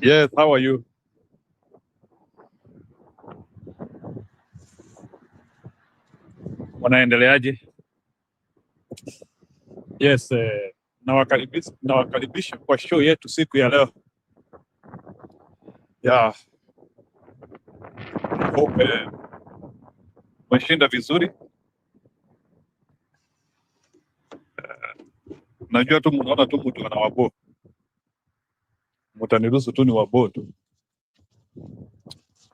Yes, how are you? Wanaendeleaje? Yes, nawakaribisha kwa show yetu siku ya leo. Yeah, hope umeshinda vizuri. Najua tu mnaona tu mtu ana wabo. Mtaniruhusu tu ni wabo tu.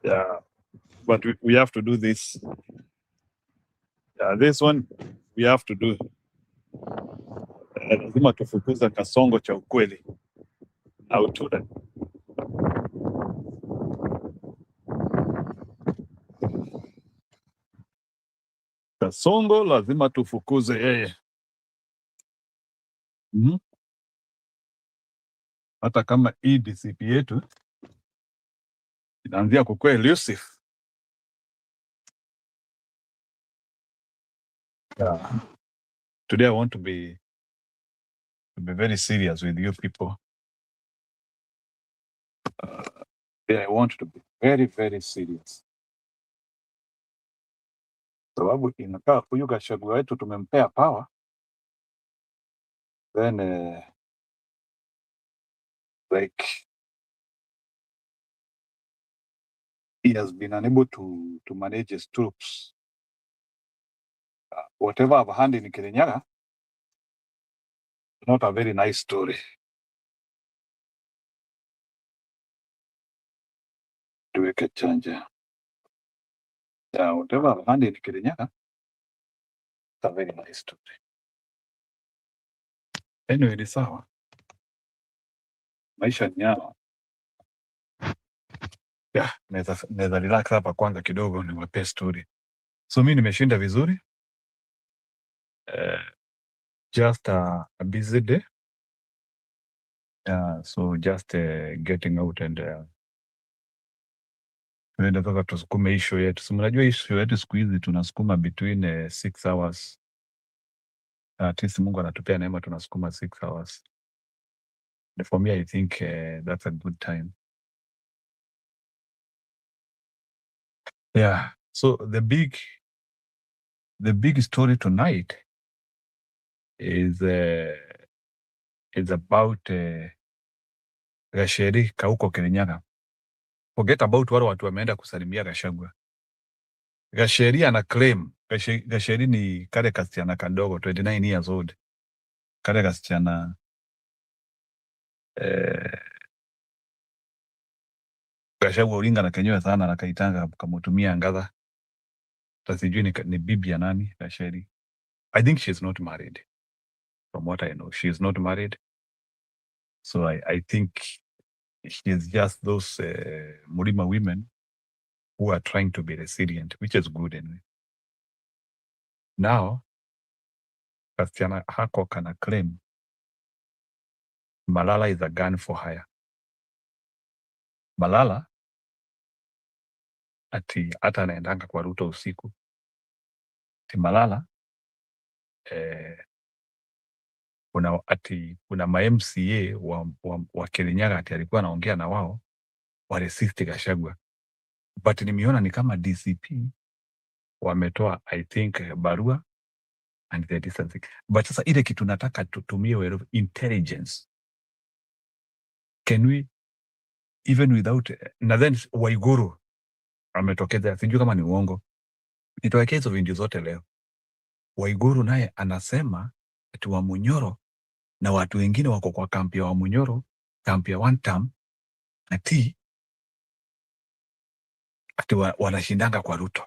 Yeah, but we have to do this. Yeah, this one we have to do. Lazima tufukuza kasongo cha ukweli na utuda. Kasongo lazima tufukuze yeye. Hata kama hii DCP yetu inaanzia kukua elusive. Yeah. Today I want to be very serious with you people. I want to be very, very serious. Sababu inakaa huyu Gachagua wetu tumempea power, then like he has been unable to manage his troops. Whatever I've had in Kirinyaga, not a very nice story. Tuweke chanja. Yeah, whatever I've had in Kirinyaga, it's a very nice story. Anyway, ni sawa. Maisha ni haya. Yeah, naweza relax hapa kwanza kidogo niwape story. So mimi nimeshinda vizuri. Just a busy day. So just getting out and tunataka tusukume issue yetu. So mnajua issue yetu siku hizi tunasukuma between 6 hours. At least Mungu anatupea neema tunasukuma 6 hours. And for me I think that's a good time. Yeah. So the big story tonight is about Gacheri kauko Kirinyaga. Forget about wale watu wameenda kusalimia Gachagua. Gacheri ana claim. Gacheri ni kale kasichana kadogo 29 years old. Kale kasichana Gachagua ulinga na kenyewe sana na kaitanga kamutumia ngadha. Tasijui ni bibi ya nani Gacheri. I think she's not married. From what I know, she is not married. So I think she's just those Murima women who are trying to be resilient, which is good anyway. Now, kasichana hako kana claim Malala is a gun for hire. Malala ati hata anaendanga kwa Ruto usiku. Ati Malala kuna ma-MCA wa Kirinyaga ati alikuwa anaongea na wao wa resist Gachagua. But nimeona ni kama DCP wametoa I think barua and the distance. But sasa ile kitu nataka tutumie way of intelligence. Can we even without na then Waiguru ametokeza, sijui kama ni uongo. Nitawekea hizo video zote leo. Waiguru naye anasema ati Wamunyoro na watu wengine wako kwa kampi ya Wamunyoro, kampi ya one term, ati wanashindanga kwa Ruto.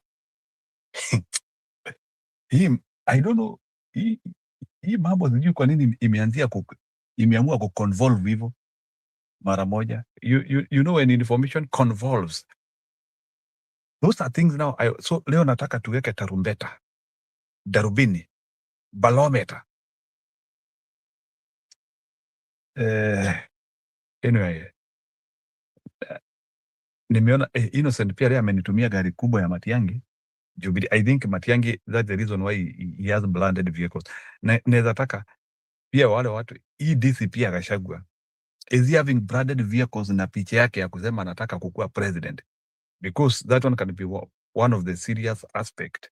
I don't know, hii mambo sijui kwa nini imeamua kuconvolve hivyo mara moja. You know when information convolves. Those are things now. So leo nataka tuweke tarumbeta, darubini, barometer. Anyway, nimeona Innocent pia leo amenitumia gari kubwa ya Matiangi. I think Matiangi, that's the reason why he has blended vehicles. Naweza taka pia wale watu DCP ya Gachagua is he having branded vehicles na picha yake ya kusema anataka kukuwa president? Because that one can be one of the serious aspect.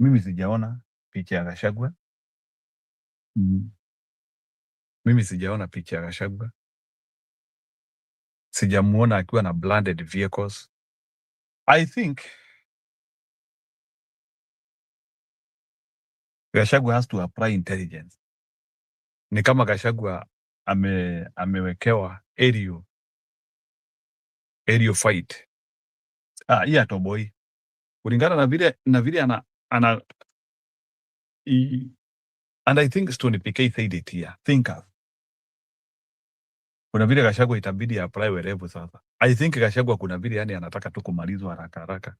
Mimi sijaona picha ya Gachagua. Mimi sijaona picha ya Gachagua. Sijamuona akiwa na branded vehicles. I think Gachagua has to apply intelligence. Ni kama Gachagua amewekewa aerial fight. Hii atoboi. Kulingana na vile ana and I think Stony PK said it here. Thinkers. Kuna vile Gachagua itabidi apply werevu sasa. I think Gachagua kuna vile yani anataka tu kumalizwa haraka haraka.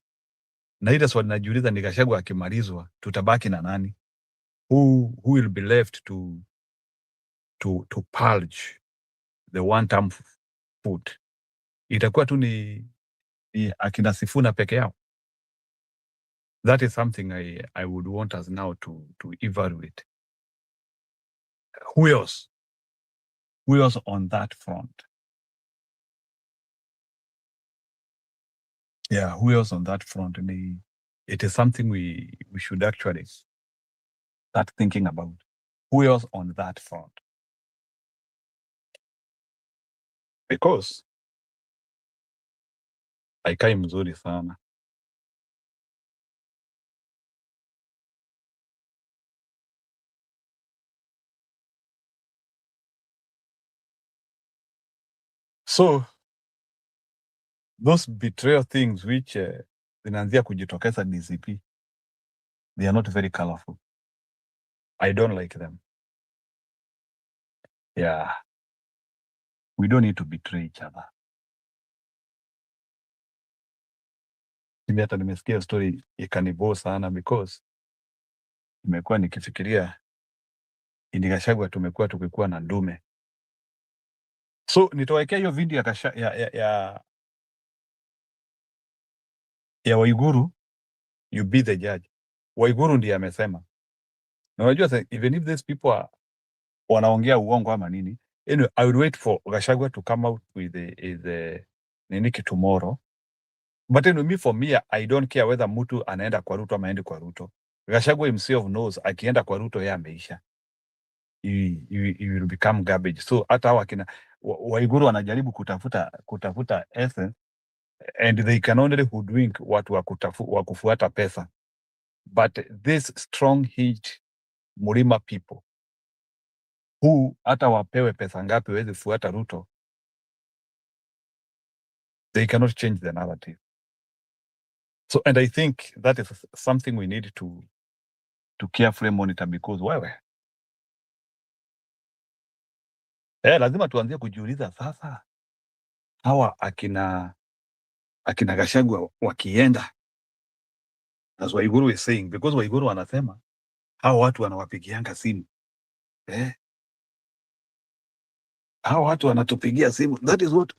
Na ile swali najiuliza ni Gachagua akimalizwa tutabaki na nani? Who will be left to purge the one term food? Itakuwa tu ni akina Sifuna peke yao. That is something I would want us now to evaluate. Who else on that front? Yeah, who else on that front? It is something we should actually start thinking about. Who else on that front? Because haikai mzuri sana. So those betrayal things which zinaanzia kujitokeza DCP, they are not very colorful. I don't like them. Yeah. We don't need to betray each other. Mimi hata nimesikia story ikaniboo sana because nimekuwa nikifikiria ini Gachagua tumekuwa tukikuwa na ndume. So nitawekea hiyo video ya Waiguru, you be the judge. Waiguru ndiye amesema. Na unajua even if these people wanaongea uongo ama nini, anyway, I will wait for Gachagua to come out with the niniki tomorrow. But anyway, for me, I don't care whether mtu anaenda kwa Ruto ama aende kwa Ruto. Gachagua himself knows akienda kwa Ruto yeye ameisha. He will become garbage. So hata hao akina Waiguru wanajaribu kutafuta essence and they can only hoodwink watu wa kufuata pesa. But this strong hit Mlima people who hata wapewe pesa ngapi wezi fuata Ruto, they cannot change the narrative. So and I think that is something we need to carefully monitor because wewe lazima tuanzie kujiuliza sasa hawa akina Gachagua wakienda, as Waiguru is saying, because Waiguru wanasema hawa watu wanawapigianga simu hawa watu wanatupigia simu. That is what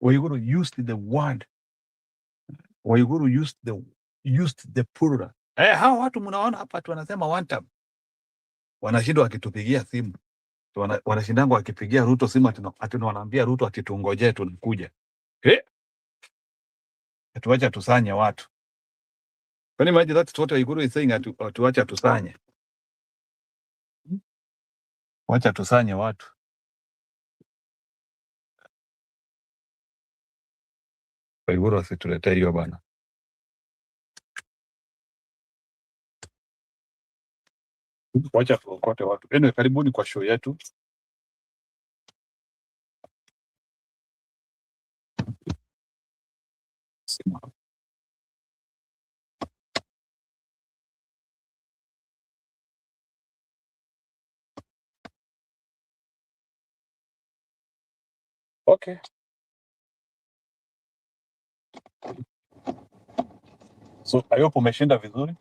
Waiguru used the word. Waiguru used the plural. Hawa watu mnaona hapa tu wanasema one time, wanashindwa wakitupigia simu, wanashindanga wakipigia Ruto simu ati wanaambia Ruto ati tungojee tunakuja. Tuacha tusanye watu. Can you imagine that's what Waiguru is saying, tuacha tusanye. Wacha tusanye watu. Waiguru asituletee hiyo bana. Wacha tuokote watu. Anyway, karibuni kwa show yetu. Okay. So, I hope umeshinda vizuri.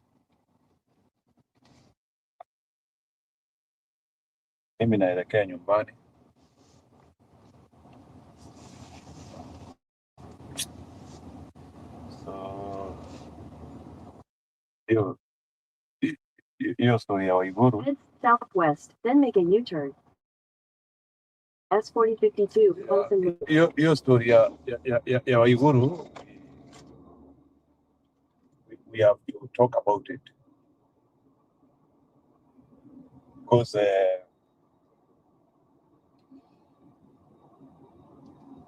Mimi naelekea nyumbani. So, hiyo story ya Waiguru. Head southwest, then make a U-turn. S4052. Hiyo story ya Waiguru, we have to talk about it because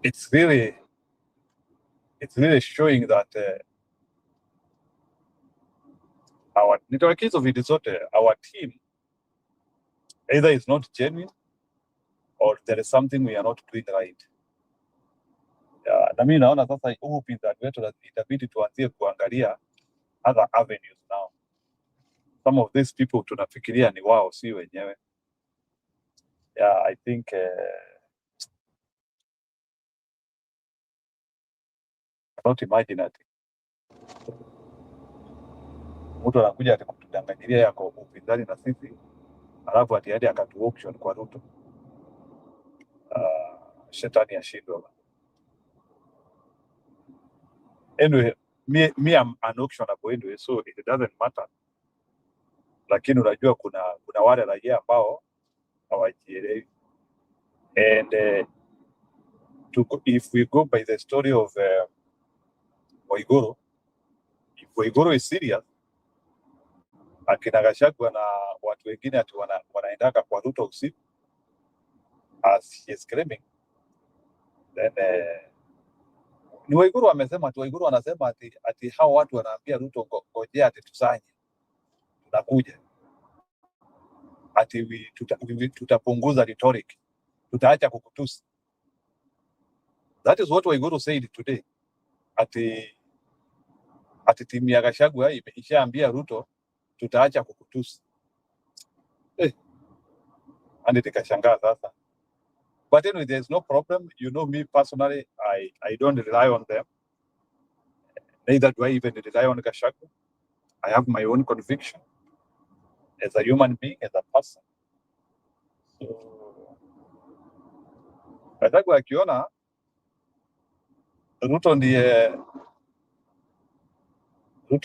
it's really showing that our team either is not genuine or there is something we are not doing right. Na mimi naona sasa huu upinzani wetu itabidi tuanzie kuangalia other avenues now. Some of these people tunafikiria ni wao, si wenyewe. I think not imagine ati mtu anakuja ati kutudanganyilia yako upinzani na sisi, alafu ati hadi akatu auction kwa Ruto. Shetani ashindwe. Anyway, me I'm an auctionable anyway, so it doesn't matter. Lakini unajua kuna wale raia ambao hawajielewi. And if we go by the story of Waiguru, if Waiguru is serious, akina Gachagua na watu wengine ati wanaendaka kwa Ruto usiku as he is claiming, then ni Waiguru amesema, Waiguru anasema ati hao watu wanaambia Ruto ngojea ati tusanye, tunakuja ati tutapunguza rhetoric, tutaacha kukutusi. That is what Waiguru said today. Ati timu ya Gachagua ishaambia Ruto tutaacha kukutusi. And nikashangaa sasa. But anyway, there's no problem. You know me personally, I don't rely on them. Neither do I even rely on Gachagua. I have my own conviction as a human being, as a person. So, Gachagua akiona Ruto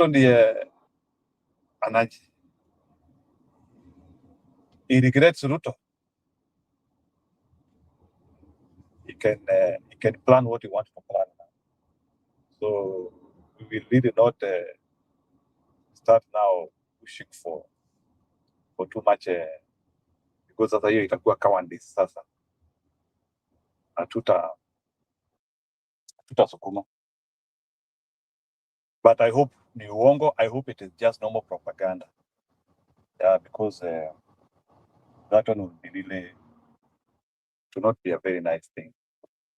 ndiye anaji. He regrets Ruto. He can plan what he wants to plan now. So we will really not start now pushing for too much because sasa hiyo itakuwa kawandis sasa. Tutasukuma. But I hope ni uongo. I hope it is just normal propaganda. Because that one would be really to not be a very nice thing.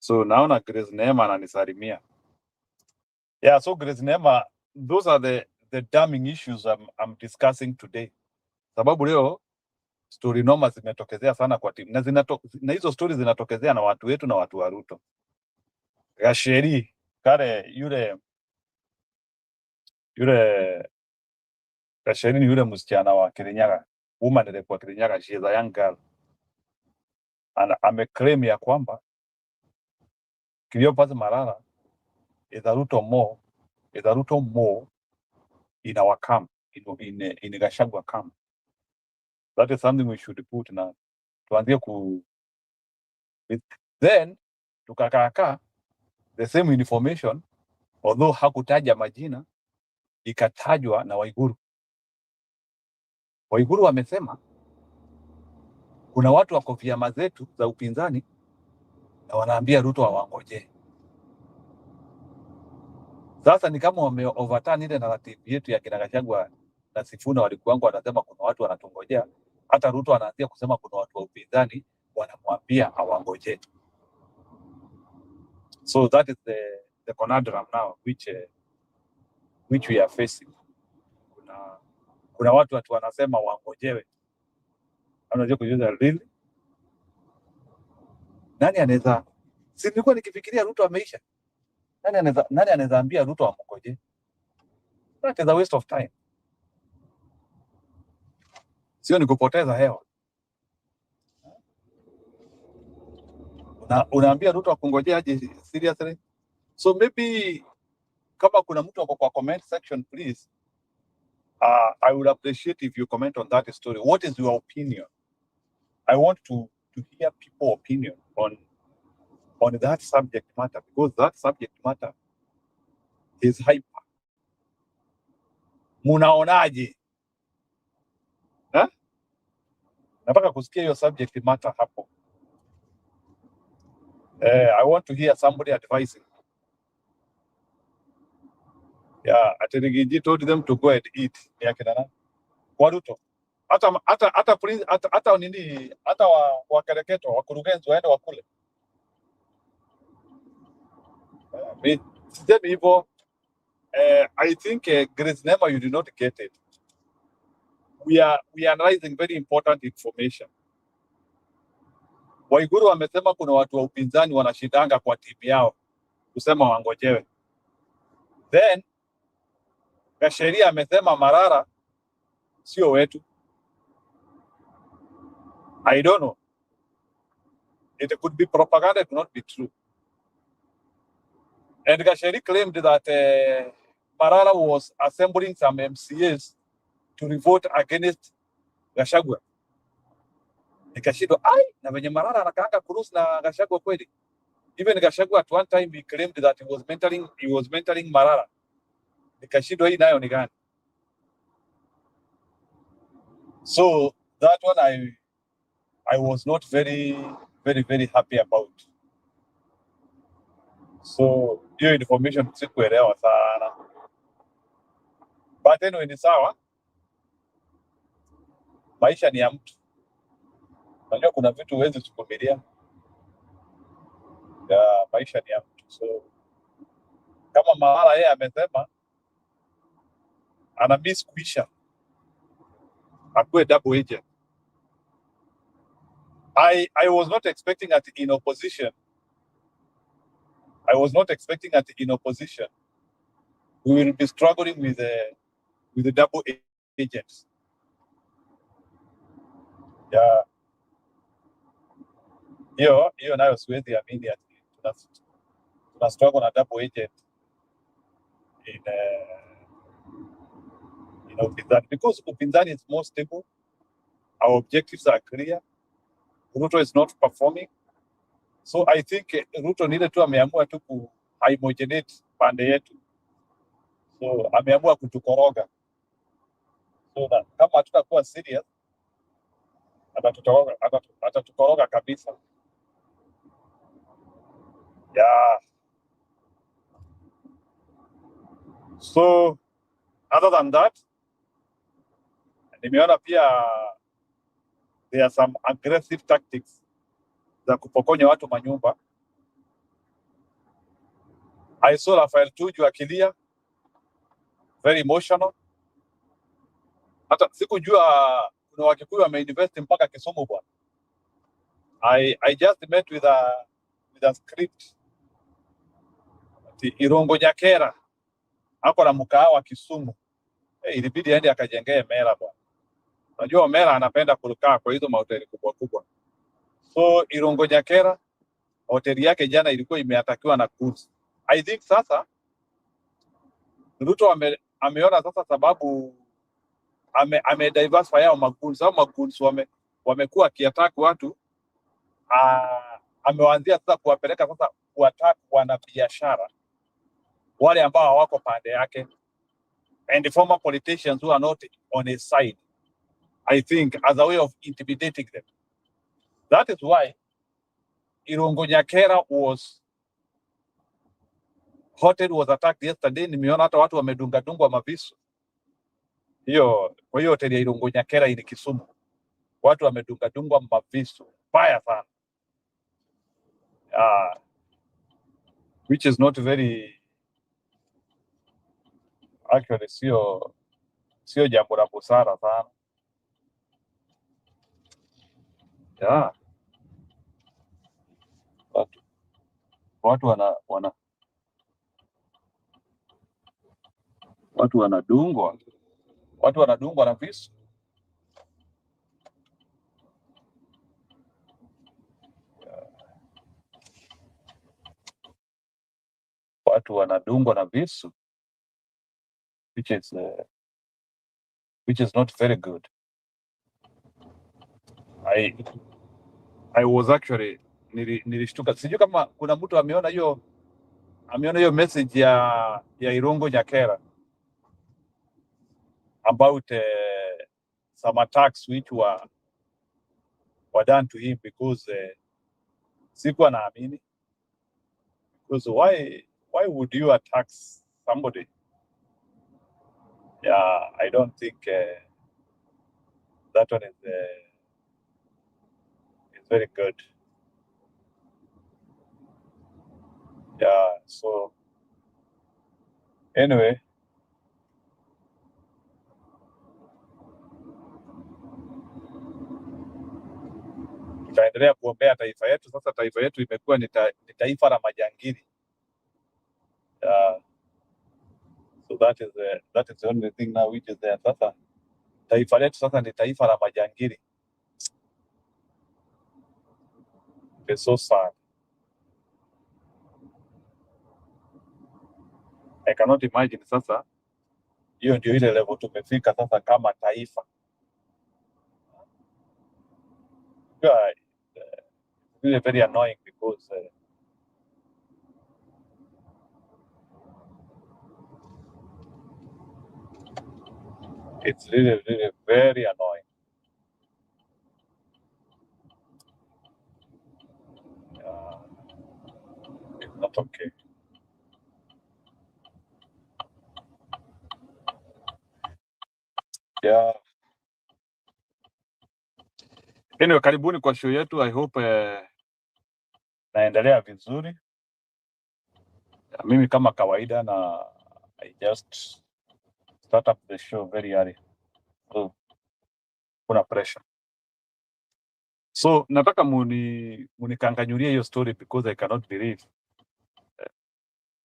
So naona Grace Neema ananisalimia. So Grace Neema, those are the damning issues I'm discussing today. Sababu leo story noma zimetokezea sana kwa timu. Na hizo stories zinatokezea na watu wetu na watu wa Ruto. Gasheri, kare yule Gasheri ni yule msichana wa Kirinyaga, woman rep wa Kirinyaga, she is a young girl. Ameclaim ya kwamba Cleopas Malala is a Ruto more in our camp, in Gachagua camp. That is something we should put now. Tuanzie then tukakaka the same information, although hakutaja majina, ikatajwa na Waiguru. Waiguru wamesema kuna watu wako vyama zetu za upinzani na wanaambia Ruto awangoje. Sasa ni kama wame overturn ile narrative yetu ya kina Gachagua na Sifuna walikuwa wanasema kuna watu wanatungojea. Hata Ruto anaanzia kusema kuna watu wa upinzani wanamwambia awangoje. So that is the conundrum now which we are facing. Kuna watu wanasema wangojewe. Unajua kujuza really? Nani anaweza? Si nilikuwa nikifikiria Ruto ameisha. Nani anaweza ambia Ruto amgoje? That is a waste of time. Sio ni kupoteza hewa. Unaambia Ruto akungojea aje seriously? So maybe kama kuna mtu wako kwa comment section, please, I would appreciate if you comment on that story. What is your opinion? I want to to hear people's opinion on that subject matter, because that subject matter is hyper. Munaonaje? Nataka kusikia hiyo subject matter hapo. I want to hear somebody advising. Yeah, Atirigiji told them to go and eat. Kwa Ruto. Hata nini, hata wakereketo wakurugenzi waende wakule. Sisemi hivyo. I think Grace Nema, you do not get it. We are analyzing very important information. Waiguru wamesema kuna watu wa upinzani wanashindanga kwa timu yao kusema wangojewe. Then Gasheria amesema Marara sio wetu. I don't know. It could be propaganda, it could not be true. And Gasheri claimed that Marara was assembling some MCAs to revolt against Gachagua. Nikashindwa, na venye Marara anakaanga kurus na Gachagua kweli. Even Gachagua at one time he claimed that he was mentoring Marara. Nikashindwa, hii nayo ni gani? So that one I was not very happy about. So hiyo information sikuelewa sana. But anyway, ni sawa. Maisha ni ya mtu. Unajua kuna vitu huwezi kuvumilia. Ya maisha ni ya mtu. So kama Malala yeye amesema ana miss kuisha, akuwe double agent. I was not expecting at in opposition. We will be struggling with the double agents. Yeah. Hiyo nayo siwezi amini ati tuna struggle na double agent in upinzani, because upinzani is more stable. Our objectives are clear. Ruto is not performing. So I think Ruto nile tu ameamua tu ku homogenate pande yetu. So ameamua kutukoroga. So that kama tutakuwa serious, atatukoroga kabisa. Yeah. So other than that, nimeona pia there are some aggressive tactics za kupokonya watu manyumba. I saw Rafael Tuju akilia, very emotional. Hata sikujua kuna Wakikuyu wameinvest mpaka Kisumu bwana. I just met with a script. Irongo Nyakera hapo na mkahawa Kisumu. Ilibidi aende akajengee Mera bwana. Unajua Mera anapenda kukaa kwa hizo mahoteli kubwa kubwa. So Irongo Nyakera hoteli yake jana ilikuwa imeatakiwa na kursi. I think sasa Ruto ameona sasa sababu diversify yao magunzi au magunzi wamekuwa akiattack watu. Amewaanzia sasa kuwapeleka sasa kuattack wanabiashara wale ambao hawako pande yake, and the former politicians who are not on his side, I think, as a way of intimidating them. That is why Irongo Nyakera was attacked yesterday. Nimeona hata watu wamedunga mavisu. Kwa hiyo hoteli ya Irongo Nyakera ili Kisumu, watu wamedunga mavisu baya sana. Which is not very, actually sio jambo la busara sana. Yeah. Watu wanadungwa na visu. Watu wanadungwa na visu, which is not very good. I was actually nilishtuka. Sijui kama kuna mtu ameona hiyo message ya Irongo Nyakera about some attacks which were done to him because sikuwa naamini, because why would you attack somebody? Yeah, I don't think that one is very good. Yeah, so anyway, tutaendelea kuombea taifa yetu. Sasa taifa yetu imekuwa ni taifa la majangili. So that is the only thing now which is there. Sasa taifa letu sasa ni taifa la majangili. It's so sad. I cannot imagine sasa hiyo ndio ile level tumefika sasa kama taifa. Yeah, it's really very annoying because it's really very annoying. It's not okay. Yeah. Anyway, karibuni kwa show yetu. I hope naendelea vizuri. Mimi kama kawaida na I just start up the show very early. So kuna pressure. So nataka munikanganyulie hiyo story because I cannot believe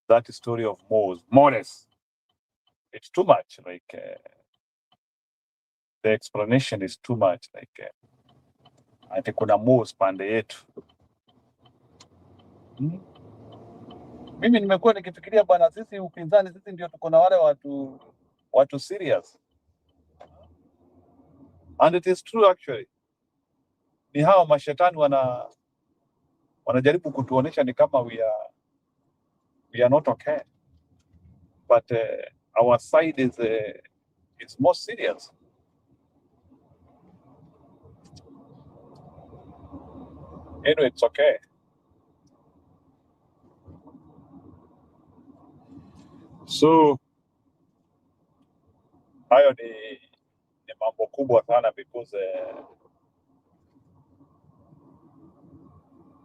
that story of Mores. It's too much, like the explanation is too much, like ati kuna Mores pande yetu. Mimi nimekuwa nikifikiria bwana, sisi upinzani, sisi ndio tuko na wale watu serious. And it is true actually. Ni hao mashetani wanajaribu kutuonesha ni kama we are not okay. But our side is more serious. Anyway, it's okay. So hayo ni mambo kubwa sana because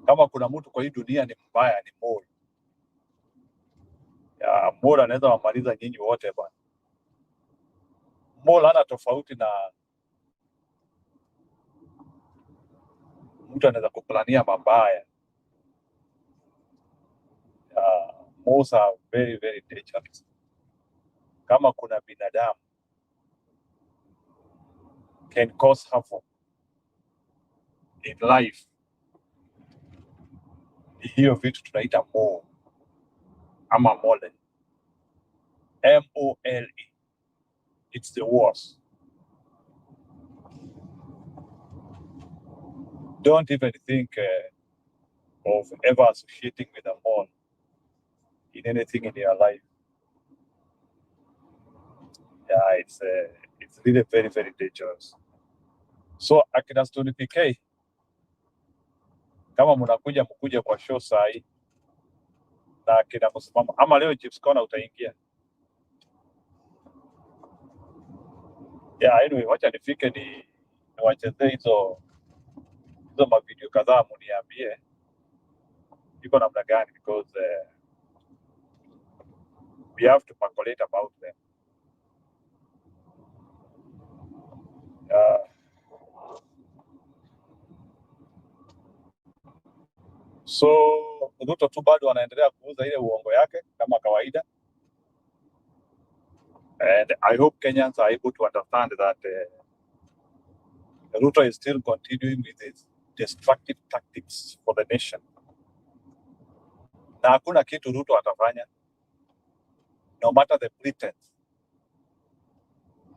kama kuna mtu kwa hii dunia ni mbaya ni Mole. Ya Mole anaweza wamaliza nyinyi wote bwana. Mole hana tofauti na mtu anaweza kuplania mabaya. Moles are very dangerous. Kama kuna binadamu can cause havoc in life, hiyo vitu tunaita mole ama mole. MOLE. It's the worst. Don't even think of ever associating with a mole in anything in your life. Yeah, it's really very dangerous. So akina Stone PK, kama mkuja kwa show sai na akina msimamo ama leo Chips Corner utaingia. Yeah, anyway, wacha nifike niwachezee hizo mavideo kadhaa muniambie iko namna gani, because we have to percolate about them. So Ruto tu bado anaendelea kuuza ile uongo yake kama kawaida, and I hope Kenyans are able to understand that Ruto is still continuing with his destructive tactics for the nation. Na hakuna kitu Ruto atafanya, no matter the pretense.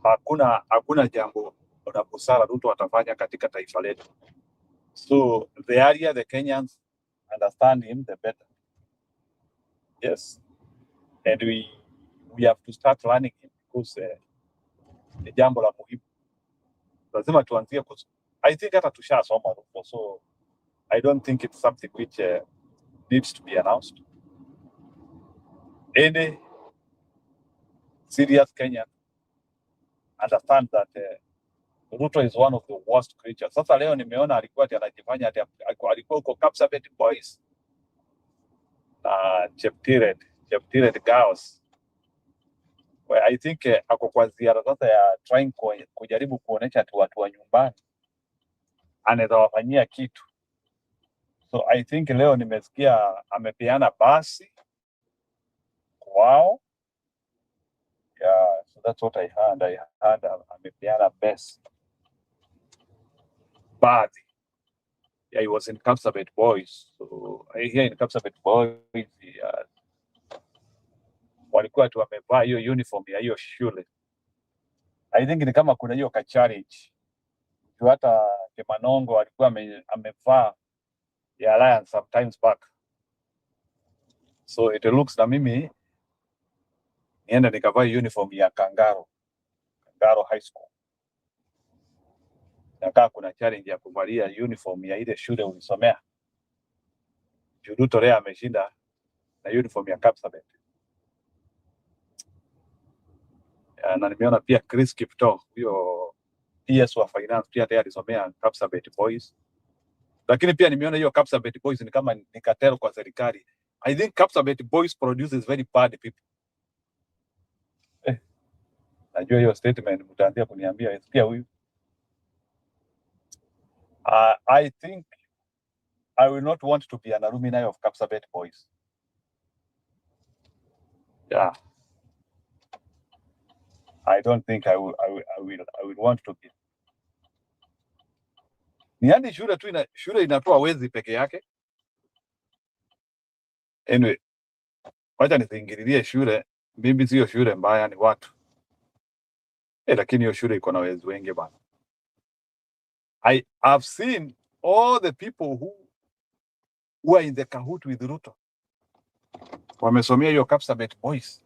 Hakuna jambo la busara Ruto atafanya katika taifa letu. So the earlier the Kenyans understand him, the better. Yes, and we have to start learning him because ni jambo la muhimu, lazima tuanzie. I think hata tushasoma Ruto, so I don't think it's something which needs to be announced. Any serious Kenyan understand that Ruto is one of the worst creatures. Sasa leo nimeona alikuwa anajifanya ati alikuwa uko Kapsabet Boys na Cheptiret Girls. Well, I think ako kwa ziara sasa ya trying kujaribu kuonesha ati watu wa nyumbani anaweza wafanyia kitu. So I think leo nimesikia amepeana basi kwao. Yeah, so that's what I heard. I heard amepeana basi. But yeah, he was in Kapsabet Boys. So here in Kapsabet Boys, walikuwa tu wamevaa hiyo uniform ya hiyo shule. I think ni kama kuna hiyo ka challenge. Hata Kemanongo alikuwa amevaa ya Alliance sometimes back. So it looks na mimi nienda nikavaa uniform ya Kangaro High School. Nakaa kuna challenge ya kuvalia uniform ya ile shule ulisomea. Ruto leo ameshinda na uniform ya Kapsabet. Na nimeona pia Chris Kipto, huyo PS wa finance pia tayari alisomea Kapsabet Boys. Lakini pia nimeona hiyo Kapsabet Boys ni kama ni cartel kwa serikali. I think Kapsabet Boys produces very bad people. Najua hiyo statement mtaanzia kuniambia pia huyu. I think I will not want to be an alumni of Kapsabet Boys. Yeah. I don't think I will want to be. Ni yani shule inatoa wezi peke yake. Anyway, wacha nisiingililie shule. Mimi sio shule mbaya, ni watu. Lakini hiyo shule iko na wezi wengi bana. I have seen all the people who are in the cahoot with Ruto. Wamesomea hiyo Kapsabet Boys.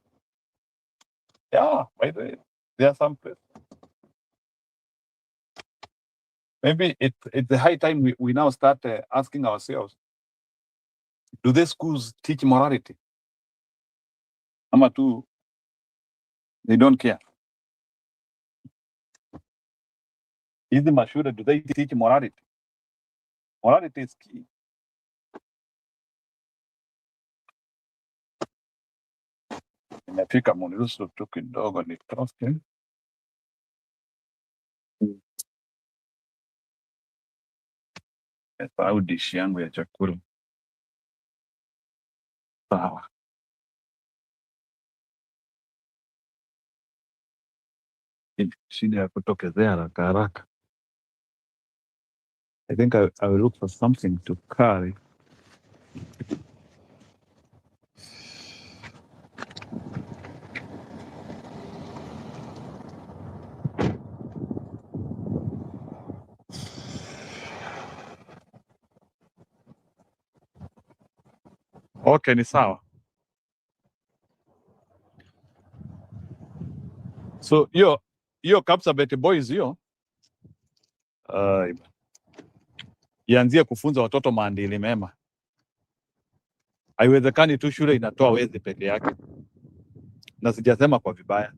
Yeah, by the way, there are some places. Maybe it's the high time we now start asking ourselves, do these schools teach morality? Ama tu, they don't care. Hizi mashule, do they teach morality? Morality is key. Nimefika Munirusu tu kidogo nitoke. Au dishi yangu ya chakula. Sawa. Shida ya kutokezea haraka haraka. I think I will look for something to carry. Okay, ni sawa. So hiyo Kapsabet Boys hiyo ianzie kufunza watoto maadili mema. Haiwezekani tu shule inatoa wezi peke yake. Na sijasema kwa vibaya.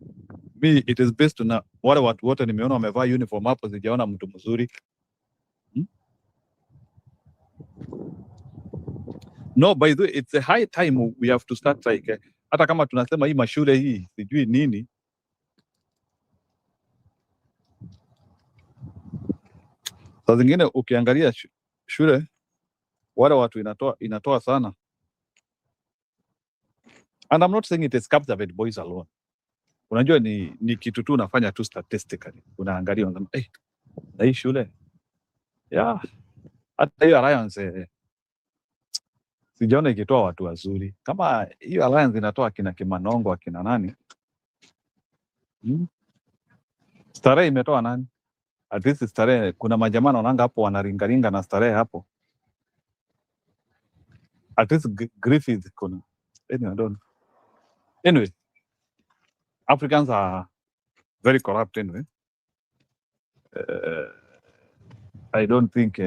Me, it is based on wale watu wote nimeona wamevaa uniform hapo, sijaona mtu mzuri. No, by the way, it's a high time we have to start like hata kama tunasema hii mashule hii sijui nini. Saa zingine ukiangalia shule wale watu inatoa sana. And I'm not saying it is Kapsabet Boys alone. Unajua ni kitu tu unafanya tu statistically. Unaangalia unasema na hii shule. Yeah. Hata hiyo Alliance sijaona ikitoa watu wazuri. Kama hiyo Alliance inatoa kina Kimanongo, akina nani? Starehe imetoa nani? At least starehe, kuna majamaa naonanga hapo wanaringaringa na starehe hapo. At least grief is kuna. Anyway, I don't. Anyway, Africans are very corrupt anyway. I don't think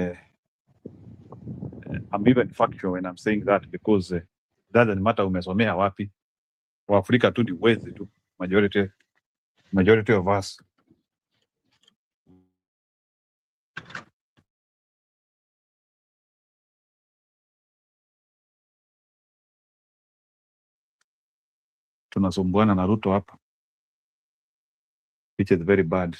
I'm even factual when I'm saying that, because doesn't matter umesomea wapi. Waafrika tu ni wezi tu, majority of us. Tunasumbuana na Ruto hapa, which is very bad.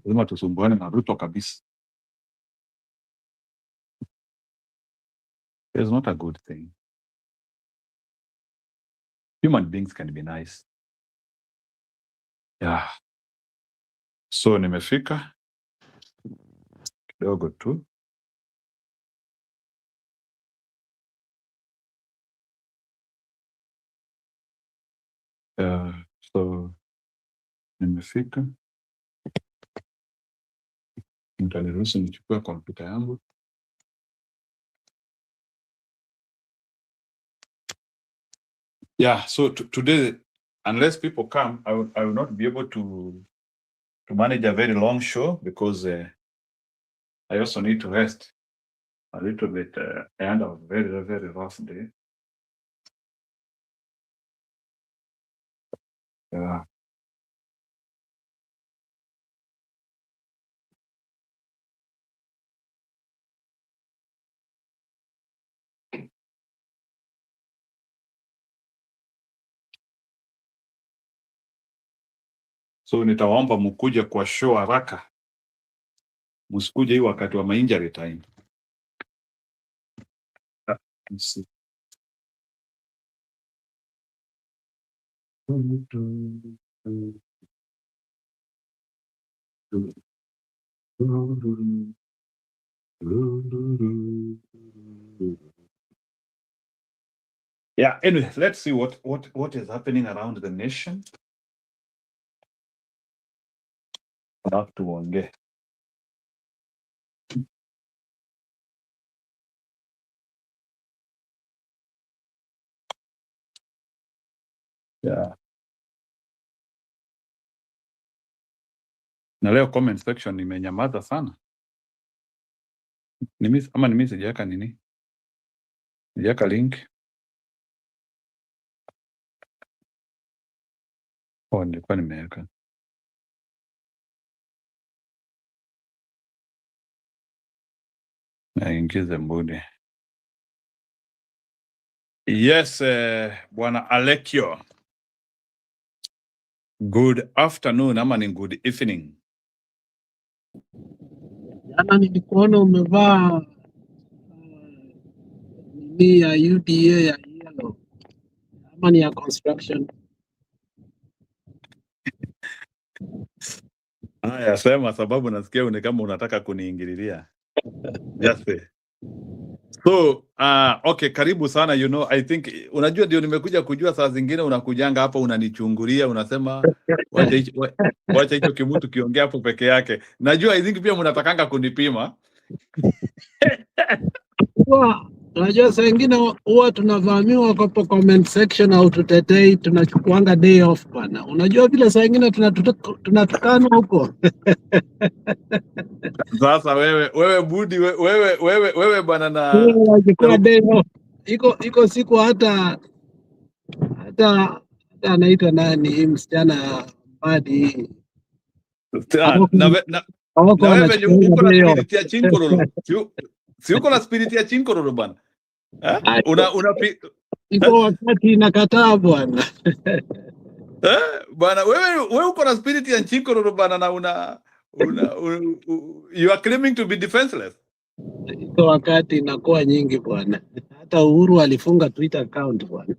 Lazima tusumbuane na Ruto kabisa. It's not a good thing. Human beings can be nice. Yeah. So nimefika kidogo tu. So nimefika. Mtaniruhusu nichukue kompyuta yangu. Yeah, so today, unless people come, I will not be able to manage a very long show, because I also need to rest a little bit. I had a very, very rough day. Yeah. So nitawaomba mkuje kwa show haraka. Msikuje hii wakati wa injury time. Yeah, anyway, let's see what is happening around the nation. Alafu tuongee. Yeah. Na leo comment section imenyamaza sana. Mimi sijaweka nini? Sijaweka link. Nilikuwa nimeweka. Naingize mbudi. Yes, Bwana Alekio. Good afternoon, ama ni good evening. Jana nilikuona umevaa ni ya UDA ya yellow. Ama ni ya construction. Haya, sema sababu nasikia ni kama unataka kuniingililia. Just say. So, okay, karibu sana, I think, unajua ndio nimekuja kujua saa zingine unakujanga hapa unanichungulia, unasema wacha hicho kimutu kiongea hapo peke yake. Najua I think pia mnatakanga kunipima. Unajua saa ingine huwa tunavamiwa kwa comment section au tutetei, tunachukuanga day off bana. Unajua vile saa ingine tunatukana huko. Sasa wewe budi wewe bwana na unachukua day off. Iko siku hata anaitwa nani msichana Mbadi. Na wewe uko na spirit ya chinkororo. Si uko na spirit ya chinkororo bwana. Iko wakati nakataa bwana. Bwana wewe uko na spirit ya chinkororo bwana, na you are claiming to be defenseless. Iko wakati inakuwa nyingi bwana. Hata Uhuru alifunga Twitter account bwana.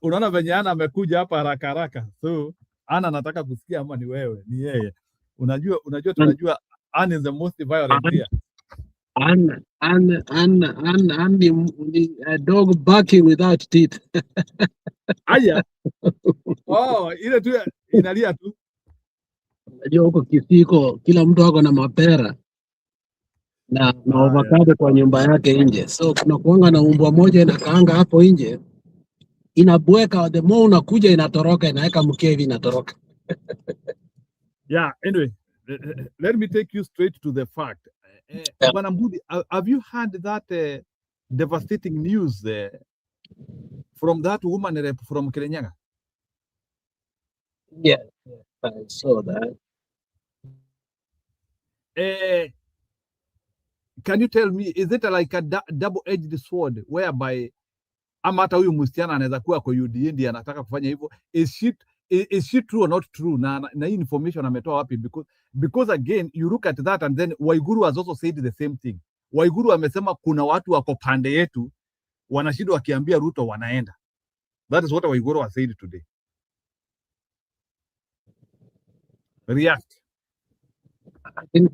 Unaona venye Ana amekuja hapa haraka. So Ana nataka kusikia ama ni wewe, ni yeye. Unajua tunajua Ana is the most violent here. And a dog barking without teeth. Aya. Oh, ile tu inalia tu. Unajua huko Kisiko kila mtu ako na mapera na Yeah. avocado kwa nyumba yake nje, so kuna kuanga na umbwa moja inakaanga hapo nje, inabweka, the more unakuja inatoroka, inaweka mkia hivi inatoroka. Yeah, anyway, let me take you straight to the fact. Bwana Mbudi, have you heard that devastating news from that woman from Kirinyaga? Yeah, I saw that. Can you tell me, is it like a double-edged sword whereby ama hata huyu msichana anaweza kuwa kwa UDA ndiye anataka kufanya hivyo? Is she true or not true? Na hii information ametoa wapi? Because again you look at that and then Waiguru has also said the same thing. Waiguru amesema kuna watu wako pande yetu wanashindwa wakiambia Ruto wanaenda. That is what Waiguru has said today. React.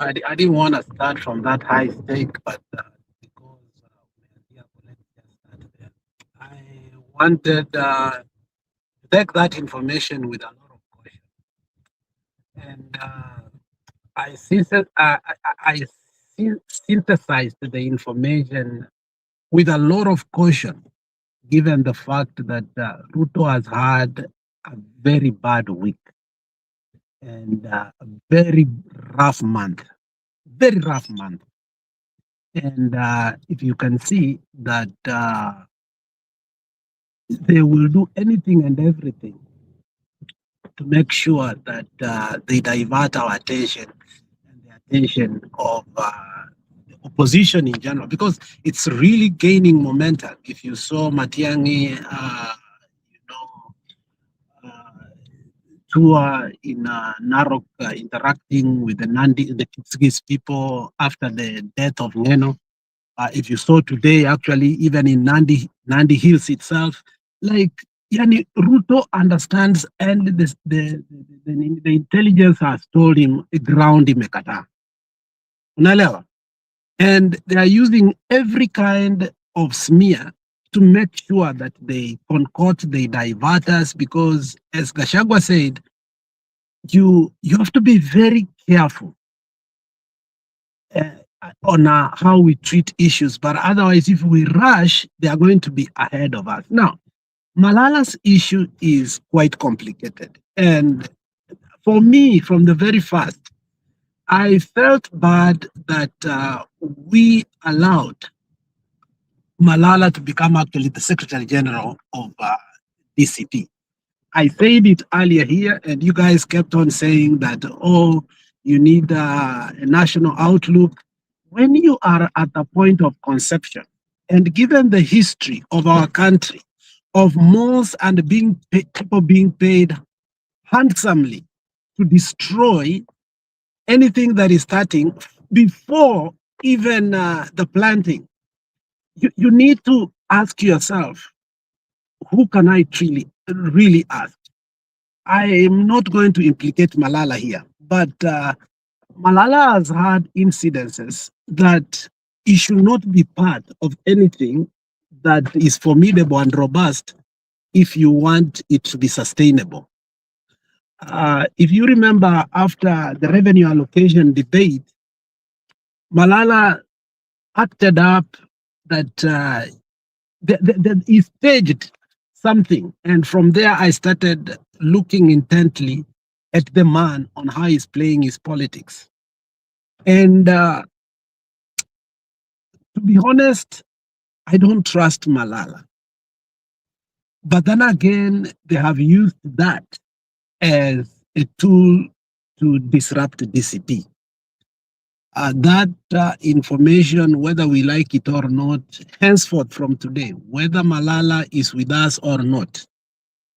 I didn't want to start from that high stake, but because I wanted to take that information with a lot of caution, and I synthesized the information with a lot of caution, given the fact that Ruto has had a very bad week and a very rough month. And if you can see that they will do anything and everything to make sure that they divert our attention and the attention of the opposition in general, because it's really gaining momentum. If you saw Matiang'i, tour in Narok, interacting with the Kitsigis people after the death of Ngeno. If you saw today, actually, even in Nandi Hills itself, like Yani Ruto understands, and the intelligence has told him ground imekataa. Unaelewa? And they are using every kind of smear to make sure that they concoct, they divert us, because as Gachagua said, you have to be very careful on how we treat issues, but otherwise if we rush, they are going to be ahead of us. Now, Malala's issue is quite complicated, and for me, from the very first, I felt bad that we allowed Malala to become actually the Secretary General of DCP. I said it earlier here, and you guys kept on saying that, oh, you need a national outlook. When you are at the point of conception, and given the history of our country, of malls and people being paid handsomely to destroy anything that is starting before even the planting, you need to ask yourself, who can I really ask? I am not going to implicate Malala here, but Malala has had incidences that he should not be part of anything that is formidable and robust if you want it to be sustainable. If you remember, after the revenue allocation debate, Malala acted up that he staged something, and from there I started looking intently at the man on how he's playing his politics. And to be honest, I don't trust Malala. But then again, they have used that as a tool to disrupt DCP. That information, whether we like it or not, henceforth from today, whether Malala is with us or not,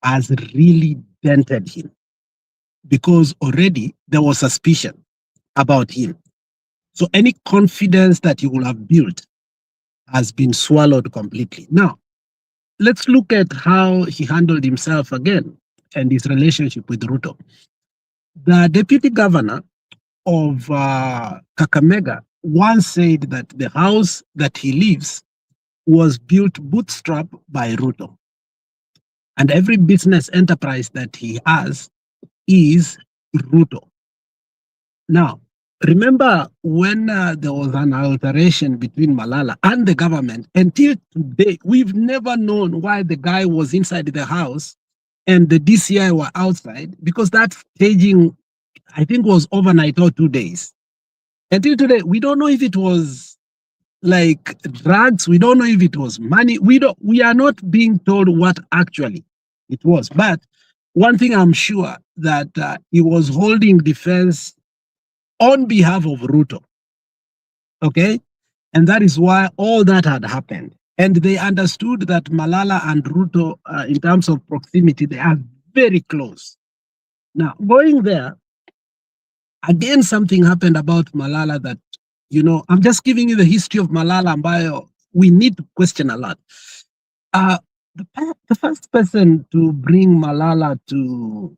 has really dented him, because already there was suspicion about him. So any confidence that he will have built has been swallowed completely. Now, let's look at how he handled himself again and his relationship with Ruto. The deputy governor of Kakamega once said that the house that he lives was built bootstrap by Ruto. And every business enterprise that he has is Ruto. Now, remember when there was an altercation between Malala and the government, until today, we've never known why the guy was inside the house and the DCI were outside, because that staging, I think, was overnight or 2 days. Until today, we don't know if it was like drugs. We don't know if it was money. We are not being told what actually it was. But one thing I'm sure that he was holding defense on behalf of Ruto. Okay. And that is why all that had happened. And they understood that Malala and Ruto, in terms of proximity, they are very close. Now, going there, again, something happened about Malala that, I'm just giving you the history of Malala, ambayo we need to question a lot. The first person to bring Malala to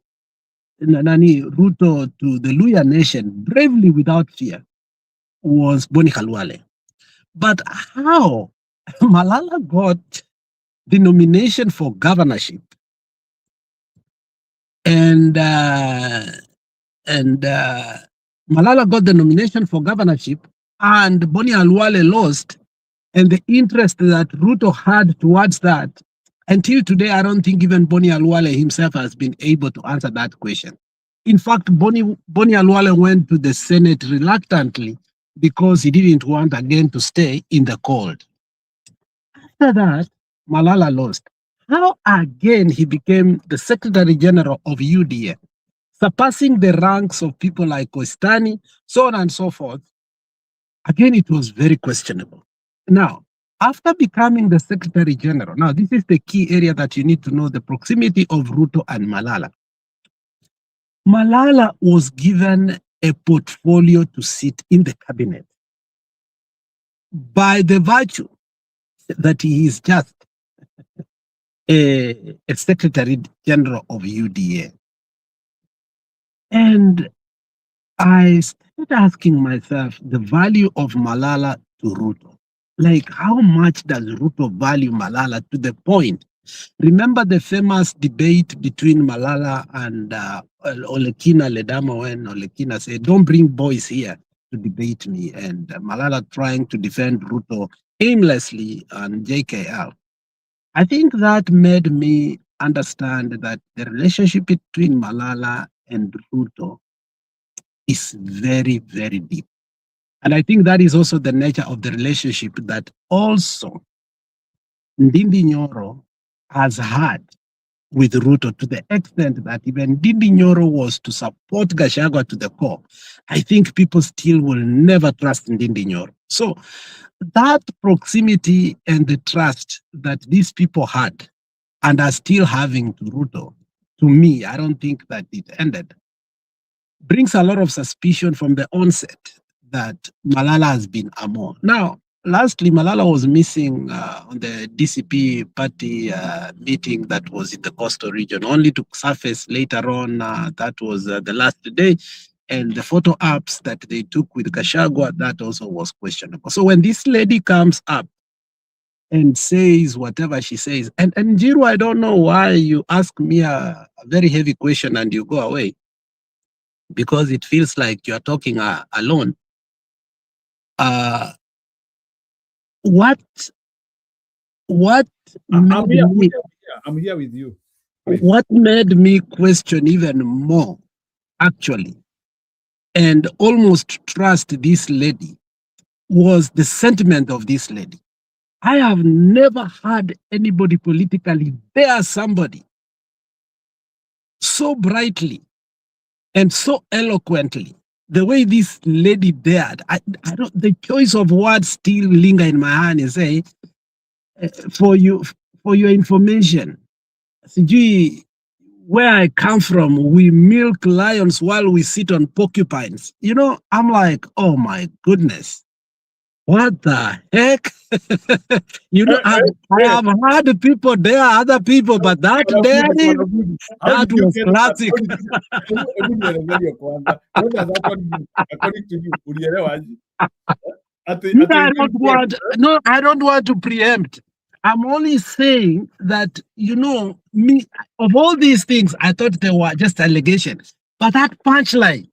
Ruto to the Luya nation bravely without fear was Boni Khalwale. But how Malala got the nomination for governorship and Malala got the nomination for governorship and Boni Khalwale lost, and the interest that Ruto had towards that, until today, I don't think even Boni Khalwale himself has been able to answer that question. In fact, Boni Khalwale went to the Senate reluctantly because he didn't want again to stay in the cold. After that, Malala lost. How again he became the Secretary General of UDA, surpassing the ranks of people like Koistani, so on and so forth. Again, it was very questionable. Now, after becoming the Secretary General, now this is the key area that you need to know, the proximity of Ruto and Malala. Malala was given a portfolio to sit in the cabinet by the virtue that he is just a Secretary General of UDA. And I started asking myself the value of Malala to Ruto. Like, how much does Ruto value Malala to the point? Remember the famous debate between Malala and Olekina Ledama, when Olekina said, "Don't bring boys here to debate me," and Malala trying to defend Ruto aimlessly on JKL. I think that made me understand that the relationship between Malala and Ruto is very, very deep. And I think that is also the nature of the relationship that also Ndindi Nyoro has had with Ruto, to the extent that even Ndindi Nyoro was to support Gachagua to the core. I think people still will never trust Ndindi Nyoro. So that proximity and the trust that these people had and are still having to Ruto, to me, I don't think that it ended. Brings a lot of suspicion from the onset that Malala has been Amor. Now, lastly, Malala was missing on the DCP party meeting that was in the coastal region, only to surface later on. That was the last day. And the photo apps that they took with Gachagua, that also was questionable. So when this lady comes up and says whatever she says, and Njiru, I don't know why you ask me a very heavy question and you go away, because it feels like you're talking alone. What I'm here with you. Please. What made me question even more, actually, and almost trust this lady, was the sentiment of this lady. I have never heard anybody politically dare somebody so brightly and so eloquently the way this lady dared. I don't, the choice of words still linger in my hand and say, for your information, sijui where I come from, we milk lions while we sit on porcupines. You know, I'm like, oh my goodness, what the heck? You know, I have heard people dare other people, but that daring, that was classic. According to you, No, I don't want to preempt. I'm only saying that, me, of all these things, I thought they were just allegations. But that punchline,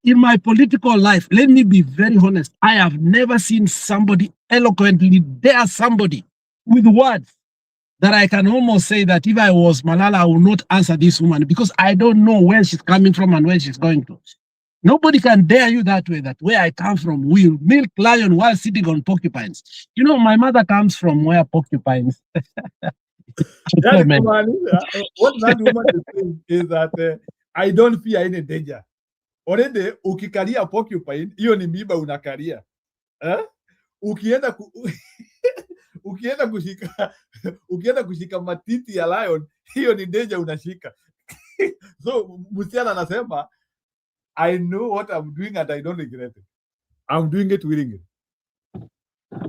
in my political life, let me be very honest, I have never seen somebody eloquently dare somebody with words that I can almost say that if I was Malala, I would not answer this woman because I don't know where she's coming from and where she's going to. Nobody can dare you that way, that where I come from, we'll milk lion while sitting on porcupines. My mother comes from where porcupines. What that woman is saying is that I don't fear any danger. Already, ukikaria porcupine, hiyo ni miba unakaria. Ukienda ukienda kushika matiti ya lion, hiyo ni danger unashika. So Musiana anasema, I know what I'm doing and I don't regret it. I'm doing it willingly.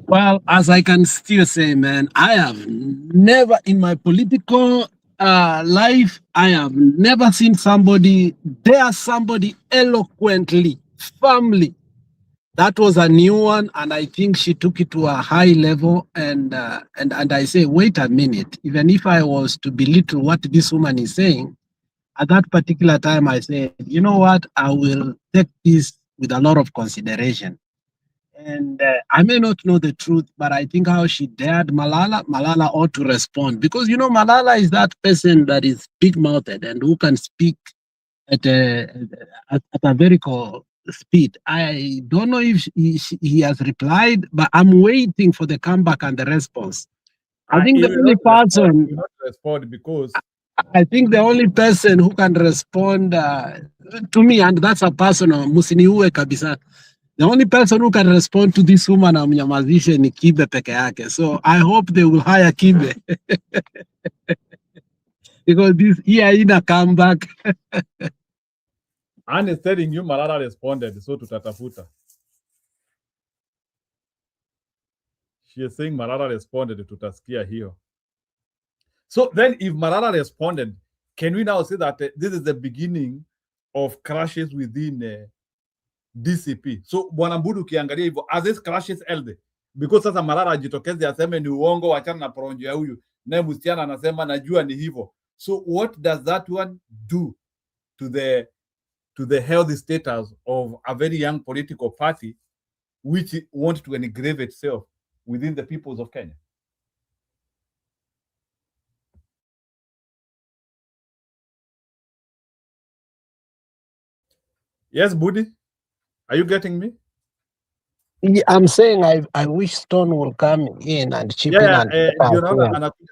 Well, as I can still say, man, I have never in my political life, I have never seen somebody dare somebody eloquently, firmly. That was a new one, and I think she took it to a high level. And I say, wait a minute. Even if I was to belittle what this woman is saying, at that particular time, I said, you know what? I will take this with a lot of consideration. And I may not know the truth, but I think how she dared Malala ought to respond. Because, Malala is that person that is big-mouthed and who can speak at a very speed. I don't know if he has replied, but I'm waiting for the comeback and the response. I think the only person... Not respond because... I think the only person who can respond to me, and that's a person, Musiniue kabisa. The only person who can respond to this woman amnyamazishe ni Kibe peke yake. So I hope they will hire Kibe. Because this year in a comeback. Anne is telling you Malala responded, so tutatafuta. She is saying Malala responded, tutasikia hiyo. So then if Malala responded, can we now say that this is the beginning of crashes within DCP? So Bwana Mbudu ukiangalia hivyo, as this crashes elde, because sasa Malala ajitokeze aseme ni uongo, wachana na poronjo ya huyu, naye Musiana anasema najua ni hivyo. So what does that one do to the healthy status of a very young political party which want to engrave itself within the peoples of Kenya? Yes, Budi, are you getting me? I'm saying I wish Stone will come in and chip in.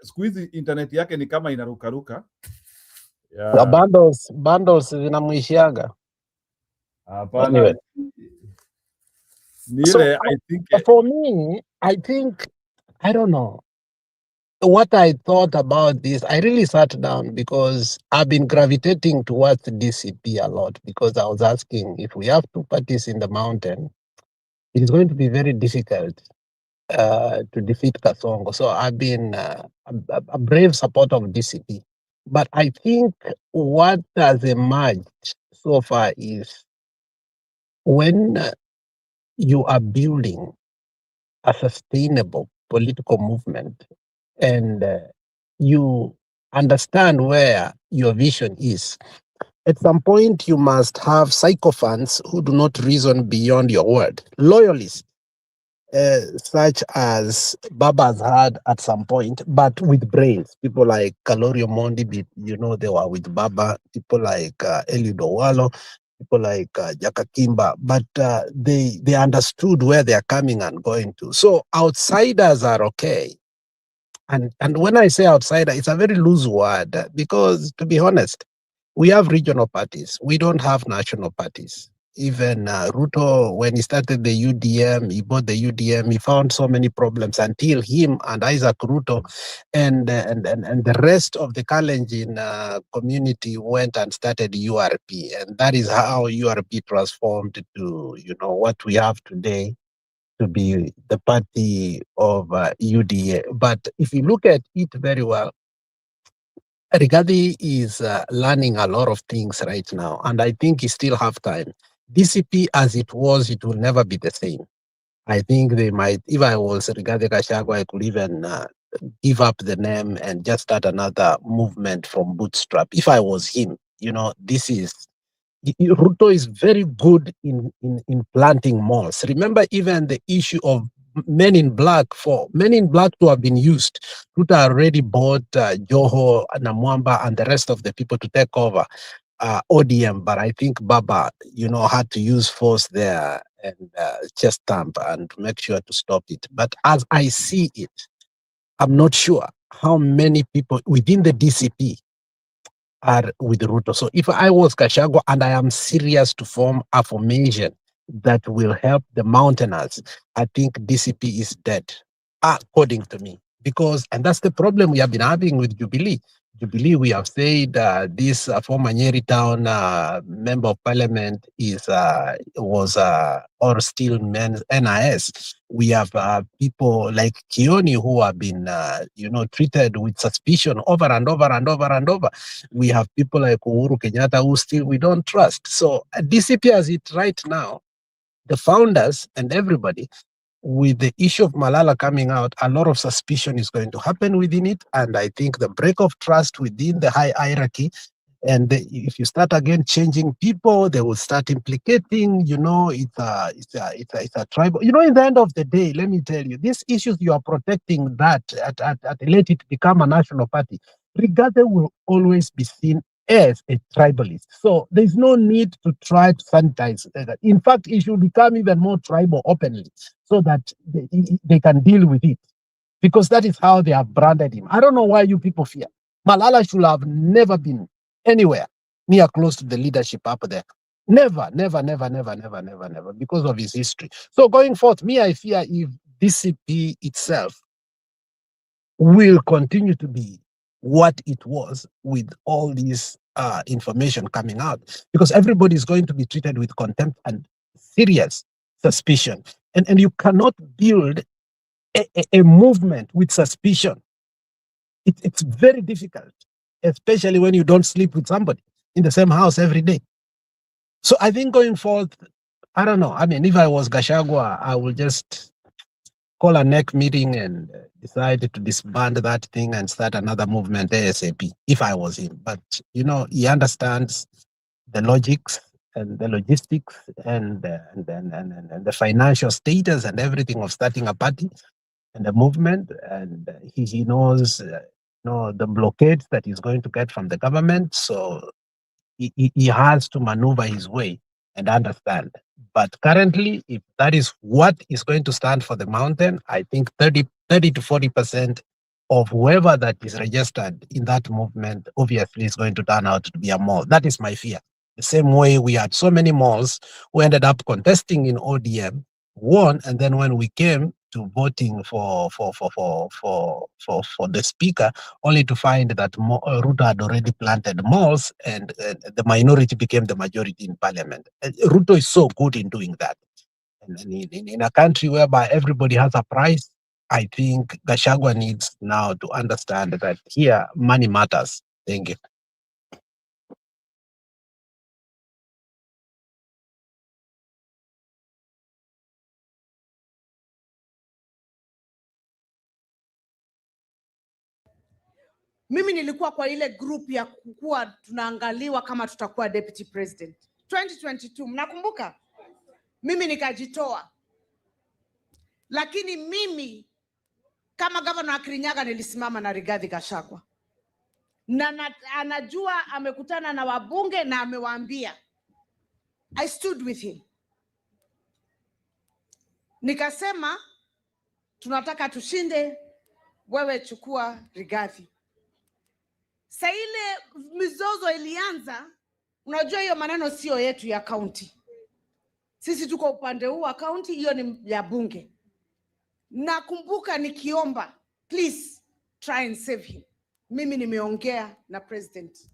Siku hizi internet yake ni kama inarukaruka. The bundles zinamwishiaga. Anyway. So, I think for me, I don't know what I thought about this. I really sat down because I've been gravitating towards DCP a lot because I was asking if we have two parties in the mountain, it is going to be very difficult to defeat Kasongo. So I've been a brave supporter of DCP. But I think what has emerged so far is when you are building a sustainable political movement and you understand where your vision is, at some point you must have sycophants who do not reason beyond your word. Loyalists, such as Baba has had at some point, but with brains. People like Kalorio Mondi, they were with Baba. People like Eliud Owalo, people like Jaka Kimba, but they understood where they are coming and going to. So outsiders are okay. And when I say outsider, it's a very loose word because, to be honest, we have regional parties. We don't have national parties. Even Ruto, when he started the UDM, he bought the UDM, he found so many problems until him and Isaac Ruto and the rest of the Kalenjin community went and started URP. And that is how URP transformed to, what we have today, to be the party of UDA. But if you look at it very well, Rigathi is learning a lot of things right now, and I think he still have time. DCP as it was, it will never be the same. I think they might, if I was Rigathi Gachagua, I could even give up the name and just start another movement from bootstrap. If I was him, this is, Ruto is very good in planting malls. Remember even the issue of Men in Black to have been used. Ruto already bought Joho, Namwamba, and the rest of the people to take over ODM, but I think Baba, had to use force there and chest stamp and make sure to stop it. But as I see it, I'm not sure how many people within the DCP are with Ruto. So if I was Gachagua and I am serious to form a formation that will help the mountainers, I think DCP is dead, according to me. And that's the problem we have been having with Jubilee. Jubilee, we have said this former Nyeri Town member of parliament was or still NIS. We have people like Kioni who have been, treated with suspicion over and over and over and over. We have people like Uhuru Kenyatta who still we don't trust. So DCP as it right now, the founders and everybody, with the issue of Malala coming out, a lot of suspicion is going to happen within it. And I think the break of trust within the high hierarchy, and if you start again changing people, they will start implicating, it's a tribal, in the end of the day, let me tell you, these issues you are protecting that let it become a national party. Rigathi will always be seen as a tribalist. So there's no need to try to sanitize that. In fact, it should become even more tribal openly so that they can deal with it, because that is how they have branded him. I don't know why you people fear. Malala should have never been anywhere near close to the leadership up there. Never, because of his history. So going forth, I fear if DCP itself will continue to be what it was with all this information coming out, because everybody is going to be treated with contempt and serious suspicion. And you cannot build a movement with suspicion. It's very difficult, especially when you don't sleep with somebody in the same house every day. So I think going forward, I don't know. I mean, if I was Gachagua, I will just call a NEC meeting and decide to disband that thing and start another movement ASAP, if I was him. But, he understands the logics and the logistics and the financial status and everything of starting a party and a movement. And he knows, the blockades that he's going to get from the government. So he has to maneuver his way and understand. But currently, if that is what is going to stand for the mountain, I think 30 to 40% of whoever that is registered in that movement obviously is going to turn out to be a mall. That is my fear. The same way we had so many malls who ended up contesting in ODM, won, and then when we came to voting for the speaker, only to find that Ruto had already planted malls and the minority became the majority in parliament. Ruto is so good in doing that. And in a country whereby everybody has a price, I think Gachagua needs now to understand that here money matters. Thank you. Mimi nilikuwa kwa ile group ya kukua tunaangaliwa kama tutakuwa deputy president 2022, mnakumbuka? Mimi nikajitoa, lakini mimi kama governor wa Kirinyaga nilisimama na Rigathi Gachagua na anajua, amekutana na wabunge na amewaambia. I stood with him, nikasema tunataka tushinde, wewe chukua Rigathi. Sa ile mizozo ilianza, unajua hiyo maneno sio yetu ya county. Sisi tuko upande huu wa county, hiyo ni ya bunge. Nakumbuka nikiomba, please try and save him. Mimi nimeongea na president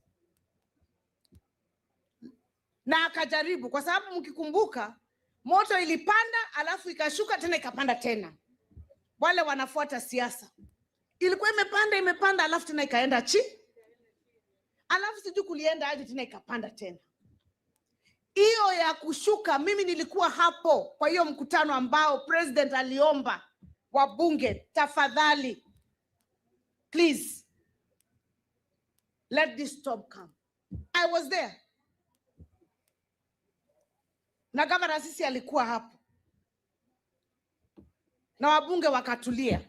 na akajaribu, kwa sababu mkikumbuka moto ilipanda alafu ikashuka tena ikapanda tena. Wale wanafuata siasa, ilikuwa imepanda alafu tena ikaenda alafu siju kulienda aje tena ikapanda tena. hiyo ya kushuka, mimi nilikuwa hapo kwa hiyo mkutano ambao president aliomba wabunge, tafadhali, please, let this stop come. I was there. Na gavana sisi alikuwa hapo. Na wabunge wakatulia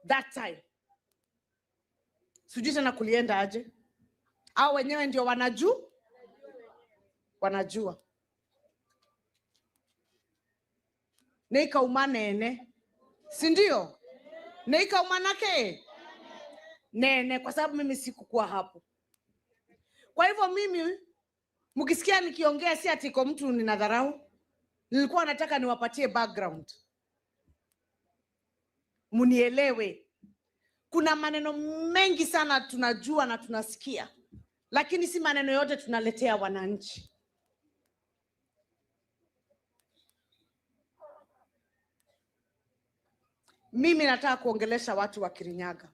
that time. Sijui tena kulienda aje. Au wenyewe ndio wanajua. Neika umanene. Si ndio? Neika umanake. Nene, kwa sababu mimi sikukuwa hapo. Kwa hivyo mimi, mkisikia nikiongea si ati kwa mtu ninadharau. Nilikuwa nataka niwapatie background. Munielewe. Kuna maneno mengi sana tunajua na tunasikia, lakini si maneno yote tunaletea wananchi. Mimi nataka kuongelesha watu wa Kirinyaga.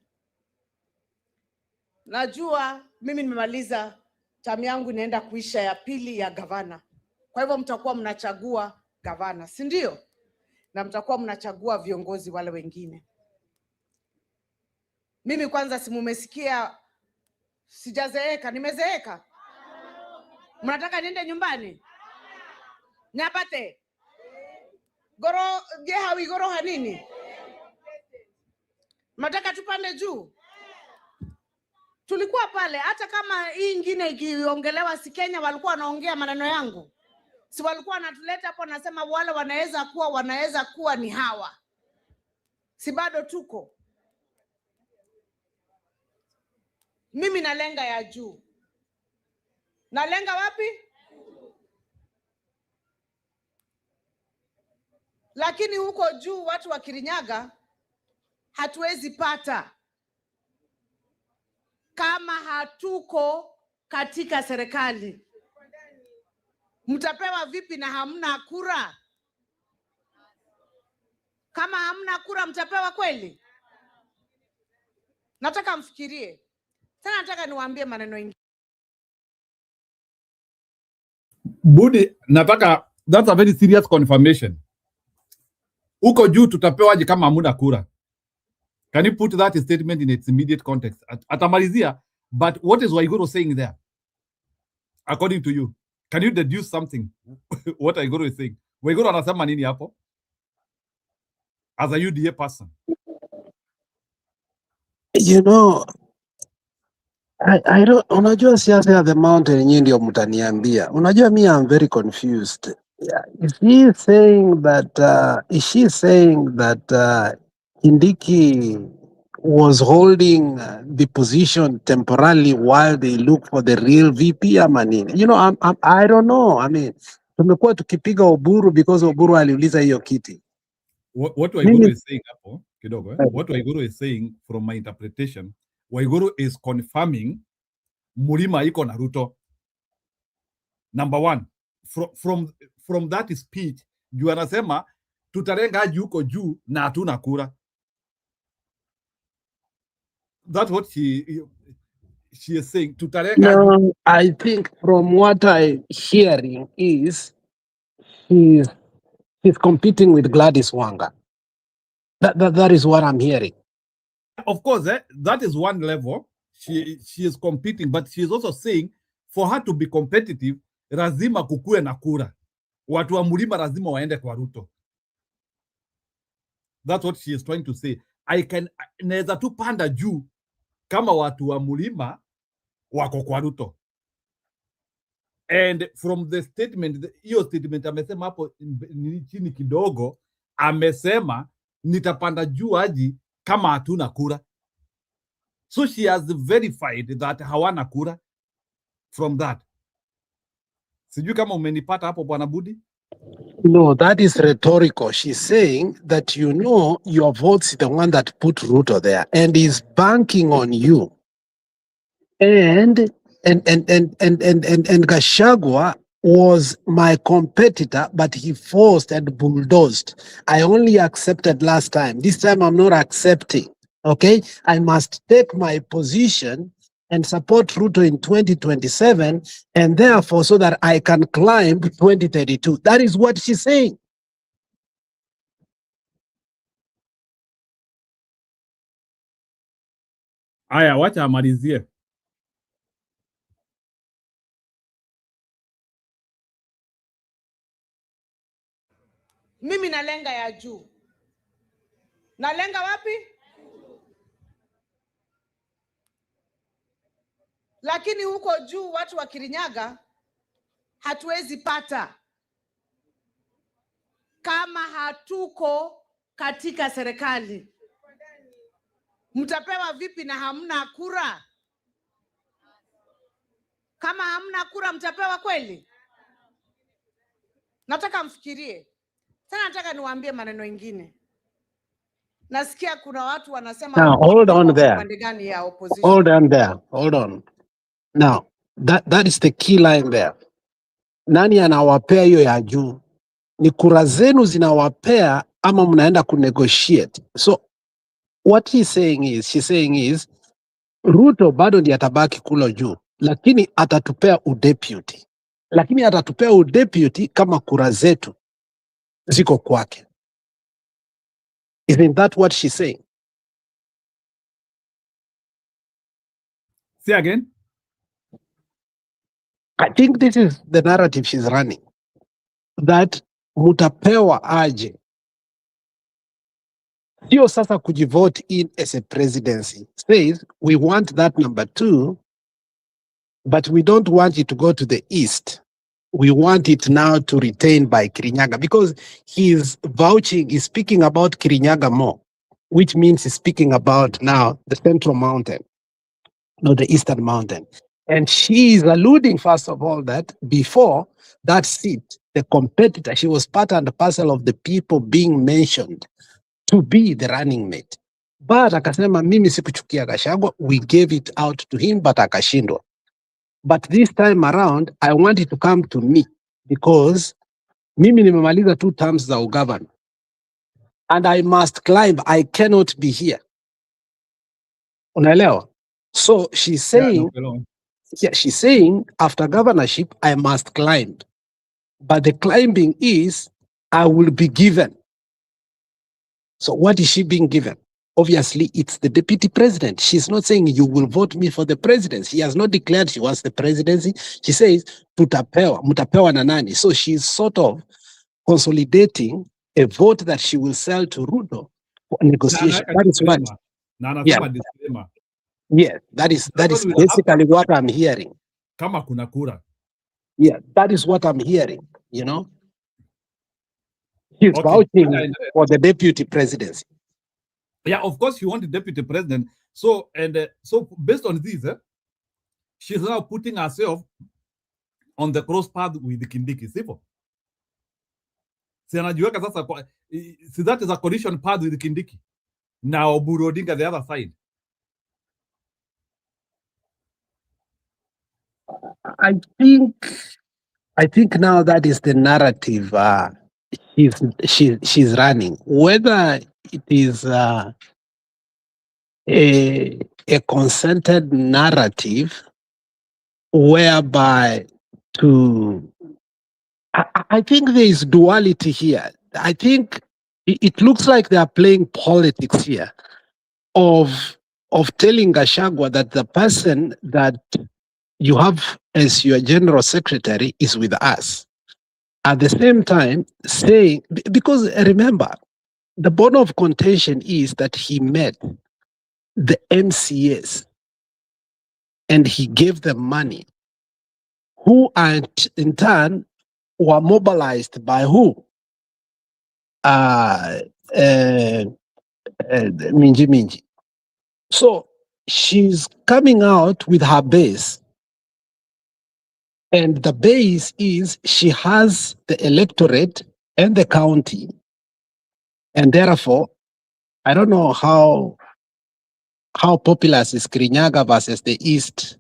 Najua mimi nimemaliza tamu yangu, inaenda kuisha ya pili ya gavana. Kwa hivyo mtakuwa mnachagua gavana, si ndio? Na mtakuwa mnachagua viongozi wale wengine. Mimi kwanza si mumesikia sijazeeka, nimezeeka. Mnataka niende nyumbani? Nyapate? Goro jehawi goro hanini? Mnataka tupande juu? Tulikuwa pale, hata kama hii ingine ikiongelewa, si Kenya walikuwa wanaongea maneno yangu. Si walikuwa wanatuleta hapo nasema wale wanaweza kuwa ni hawa. Si bado tuko. Mimi nalenga ya juu. Nalenga wapi? Lakini huko juu watu wa Kirinyaga hatuwezi pata kama hatuko katika serikali. Mtapewa vipi na hamna kura? Kama hamna kura mtapewa kweli? Nataka mfikirie. Sana nataka niwaambie maneno mengi. Budi, nataka, that's a very serious confirmation. Uko juu tutapewaje kama hamuna kura? Can you put that statement in its immediate context? Atamalizia, but what is Waiguru saying there? According to you, can you deduce something? What Waiguru is saying? Waiguru anasema nini hapo? As a UDA person. You know, I don't, unajua siasa ya the mountain yenyewe ndio mtaniambia. Unajua me I'm very confused. Yeah. Is she saying that Kindiki was holding the position temporarily while they look for the real VP ama nini? You know, I don't know. I mean, tumekuwa tukipiga Oburu because Oburu aliuliza hiyo kiti. What Waiguru is saying hapo kidogo, what Waiguru is saying from my interpretation, Waiguru is confirming Mlima iko na Ruto. Number one, from that speech, juu anasema tutarenga haji huko juu na hatuna kura. That's what she is saying. Tutarenga No, I think from what I'm hearing is he's competing with Gladys Wanga. That is what I'm hearing. Of course, that is one level. She is competing, but she is also saying for her to be competitive, lazima kukue na kura. Watu wa Mlima lazima waende kwa Ruto. That's what she is trying to say. Naweza tu panda juu kama watu wa Mlima wako kwa Ruto. And from the statement, hiyo statement amesema hapo chini kidogo, amesema nitapanda juu haji kama hatuna kura. So she has verified that hawana kura from that. Sijui kama umenipata hapo Bwana Budi? No, that is rhetorical. She's saying that you know your votes is the one that put Ruto there and is banking on you. And Gachagua was my competitor, but he forced and bulldozed. I only accepted last time. This time I'm not accepting. Okay, I must take my position and support Ruto in 2027, and therefore so that I can climb 2032. That is what she's saying. Aya, wacha amalizie. Mimi nalenga ya juu. Nalenga wapi? Lakini huko juu watu wa Kirinyaga hatuwezi pata kama hatuko katika serikali. Mtapewa vipi na hamna kura? Kama hamna kura mtapewa kweli? Nataka mfikirie. Sana nataka niwaambie maneno mengine. Nasikia kuna watu wanasema Now, hold on there. pande gani ya opposition. Hold on there. Hold on. Now, that is the key line there. Nani anawapea hiyo ya juu? Ni kura zenu zinawapea ama mnaenda kunegotiate? So what she's saying is Ruto bado ndiye atabaki kula juu, lakini atatupea udeputy. Lakini atatupea udeputy kama kura zetu ziko kwake. Isn't that what she's saying? Say again. I think this is the narrative she's running. That mutapewa aje. Sio sasa kujivote in as a presidency. Says we want that number 2, but we don't want it to go to the east. We want it now to retain by Kirinyaga, because he's vouching, he's speaking about Kirinyaga more, which means he's speaking about now the central mountain, not the eastern mountain. And she is alluding, first of all, that before that seat, the competitor, she was part and parcel of the people being mentioned to be the running mate. But akasema mimi sikuchukia Gachagua, we gave it out to him, but akashindwa. But this time around, I want it to come to me, because mimi nimemaliza 2 terms za ugavana. And I must climb, I cannot be here. Unaelewa? So she's saying, she's saying after governorship, I must climb. But the climbing is, I will be given. So what is she being given? Obviously, it's the deputy president. She's not saying you will vote me for the presidency. She has not declared she wants the presidency. She says, mutapewa na nani. So she's sort of consolidating a vote that she will sell to Ruto for negotiation. That is what. Yeah, that is basically what I'm hearing. Kama kuna kura. Yeah, that is what I'm hearing, you know. He's vouching for the deputy presidency. Yeah, of course you want the deputy president. So, so based on this, she's now putting herself on the cross path with the Kindiki. Sivyo? Sinajiweka sasa, see, that is a collision path with the Kindiki. Now Oburu Odinga the other side. I think now that is the narrative she's running. Whether it is a consented narrative whereby I think there is duality here. I think it looks like they are playing politics here of telling Gachagua that the person that you have as your general secretary is with us. At the same time, saying, because remember, the bone of contention is that he met the MCAs and he gave them money, who in turn were mobilized by who? Minji. So she's coming out with her base. And the base is she has the electorate and the county. And therefore, I don't know how populous is Kirinyaga versus the East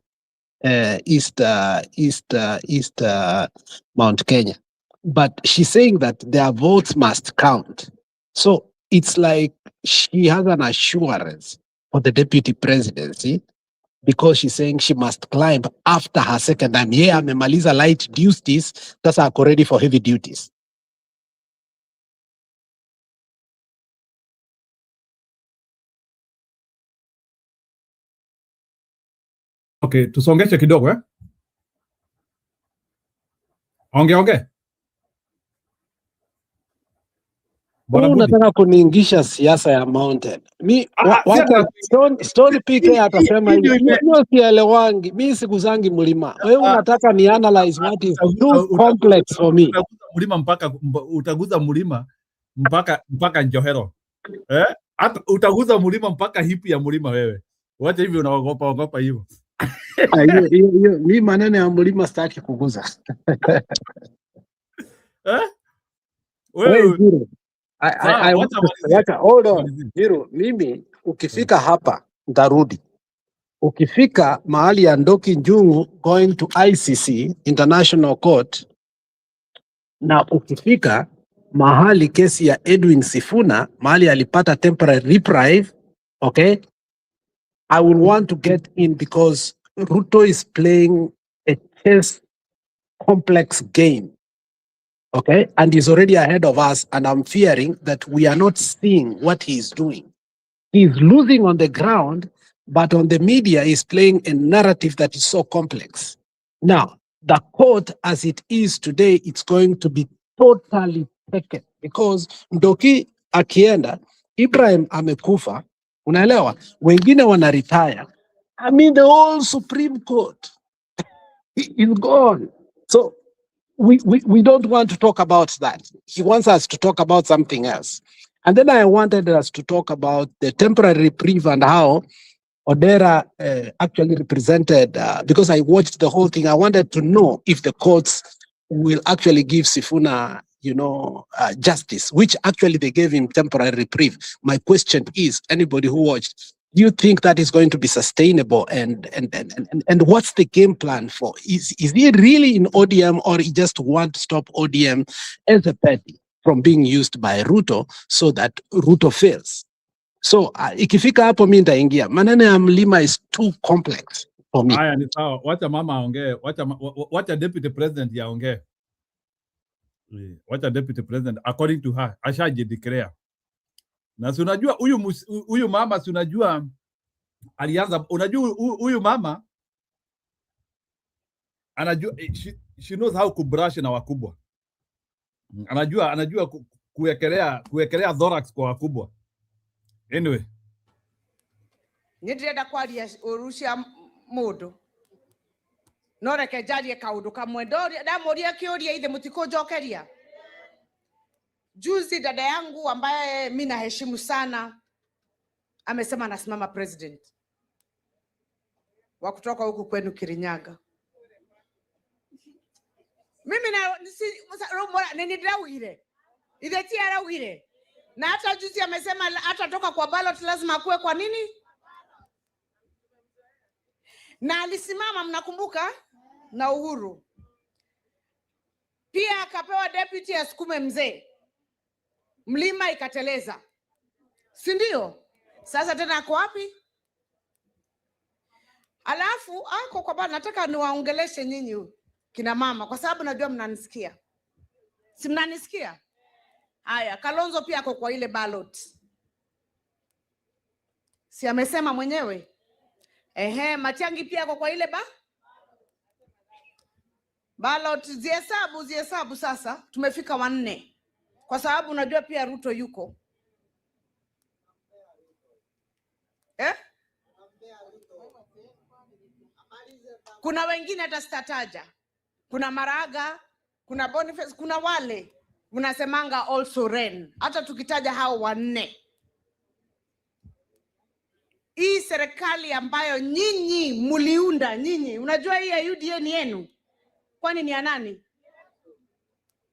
Mount Kenya. But she's saying that their votes must count. So it's like she has an assurance for the deputy presidency because she's saying she must climb after her second time. Yeah, amemaliza light duties, sasa ako ready for heavy duties. Okay, tusongeshe kidogo eh? Onge. Unataka kuniingisha siasa ya mountain. Mi siasa- Stone PK atasema Hii ndio hivi. Mimi sielewangi. Mimi sikuzangi mlima. Wewe unataka ni analyze what is too complex for me. Utaguza mlima mpaka Njohero. Hata utaguza mlima mpaka hipi ya mlima wewe. Wacha hivi unaogopa hivyo. Hiyo mimi maneno ya mlima sitaki kuguza. Wewe hold on. Hiro, mimi ukifika hapa ndarudi. Ukifika mahali ya Ndoki Njungu going to ICC International Court, na ukifika mahali kesi ya Edwin Sifuna mahali alipata temporary reprieve, okay, I will want to get in because Ruto is playing a chess complex game, okay, and he's already ahead of us, and I'm fearing that we are not seeing what he's doing. He's losing on the ground, but on the media he's playing a narrative that is so complex. Now, the court as it is today, it's going to be totally taken because Ndoki akienda, Ibrahim amekufa, unaelewa, wengine wana retire. I mean, the whole Supreme Court is gone. So we don't want to talk about that. He wants us to talk about something else. And then I wanted us to talk about the temporary reprieve and how Odera actually represented, because I watched the whole thing, I wanted to know if the courts will actually give Sifuna, justice, which actually they gave him temporary reprieve. My question is, anybody who watched, do you think that is going to be sustainable? And what's the game plan for? Is he really in ODM, or he just want to stop ODM as a party from being used by Ruto so that Ruto fails? So ikifika hapo mimi nitaingia. Maneno ya mlima is too complex for me. Haya ni sawa. Wacha mama aongee. Wacha deputy president yaongee. Wacha deputy president according to her ashajideclare. Na si unajua huyu mama, si unajua alianza, unajua huyu mama anajua, she knows how to brush na wakubwa. Anajua kuwekelea thorax kwa wakubwa. Anyway, ndirenda kwaria urucia mundu no reke njarie kaundu kamwe ndamuria kiuria ithe mutikunjokeria. Juzi dada yangu ambaye mimi naheshimu sana amesema anasimama president wa kutoka huku kwenu Kirinyaga. Mimi na nini draugire ithe ti araugire, na hata juzi amesema atatoka kwa ballot lazima akuwe. Kwa nini? Na alisimama, mnakumbuka, na Uhuru pia akapewa deputy asukume mzee, mlima ikateleza, si ndio? Sasa tena ako wapi? Alafu ako kwa baba. Nataka niwaongeleshe nyinyi kina mama kwa sababu najua mnanisikia. Si mnanisikia? Haya, Kalonzo pia ako kwa ile ballot. Si amesema mwenyewe? Matiangi pia ako kwa ile ballot. Zihesabu sasa. Tumefika 4. Kwa sababu unajua pia Ruto yuko. Kuna wengine hata sitataja. Kuna Maraga, kuna Boniface, kuna wale mnasemanga also Ren. Hata tukitaja hao 4. Hii serikali ambayo nyinyi muliunda nyinyi, unajua hii ya UDA ni yenu. Kwani ni ya nani?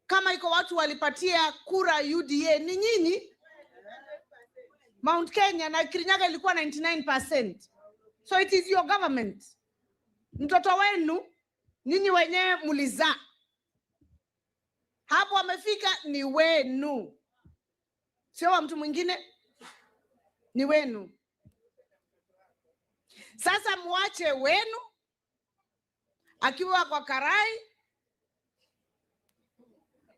Kama iko watu walipatia kura UDA ni nyinyi. Mount Kenya na Kirinyaga ilikuwa 99%. So it is your government. Mtoto wenu nyinyi wenyewe muliza. Hapo amefika ni wenu. Sio wa mtu mwingine. Ni wenu. Sasa muache wenu akiwa kwa karai,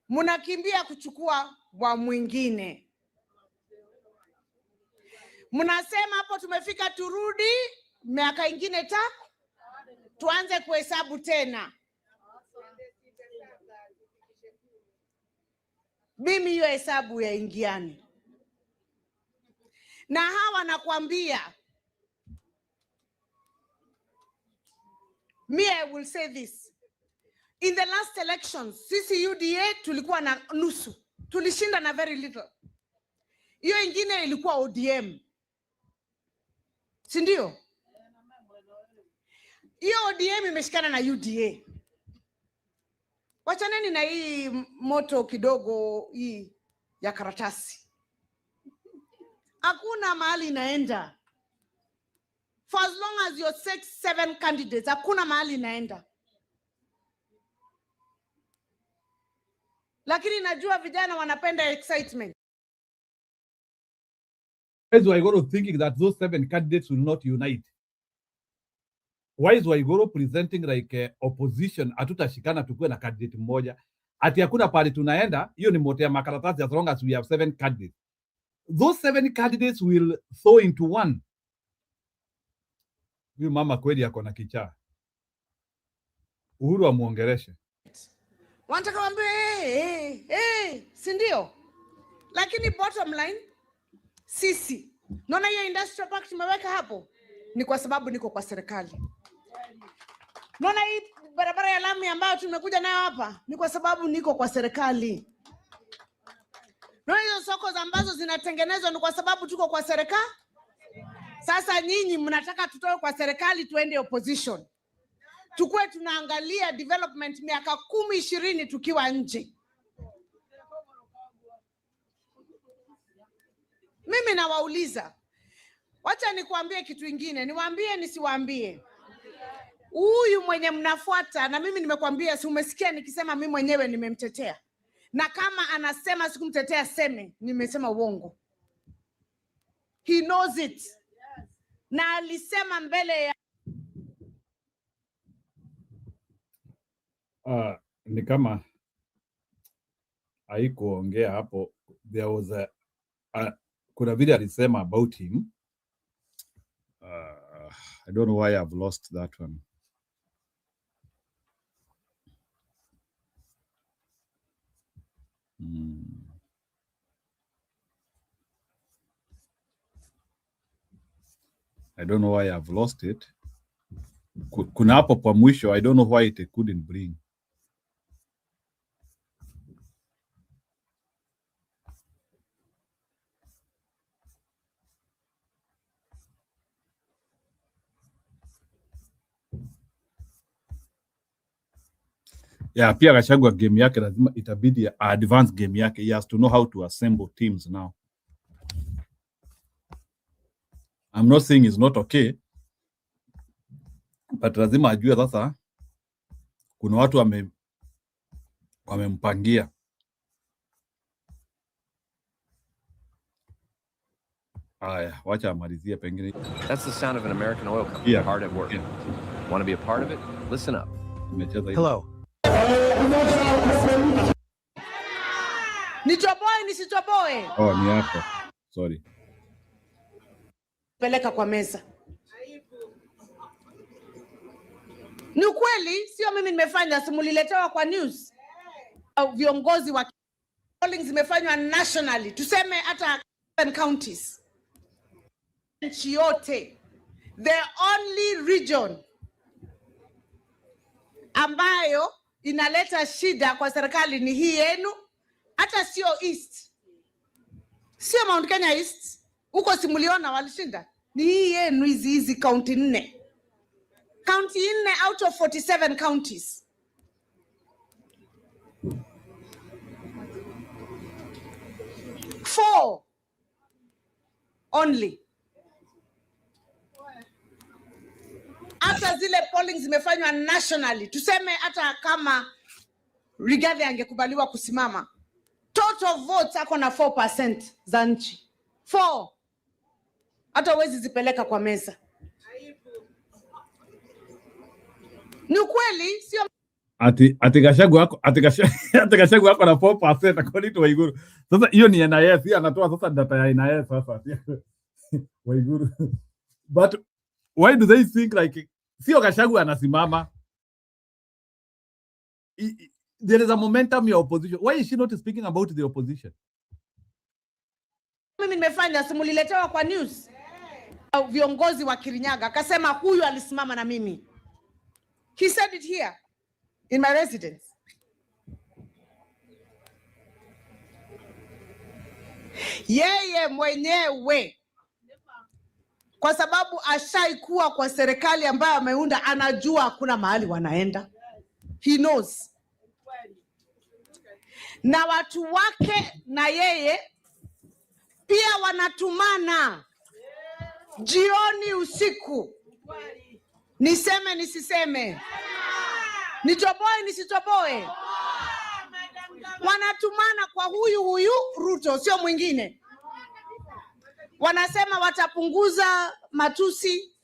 munakimbia kuchukua wa mwingine. Munasema hapo tumefika, turudi miaka ingine tuanze kuhesabu tena. Mimi hiyo hesabu ya ingiani. Na hawa nakwambia, me I will say this. In the last elections, sisi UDA tulikuwa na nusu. Tulishinda na very little. Hiyo ingine ilikuwa ODM. Si ndio? Hiyo ODM imeshikana na UDA. Wachaneni na hii moto kidogo hii ya karatasi. Hakuna mahali inaenda. For as long as you're 6-7 candidates, hakuna mahali inaenda. Lakini najua vijana wanapenda excitement. Why is Waiguru thinking that those 7 candidates will not unite? Why is Waiguru presenting like opposition, hatutashikana tukue na candidate mmoja? Ati hakuna pale tunaenda, hiyo ni moto ya makaratasi as long as we have 7 candidates. Those 7 candidates will thaw into one. Huyu mama kweli yako na kichaa. Uhuru amuongereshe. Wanataka waambie si ndio? Lakini bottom line, sisi naona hiyo industrial park tumeweka hapo ni kwa sababu niko kwa serikali. Naona hii barabara ya lami ambayo tumekuja nayo hapa ni kwa sababu niko kwa serikali. Naona hizo soko ambazo zinatengenezwa ni kwa sababu tuko kwa serikali. Sasa nyinyi mnataka tutoe kwa serikali tuende opposition. Tukue tunaangalia development miaka 10-20 tukiwa nje. Mimi nawauliza, wacha nikuambie kitu kingine, niwaambie nisiwaambie. Huyu mwenye mnafuata, na mimi nimekuambia, si umesikia nikisema mimi mwenyewe nimemtetea. Na kama anasema sikumtetea seme, nimesema uongo. He knows it. Na alisema mbele ya ni kama haikuongea hapo. There was kuna vile alisema about him. I don't know why I've lost that one. I don't know why I've lost it. Kuna hapo kwa mwisho, I don't know why it couldn't bring. Yeah, pia Gachagua game yake lazima itabidi advance game yake. He has to know how to assemble teams now. I'm not saying it's not okay, but lazima ajue sasa kuna watu wamempangia. Aya, wacha amalizie pengine. That's the sound of an American oil company hard at work. Want to be a part of it? Listen up. Hello. Nitoboe nisitoboe? Oh, ni hapo. Sorry. Peleka kwa meza. Ni ukweli, sio mimi nimefanya, simuliletewa kwa news. Viongozi wa polling zimefanywa nationally. Tuseme hata 7 counties. Nchi yote. The only region ambayo inaleta shida kwa serikali ni hii yenu. Hata sio East. Sio Mount Kenya East. Huko simuliona walishinda. Ni hii yenu hizi county 4. County 4 out of 47 counties. Four only. Hata zile polling zimefanywa nationally. Tuseme hata kama Rigathi angekubaliwa kusimama, total votes ako na 4% za nchi. 4. Hata huwezi zipeleka kwa meza. Ni ukweli, sio ati Gachagua wako na 4% according to Waiguru. Sasa hiyo ni NIS, hiyo anatoa sasa data ya NIS sasa. Waiguru. But why do they think like sio Gachagua anasimama? There is a momentum ya opposition. Why is she not speaking about the opposition? mimi nimefanya, simuliletewa kwa news. Viongozi wa Kirinyaga akasema huyu alisimama na mimi. He said it here in my residence. Yeye mwenyewe kwa sababu ashaikuwa kwa serikali ambayo ameunda, anajua hakuna mahali wanaenda. He knows. Na watu wake na yeye pia wanatumana jioni, usiku. Niseme nisiseme, nitoboe nisitoboe, wanatumana kwa huyu Ruto, sio mwingine. Wanasema watapunguza matusi,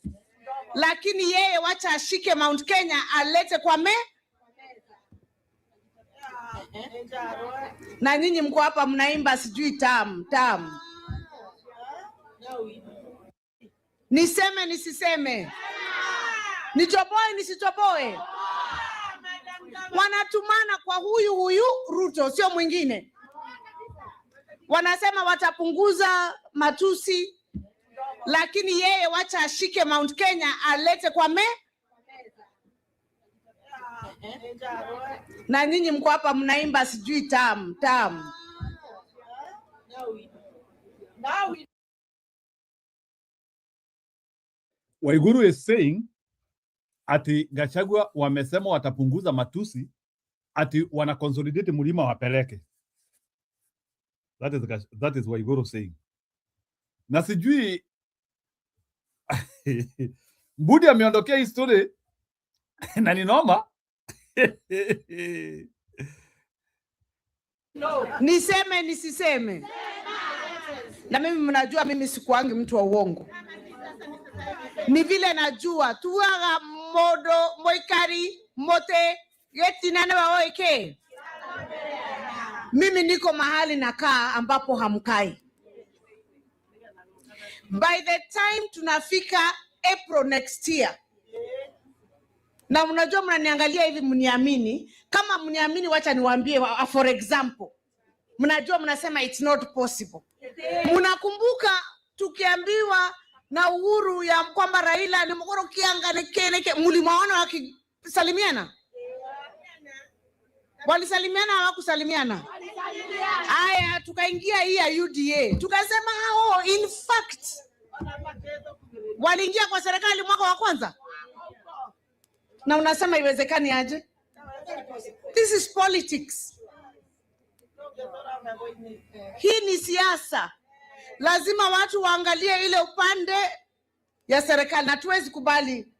lakini yeye wacha ashike Mount Kenya alete kwa na nyinyi mko hapa mnaimba sijui tam. Niseme nisiseme, nitoboe nisitoboe, wanatumana kwa huyu Ruto, sio mwingine. Wanasema watapunguza matusi, lakini yeye wacha ashike Mount Kenya alete kwa na nyinyi mko hapa mnaimba sijui tam. Waiguru is saying ati Gachagua wamesema watapunguza matusi, ati wana consolidate mlima wapeleke. That is Waiguru saying. Na sijui Mbudi ameondokea hii story na ni noma. Niseme nisiseme, na mimi mnajua mimi sikuangi mtu wa uongo. Ni vile najua tuaga modo moikari mote geti nane waoike. Mimi niko mahali nakaa ambapo hamkai. By the time tunafika April next year, na mnajua mnaniangalia hivi mniamini, kama mniamini wacha niwaambie for example. Mnajua mnasema it's not possible. Mnakumbuka tukiambiwa na Uhuru ya kwamba Raila ni mkoro kianga neke mlimaona wakisalimiana? Walisalimiana hawakusalimiana? Haya, tukaingia hii ya UDA. Tukasema in fact waliingia kwa serikali mwaka wa kwanza. Na unasema iwezekani aje? This is politics. Hii ni siasa. Lazima watu waangalie ile upande ya serikali, na tuwezi kubali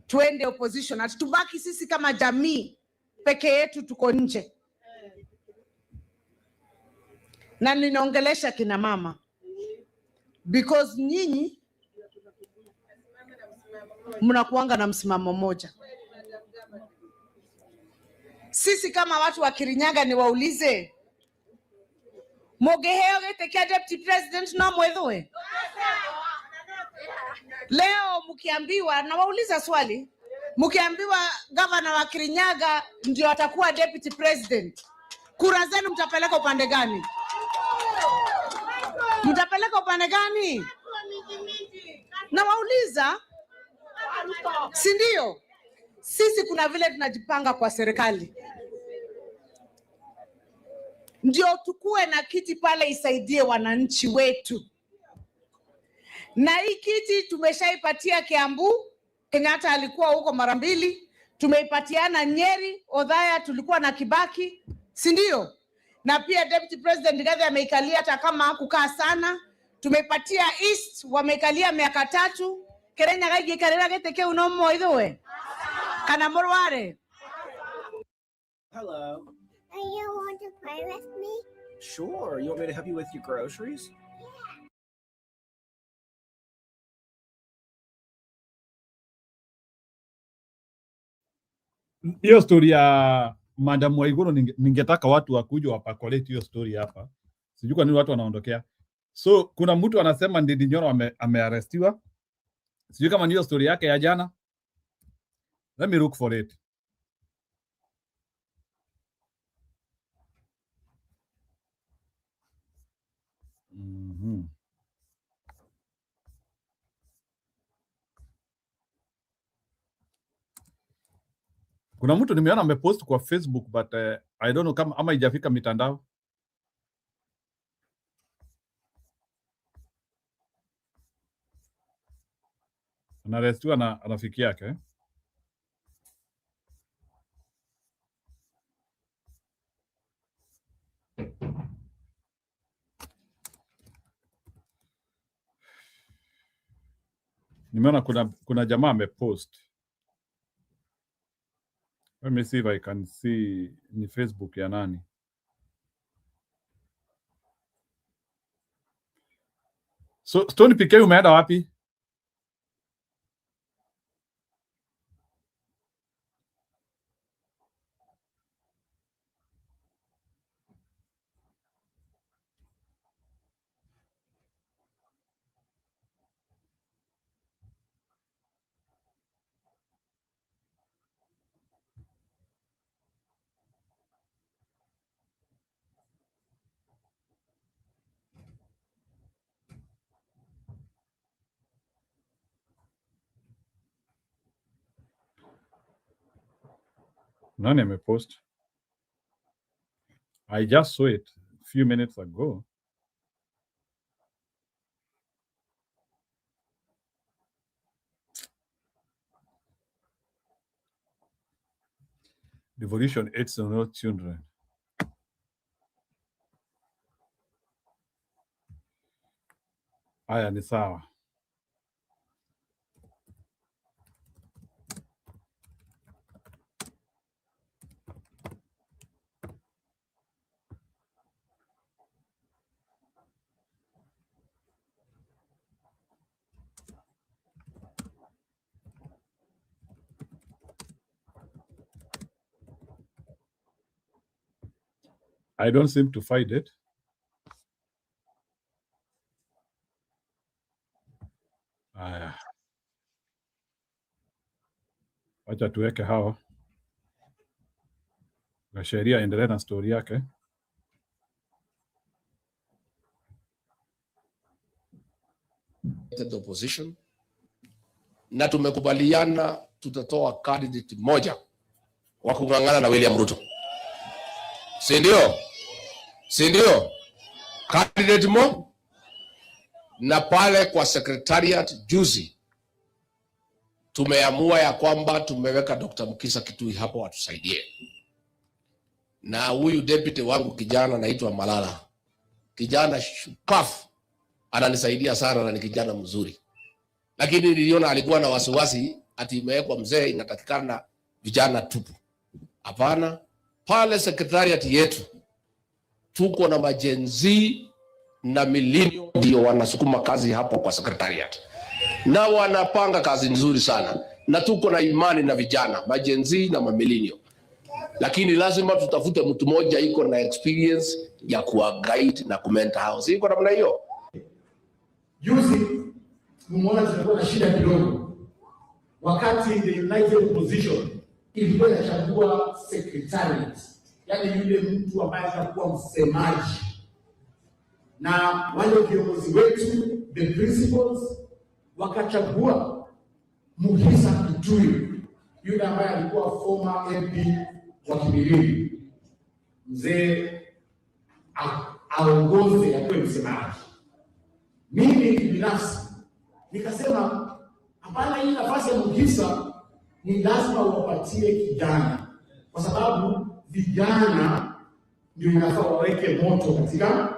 tuende opposition, na tubaki sisi kama jamii peke yetu tuko nje. Na ninaongelesha kina mama because nyinyi mnakuanga na msimamo mmoja. Sisi kama watu wa Kirinyaga ni waulize, mogeheo getekia deputy president na mwedhoe. Leo mkiambiwa, na wauliza swali, mkiambiwa governor wa Kirinyaga ndio atakuwa deputy president, kura zenu mtapeleka upande gani? Mtapeleka upande gani? Na wauliza, si ndio? Sisi kuna vile tunajipanga kwa serikali, ndio tukue na kiti pale isaidie wananchi wetu. Na hii kiti tumeshaipatia Kiambu, Kenyatta alikuwa huko mara 2, tumeipatiana Nyeri, Othaya tulikuwa na Kibaki, si ndio? Na pia deputy president Gathi ameikalia hata kama hakukaa sana. Tumeipatia East, wameikalia miaka 3. Kerenya gagi karera geteke unomo idhoe. Kana morware. Hello. You want to play with me? Sure. You want me to help you with your groceries? hiyo story ya Madam Waiguru ningetaka watu wakuja wapakolete hiyo story hapa. Sijui kwa nini watu wanaondokea. So kuna mtu anasema Ndindi Nyoro amearestiwa. Sijui kama ni hiyo story yake ya jana. Let me look for it. Kuna mtu nimeona amepost kwa Facebook but I don't know kama ama ijafika mitandao. Anaarestiwa na rafiki yake. Nimeona kuna jamaa amepost. Let me see if I can see ni Facebook ya nani. So Stone PK umeenda wapi? Nani amepost? I just saw it a few minutes ago. Devolution aids on all children. Haya ni sawa. I don't seem to find it. Haya. Wacha tuweke hawa. Na sheria endelee na story yake. The opposition na tumekubaliana tutatoa candidate moja wa kung'ang'ana na William Ruto. Si ndio? Si ndio? Candidate mo na pale kwa secretariat juzi tumeamua ya kwamba tumeweka Dr. Mukisa Kitui hapo atusaidie. Na huyu deputy wangu kijana anaitwa Malala. Kijana shupafu ananisaidia sana na ni kijana mzuri. Lakini niliona alikuwa na wasiwasi ati imewekwa mzee inatakikana vijana tupu. Hapana, pale secretariat yetu tuko na majenzi na millennial ndio wanasukuma kazi hapo kwa secretariat. Na wanapanga kazi nzuri sana. Na tuko na imani na vijana, majenzi na mamillennial. Lakini lazima tutafute mtu mmoja iko na experience ya kuwa guide na kumenta house. Iko namna hiyo. Juzi mumeona tulikuwa na shida kidogo wakati the United Opposition ilikuwa inachagua secretariat, yani yule mtu ambaye atakuwa msemaji, na wale viongozi wetu the principals wakachagua Mukisa Kitui, yule ambaye alikuwa former MP wa Kimilili, mzee aongoze akiwa msemaji. Mimi binafsi nikasema hapana, hii nafasi ya Mukisa ni lazima uwapatie kijana, kwa sababu vijana ndio inafaa waweke moto katika.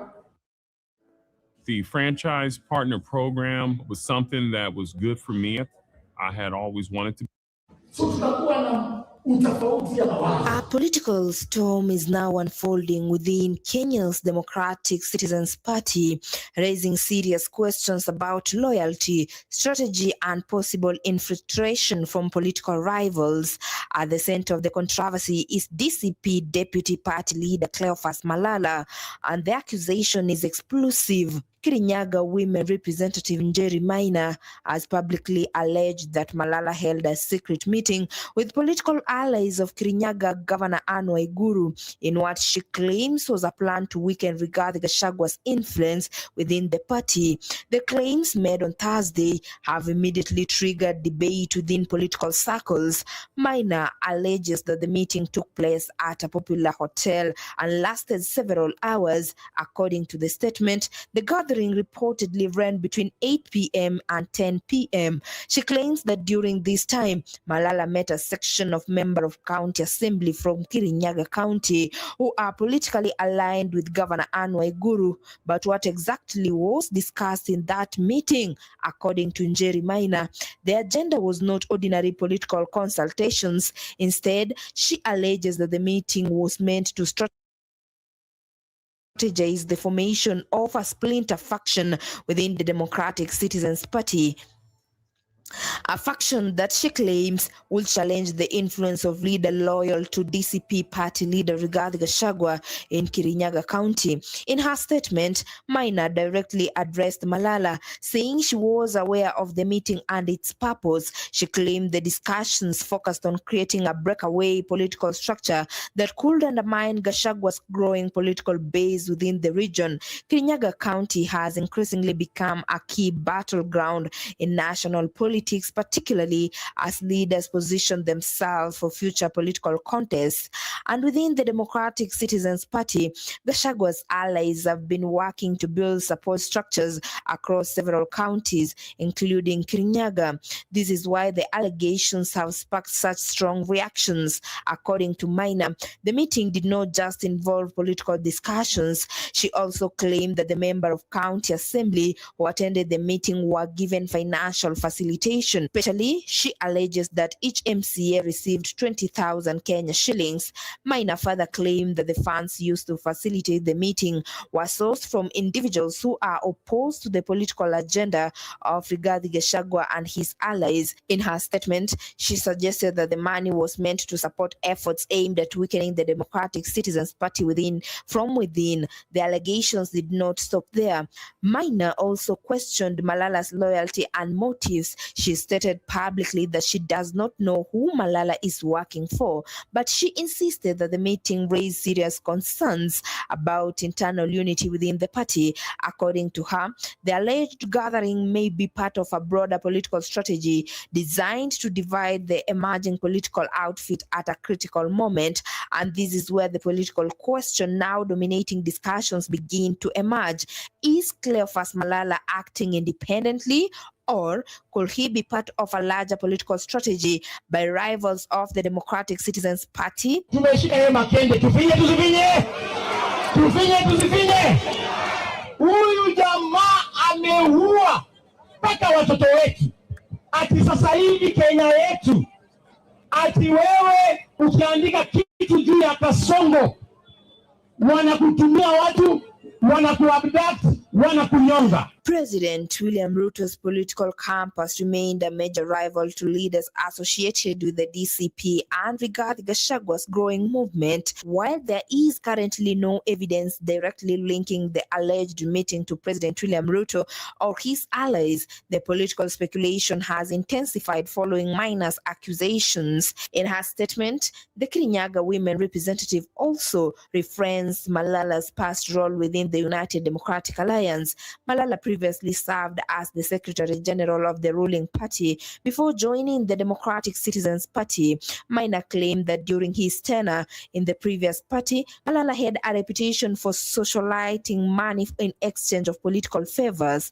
The franchise partner program was something that was good for me. I had always wanted to. So tutakuwa na utofauti ya mawazo. A political storm is now unfolding within Kenya's Democratic Citizens Party, raising serious questions about loyalty, strategy, and possible infiltration from political rivals. At the center of the controversy is DCP Deputy Party Leader Cleophas Malala, and the accusation is explosive. Kirinyaga women representative Njeri Maina has publicly alleged that Malala held a secret meeting with political allies of Kirinyaga Governor Anne Waiguru in what she claims was a plan to weaken Rigathi Gachagwa's influence within the party. The claims made on Thursday have immediately triggered debate within political circles. Maina alleges that the meeting took place at a popular hotel and lasted several hours. According to the statement, the gathering reportedly ran between 8 p.m. and 10 p.m. She claims that during this time, Malala met a section of members of county assembly from Kirinyaga County who are politically aligned with Governor Anne Waiguru. But what exactly was discussed in that meeting? According to Njeri Maina, the agenda was not ordinary political consultations. Instead, she alleges that the meeting was meant to strategize the formation of a splinter faction within the Democratic Citizens Party, a faction that she claims will challenge the influence of leader loyal to DCP party leader Rigathi Gachagua in Kirinyaga County. In her statement, Maina directly addressed Malala, saying she was aware of the meeting and its purpose. She claimed the discussions focused on creating a breakaway political structure that could undermine Gachagua's growing political base within the region. Kirinyaga County has increasingly become a key battleground in national politics, particularly as leaders position themselves for future political contests. And within the Democratic Citizens Party, Gachagua's allies have been working to build support structures across several counties, including Kirinyaga. This is why the allegations have sparked such strong reactions. According to Maina, the meeting did not just involve political discussions. She also claimed that the members of county assembly who attended the meeting were given financial facilitation. Especially, she alleges that each MCA received 20,000 Kenya shillings. Maina further claimed that the funds used to facilitate the meeting were sourced from individuals who are opposed to the political agenda of Rigathi Gachagua and his allies. In her statement, she suggested that the money was meant to support efforts aimed at weakening the Democratic Citizens Party from within. The allegations did not stop there. Maina also questioned Malala's loyalty and motives. She stated publicly that she does not know who Malala is working for, but she insisted that the meeting raised serious concerns about internal unity within the party. According to her, the alleged gathering may be part of a broader political strategy designed to divide the emerging political outfit at a critical moment. And this is where the political question now dominating discussions begin to emerge. Is Cleophas Malala acting independently, or could he be part of a larger political strategy by rivals of the Democratic Citizens Party? Tumeshika yeye makende, tufinye tusifinye, tufinye tusifinye. Huyu jamaa ameua mpaka watoto wetu. Ati sasa hivi Kenya yetu, ati wewe ukiandika kitu juu ya Kasongo, wanakutumia watu, wanakuabduct, wanakunyonga. President William Ruto's political campus remained a major rival to leaders associated with the DCP and Rigathi Gachagua's growing movement. While there is currently no evidence directly linking the alleged meeting to President William Ruto or his allies, the political speculation has intensified following Maina's accusations. In her statement, the Kirinyaga women representative also referenced Malala's past role within the United Democratic Alliance. Malala previously served as the Secretary General of the ruling party before joining the Democratic Citizens Party. Maina claimed that during his tenure in the previous party, Malala had a reputation for socializing money in exchange of political favors.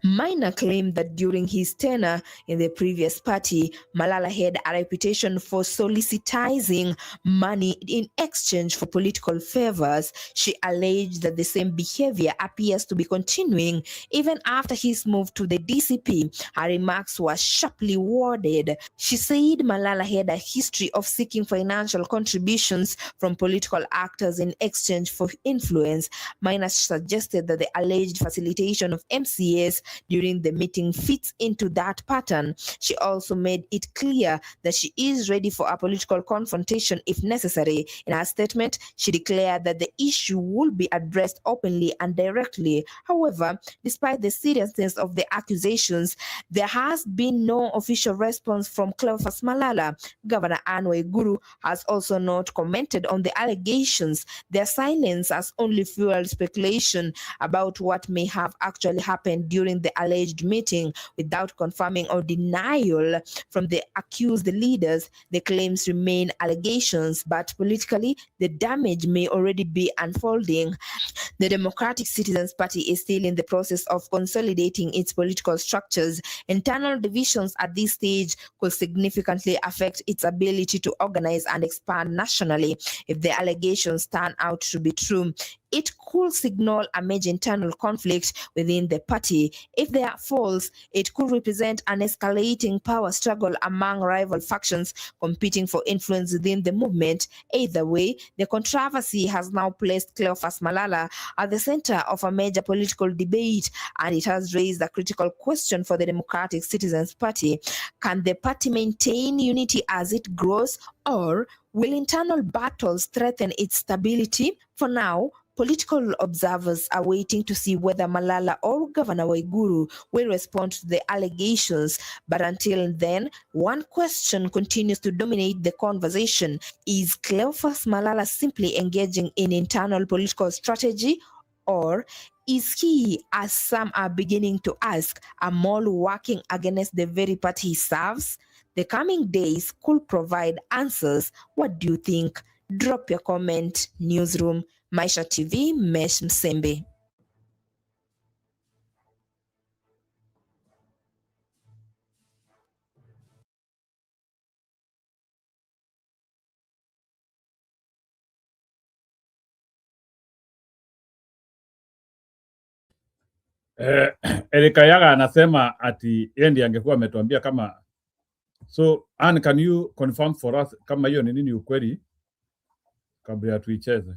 Maina claimed that during his tenure in the previous party, Malala had a reputation for soliciting money in exchange for political favors. She alleged that the same behavior appears to be continuing even after his move to the DCP. Her remarks were sharply worded. She said Malala had a history of seeking financial contributions from political actors in exchange for influence. Maina suggested that the alleged facilitation of MCAs during the meeting fits into that pattern. She also made it clear that she is ready for a political confrontation if necessary. In her statement, she declared that the issue will be addressed openly and directly. However, despite the seriousness of the accusations, there has been no official response from Cleophas Malala. Governor Anne Waiguru has also not commented on the allegations. Their silence has only fueled speculation about what may have actually happened during the alleged meeting. Without confirming or denial from the accused leaders, the claims remain allegations, but politically, the damage may already be unfolding. The Democratic Citizens Party is still in the process of consolidating its political structures. Internal divisions at this stage could significantly affect its ability to organize and expand nationally. If the allegations turn out to be true, it could signal a major internal conflict within the party. If they are false, it could represent an escalating power struggle among rival factions competing for influence within the movement. Either way, the controversy has now placed Cleophas Malala at the center of a major political debate, and it has raised a critical question for the Democratic Citizens Party. Can the party maintain unity as it grows, or will internal battles threaten its stability? For now, political observers are waiting to see whether Malala or Governor Waiguru will respond to the allegations. But until then, one question continues to dominate the conversation. Is Cleophas Malala simply engaging in internal political strategy, or is he, as some are beginning to ask, a mole working against the very party he serves? The coming days could provide answers. What do you think? Drop your comment. Newsroom, Maisha TV, Mesh Msembe. Erika Yaga anasema ati yeye ndiye angekuwa ametuambia kama. So Anne, can you confirm for us kama hiyo ni nini ukweli kabla ya tuicheze?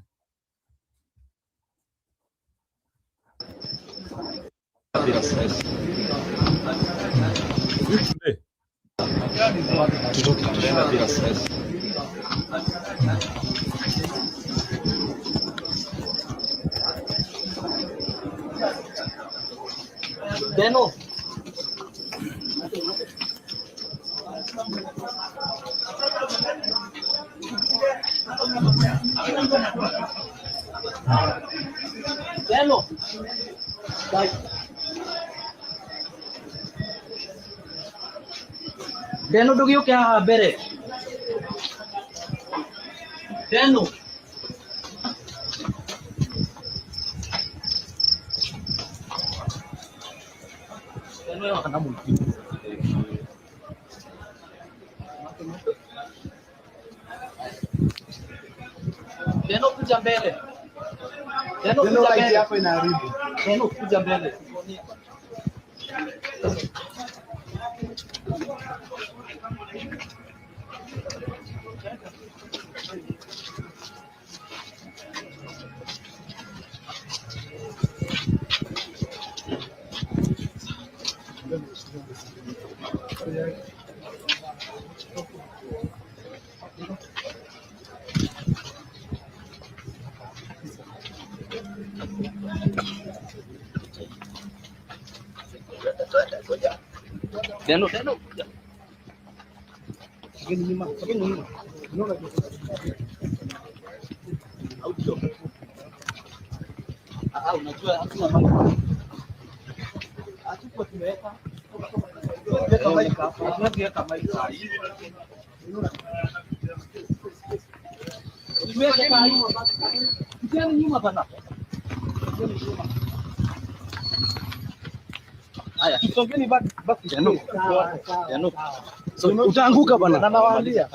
Deno. Deno. Deno dogio क्या बेरे? Deno. Deno yang kena multi. Deno kuja mbele. Deno kuja mbele. Yako inaharibu. Deno kuja mbele. Deno. Segini lima. Audio. Unajua hakuna mambo. Hatuko tumeweka. Tunaweka mic sahihi. Tumeweka hiyo basi. Kijana nyuma bana. Haya, songeni basi. Yano. So utaanguka bwana. Na nawaambia.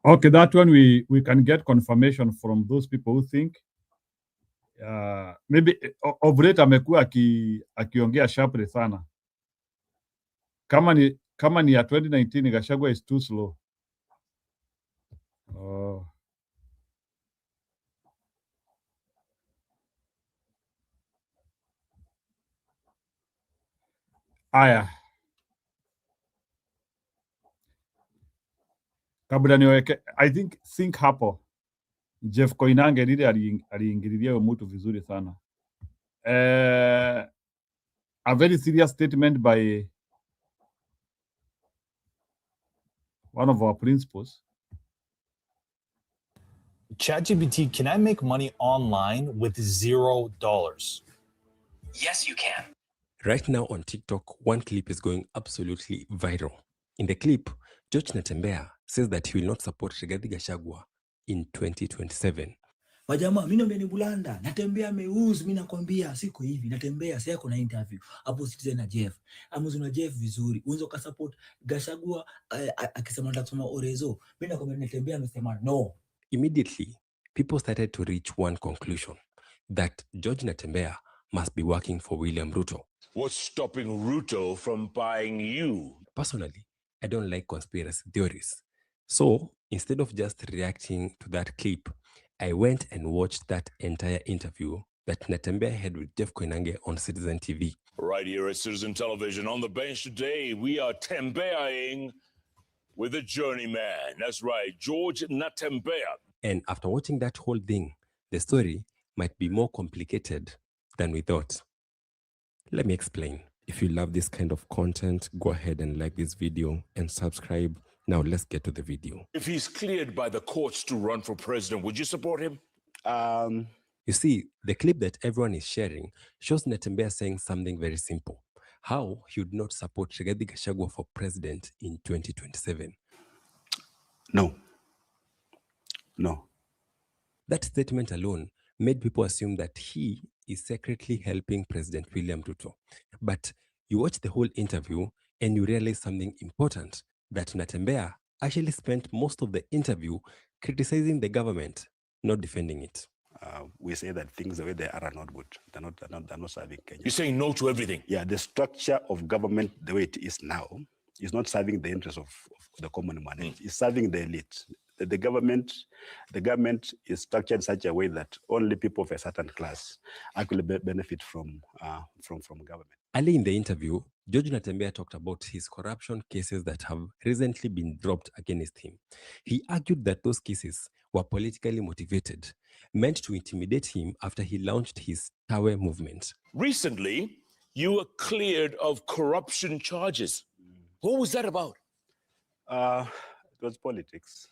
Okay, that one we can get confirmation from those people who think maybe Obrate amekuwa akiongea sharply sana. Kama ni ya 2019 Gachagua is too slow. Oh. Aya. Kabla niweke, I think hapo Jeff Koinange lile aliingililia mtu vizuri sana. A very serious statement by one of our principals. ChatGPT, can I make money online with $0? Yes, you can. Right now on TikTok, one clip is going absolutely viral. In the clip, George Natembeya says that he will not support Rigathi Gachagua in 2027. Majama, mimi naambia ni Bulanda, Natembeya ameuzi, mimi nakwambia siko hivi, Natembeya sasa kuna interview hapo Citizen na Jeff. Amuzi na Jeff vizuri. Unaweza ukasupport Gachagua akisema nataka kusoma Orezo. Mimi nakwambia Natembeya amesema no. Immediately, people started to reach one conclusion, that George Natembeya must be working for William Ruto. What's stopping Ruto from buying you? Personally, I don't like conspiracy theories. So instead of just reacting to that clip, I went and watched that entire interview that Natembeya had with Jeff Koinange on Citizen TV. Right here at Citizen Television, on the bench today, we are Tembeyaing with a journeyman. That's right, George Natembeya. And after watching that whole thing, the story might be more complicated than we thought. Let me explain. If you love this kind of content, go ahead and like this video and subscribe. Now let's get to the video. If he's cleared by the courts to run for president, would you support him? You see, the clip that everyone is sharing shows Natembeya saying something very simple. How he would not support Rigathi Gachagua for president in 2027. No. That statement alone made people assume that he is secretly helping President William Ruto. But you watch the whole interview and you realize something important, that Natembeya actually spent most of the interview criticizing the government, not defending it. We say that things the way they are not good. They're not serving Kenya. You're saying no to everything? Yeah, the structure of government, the way it is now, is not serving the interests of the common man. It's serving the elite. The government is structured in such a way that only people of a certain class actually benefit from government. Early in the interview, George Natembeya talked about his corruption cases that have recently been dropped against him. He argued that those cases were politically motivated, meant to intimidate him after he launched his Tawe movement. Recently, you were cleared of corruption charges. What was that about? It was politics.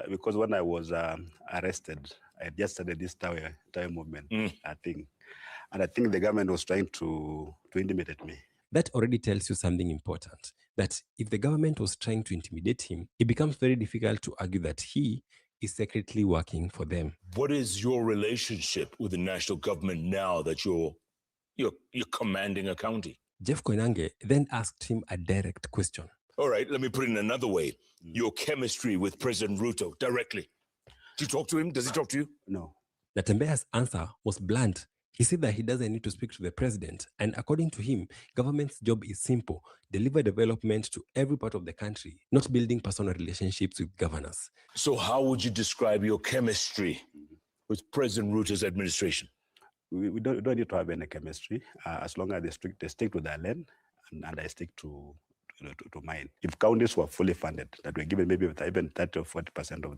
Because when I was arrested, I had just started this Tawe movement, I think the government was trying to intimidate me. That already tells you something important, that if the government was trying to intimidate him, it becomes very difficult to argue that he is secretly working for them. What is your relationship with the national government now that you're commanding a county? Jeff Koinange then asked him a direct question. All right, let me put it in another way. Your chemistry with President Ruto directly. Do you talk to him? Does he talk to you? No. Natembeya's answer was blunt. He said that he doesn't need to speak to the president. And according to him, government's job is simple: deliver development to every part of the country, not building personal relationships with governors. So how would you describe your chemistry with President Ruto's administration? We don't need to have any chemistry as long as they stick to their lane and I stick to mine. If counties were fully funded, that were given maybe even 30 or 40% of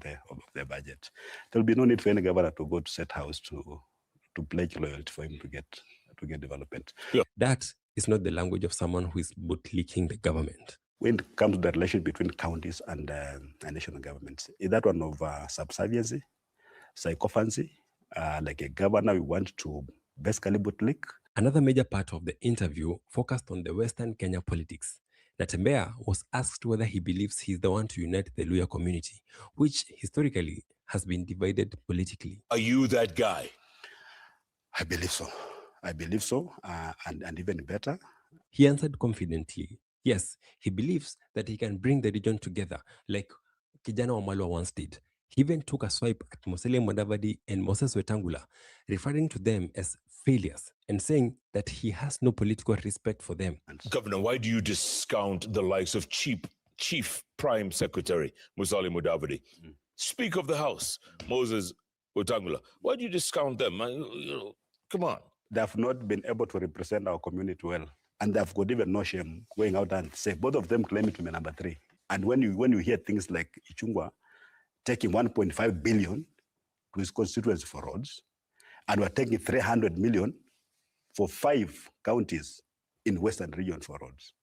their budget, there will be no need for any governor to go to State House to pledge loyalty for him to get development. Yeah. That is not the language of someone who is bootlicking the government. When it comes to the relation between counties and national governments, is that one of subserviency, sycophancy, like a governor we want to basically bootlick? Another major part of the interview focused on the Western Kenya politics. Natembeya was asked whether he believes he's the one to unite the Luhya community, which historically has been divided politically. Are you that guy? I believe so. I believe so, and even better. He answered confidently, yes, he believes that he can bring the region together, like Kijana Wamalwa once did. He even took a swipe at Musalia Mudavadi and Moses Wetangula, referring to them as failures and saying that he has no political respect for them. Governor, why do you discount the likes of Chief Prime Secretary Musalia Mudavadi? Speaker of the House, Moses Wetangula. Why do you discount them? Come on. They have not been able to represent our community well. And they've got even no shame going out and say, both of them claiming to be number 3. And when you hear things like Ichungwa taking 1.5 billion to his constituency for roads, and we're taking 300 million for 5 counties in Western region for roads.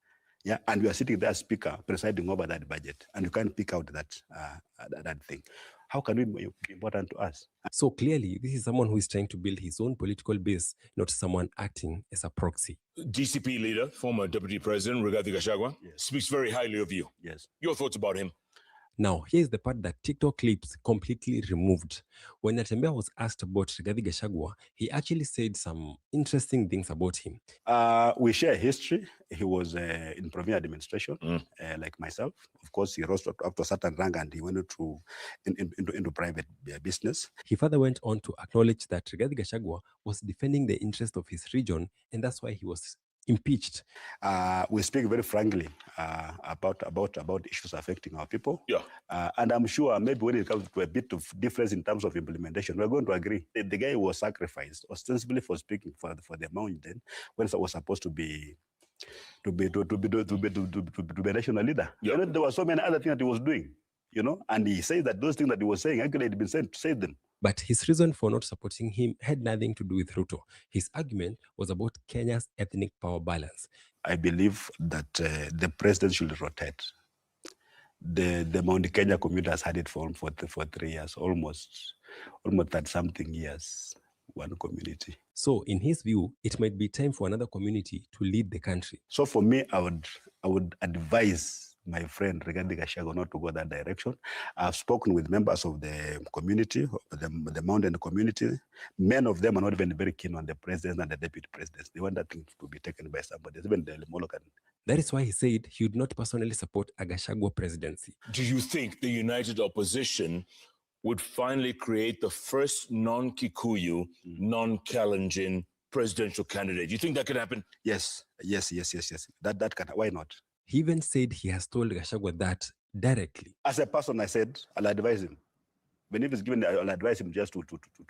Yeah, and we are sitting there, speaker, presiding over that budget, and you can't pick out that thing. How can we be important to us? So clearly, this is someone who is trying to build his own political base, not someone acting as a proxy. DCP leader, former Deputy President Rigathi Gachagua, speaks very highly of you. Yes. Your thoughts about him? Now, here's the part that TikTok clips completely removed. When Natembeya was asked about Rigathi Gachagua, he actually said some interesting things about him. We share history. He was in Premier administration, like myself. Of course, he rose up to a certain rank and he went into private business. He further went on to acknowledge that Rigathi Gachagua was defending the interest of his region, and that's why he was impeached. We speak very frankly about issues affecting our people. Yeah. And I'm sure maybe when it comes to a bit of difference in terms of implementation, we're going to agree. The guy was sacrificed ostensibly for speaking for the mountain when it was supposed to be a national leader. Yeah. You know, there were so many other things that he was doing, you know, and he says that those things that he was saying actually had been sent to say them. But his reason for not supporting him had nothing to do with Ruto. His argument was about Kenya's ethnic power balance. I believe that the president should rotate. The Mount Kenya community has had it for 3 years, almost 30-something years, one community. So in his view, it might be time for another community to lead the country. So for me, I would advise my friend Rigathi Gachagua not to go that direction. I've spoken with members of the community, the mountain community. Many of them are not even very keen on the president and the deputy presidents. They want that thing to be taken by somebody, even the Molokan. That is why he said he would not personally support a Gachagua presidency. Do you think the united opposition would finally create the first non-Kikuyu, non-Kalenjin presidential candidate? Do you think that could happen? Yes. That can. Why not? He even said he has told Gachagua that directly. As a person, I said, I'll advise him. When if he's given, I'll advise him just to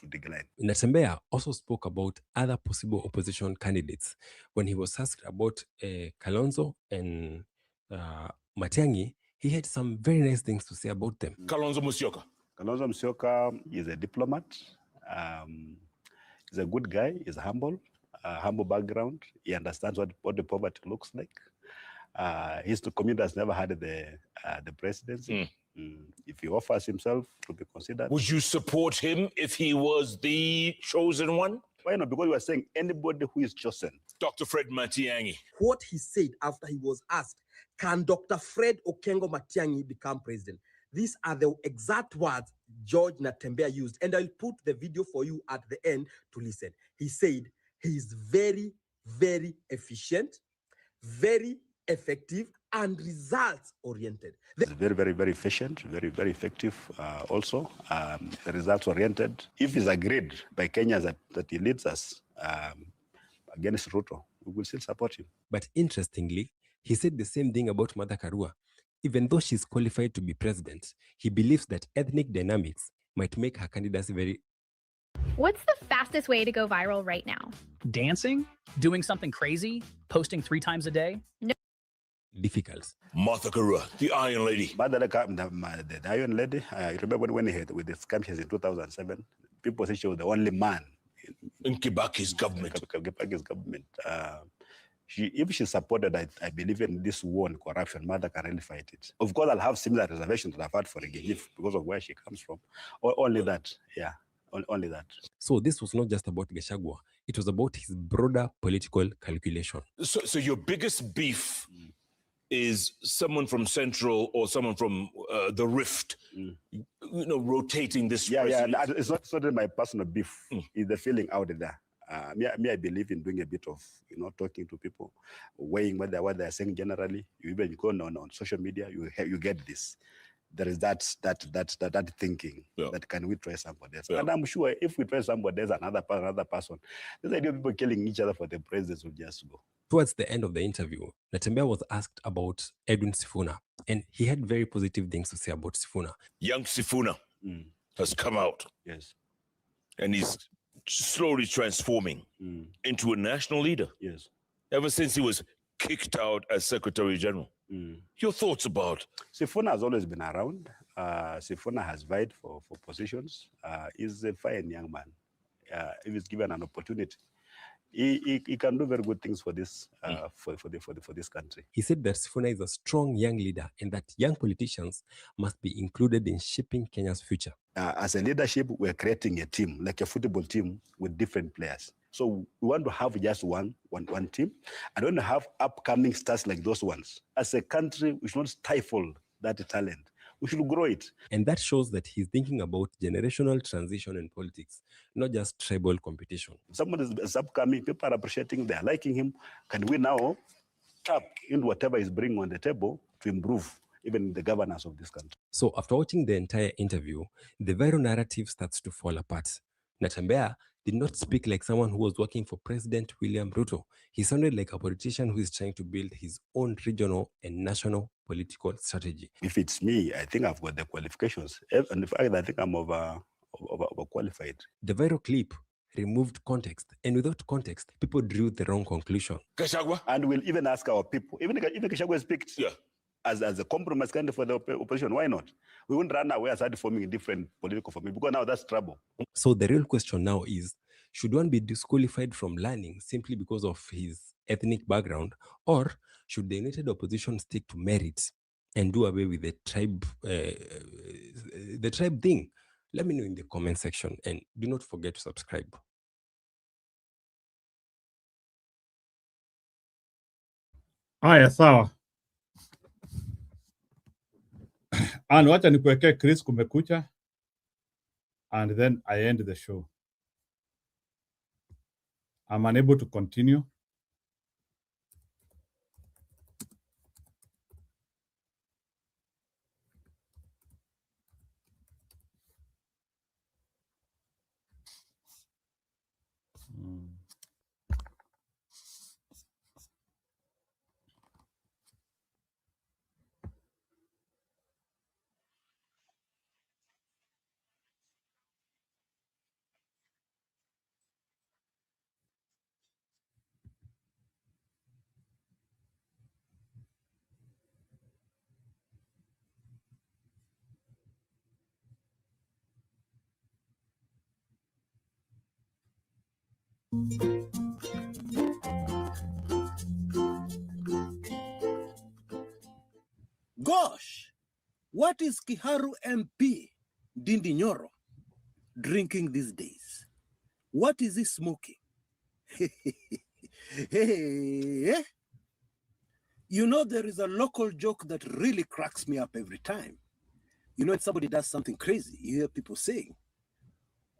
decline. Natembeya also spoke about other possible opposition candidates. When he was asked about Kalonzo and Matiang'i, he had some very nice things to say about them. Kalonzo Musyoka. Kalonzo Musyoka is a diplomat. He's a good guy. He's humble background. He understands what the poverty looks like. His community has never had the presidency. If he offers himself to be considered. Would you support him if he was the chosen one? Why not? Because we are saying anybody who is chosen. Dr. Fred Matiang'i. What he said after he was asked, can Dr. Fred Okengo Matiang'i become president? These are the exact words George Natembeya used. And I'll put the video for you at the end to listen. He said he is very, very efficient, very effective, and results-oriented. Very, very, very efficient, very, very effective also, results-oriented. If it's agreed by Kenyans that he leads us against Ruto, we will still support him. But interestingly, he said the same thing about Martha Karua. Even though she's qualified to be president, he believes that ethnic dynamics might make her candidacy very... What's the fastest way to go viral right now? Dancing? Doing something crazy? Posting 3 times a day? No. Difficult. Martha Karua, the Iron Lady. The Iron Lady, you remember when he had with the skirmishes in 2007, people said she was the only man in Kibaki's government. If she's supported, I believe in this war on corruption, Martha can really fight it. Of course, I'll have similar reservations that I've had for Rigathi because of where she comes from. Only that, yeah. Only that. So this was not just about Gachagua. It was about his broader political calculation. So your biggest beef is someone from Central or someone from the Rift, rotating this. Yeah. It's not sort of my personal beef. It's the feeling out there. I believe in doing a bit of, talking to people, weighing what they're saying generally. You even go on social media, you get this. There is that thinking that can we try somebody else? And I'm sure if we try somebody else, another person, this idea of people killing each other for the president will just go. Towards the end of the interview, Natembeya was asked about Edwin Sifuna, and he had very positive things to say about Sifuna. Young Sifuna has come out. Yes. And he's slowly transforming into a national leader. Yes. Ever since he was kicked out as Secretary General. Your thoughts about? Sifuna has always been around. Sifuna has vied for positions. He's a fine young man. If he's given an opportunity, he can do very good things for this for this country. He said that Sifuna is a strong young leader and that young politicians must be included in shaping Kenya's future. As a leadership, we're creating a team, like a football team with different players. So we want to have just one team. I don't have upcoming stars like those ones. As a country, we should not stifle that talent. We should grow it. And that shows that he's thinking about generational transition in politics, not just tribal competition. Someone is upcoming, people are appreciating, they're liking him. Can we now tap into whatever he's bringing on the table to improve even the governance of this country? So after watching the entire interview, the viral narrative starts to fall apart. Natembeya did not speak like someone who was working for President William Ruto. He sounded like a politician who is trying to build his own regional and national political strategy. If it's me, I think I've got the qualifications. And in fact, I think I'm overqualified. The viral clip removed context, and without context, people drew the wrong conclusion. Gachagua? And we'll even ask our people, even Gachagua is picked as a compromise candidate for the opposition, why not? We won't run away and start forming different political formations, because now that's trouble. So the real question now is, should one be disqualified from learning simply because of his ethnic background, or should the united opposition stick to merit and do away with the tribe thing? Let me know in the comment section, and do not forget to subscribe. Haya, sawa. And wacha nikuwekee Chris kumekucha, and then I end the show. I'm unable to continue. Gosh, what is Kiharu MP Ndindi Nyoro drinking these days? What is he smoking? Hey, you know, there is a local joke that really cracks me up every time. You know, when somebody does something crazy, you hear people saying,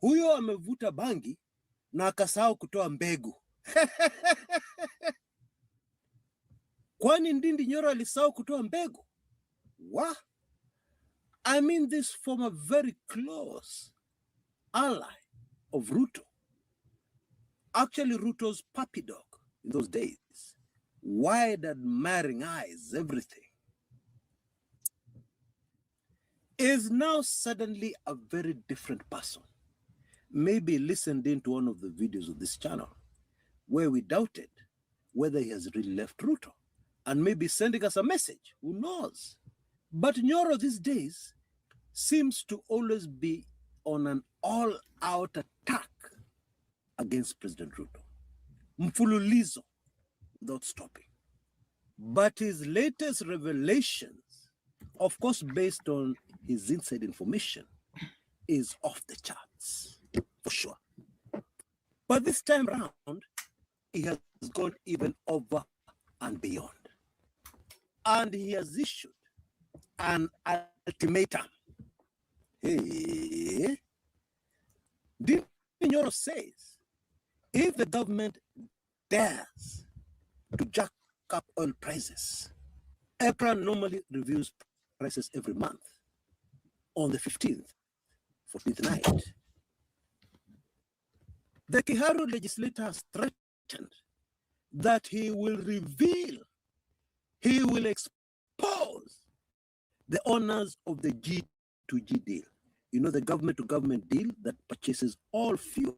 huyo amevuta bangi na akasahau kutoa mbegu. Kwani Ndindi Nyoro alisahau kutoa mbegu? What? I mean this from a very close ally of Ruto. Actually, Ruto's puppy dog in those days. Wide admiring eyes, everything. Is now suddenly a very different person. Maybe listened into one of the videos of this channel where we doubted whether he has really left Ruto and maybe sending us a message. Who knows? But Nyoro these days seems to always be on an all-out attack against President Ruto. Mfululizo, without stopping. But his latest revelations, of course based on his inside information, is off the charts, for sure. But this time around, he has gone even over and beyond. and he has issued an ultimatum. Hey, Nyoro says, if the government dares to jack up oil prices, EPRA normally reviews prices every month on the 15th, 14th night. The Kiharu legislator has threatened that he will reveal, he will expose the owners of the G2G deal. You know, the government-to-government deal that purchases all fuel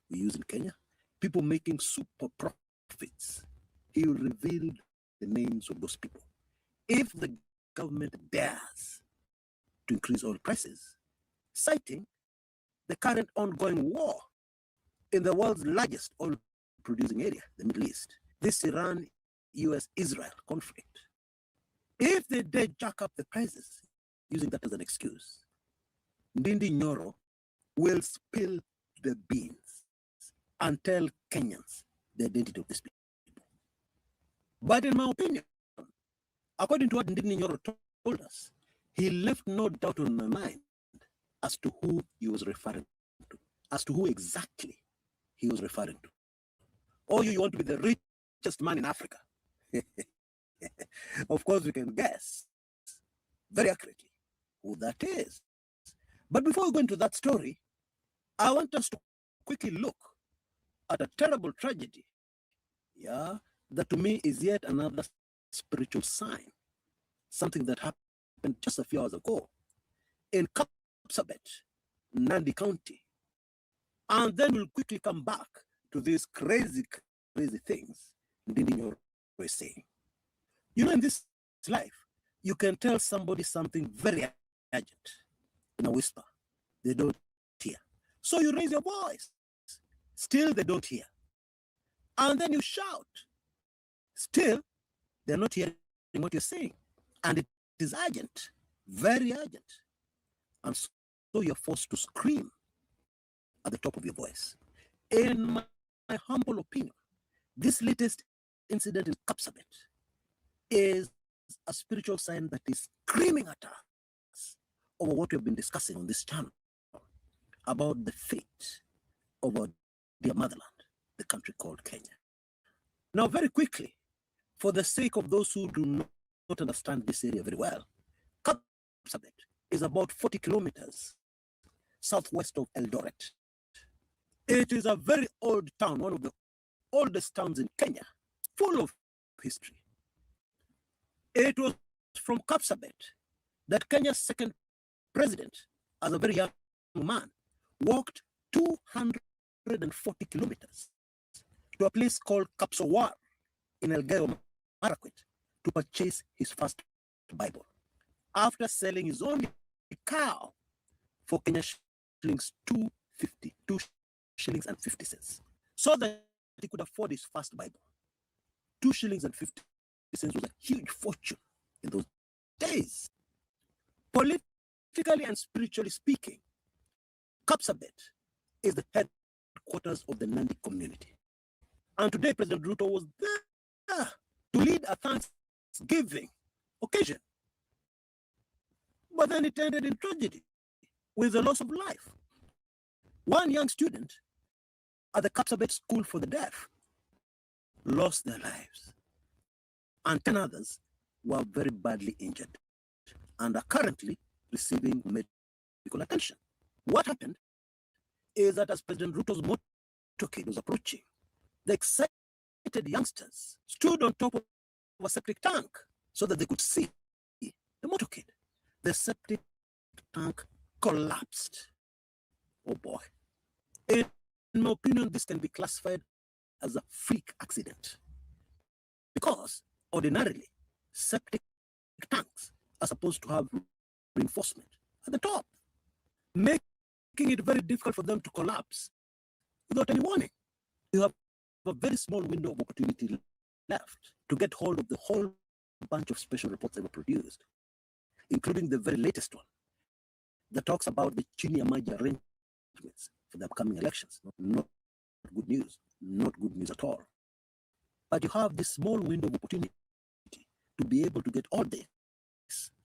we use in Kenya, people making super profits. He will reveal the names of those people. If the government dares to increase oil prices, citing the current ongoing war in the world's largest oil-producing area, the Middle East, this Iran-US-Israel conflict. If they dare jack up the prices, using that as an excuse, Ndindi Nyoro will spill the beans and tell Kenyans the identity of these people. But in my opinion, according to what Ndindi Nyoro told us, he left no doubt on my mind as to who he was referring to, as to who exactly he was referring to. Oh, you want to be the richest man in Africa? Of course, we can guess very accurately who that is. But before we go into that story, I want us to quickly look at a terrible tragedy, that to me is yet another spiritual sign, something that happened just a few hours ago in Kapsabet, Nandi County. And then we'll quickly come back to these crazy things Ndindi Nyoro is saying. You know, in this life, you can tell somebody something very urgent in a whisper. They don't hear. So you raise your voice. Still, they don't hear. And then you shout. Still, they're not hearing what you're saying. And it is urgent, very urgent. And so you're forced to scream at the top of your voice. In my humble opinion, this latest incident in Kapsabet is a spiritual sign that is screaming at us over what we've been discussing on this channel about the fate of our dear motherland, the country called Kenya. Now, very quickly, for the sake of those who do not understand this area very well, Kapsabet is about 40 kilometers southwest of Eldoret. It is a very old town, one of the oldest towns in Kenya, full of history. It was from Kapsabet that Kenya's second president, as a very young man, walked 240 kilometers to a place called Kapsowar in Elgeyo Marakwet to purchase his first Bible, after selling his only cow for Kenya shillings 250, 2 shillings and 50 cents, so that he could afford his first Bible. 2 shillings and 50 cents was a huge fortune in those days. Politically and spiritually speaking, Kapsabet is the headquarters of the Nandi community. And today, President Ruto was there to lead a Thanksgiving occasion. But then it ended in tragedy with the loss of life. One young student at the Kapsabet School for the Deaf lost their lives, and 10 others were very badly injured and are currently receiving medical attention. What happened is that as President Ruto's motorcade was approaching, the excited youngsters stood on top of a septic tank so that they could see the motorcade. The septic tank collapsed. Oh boy. In my opinion, this can be classified as a freak accident, because ordinarily septic tanks are supposed to have reinforcement at the top, making it very difficult for them to collapse without any warning. You have a very small window of opportunity left to get hold of the whole bunch of special reports that were produced, including the very latest one that talks about the Chini Amaji arrangements for the upcoming elections. Not good news, not good news at all. But you have this small window of opportunity to be able to get all this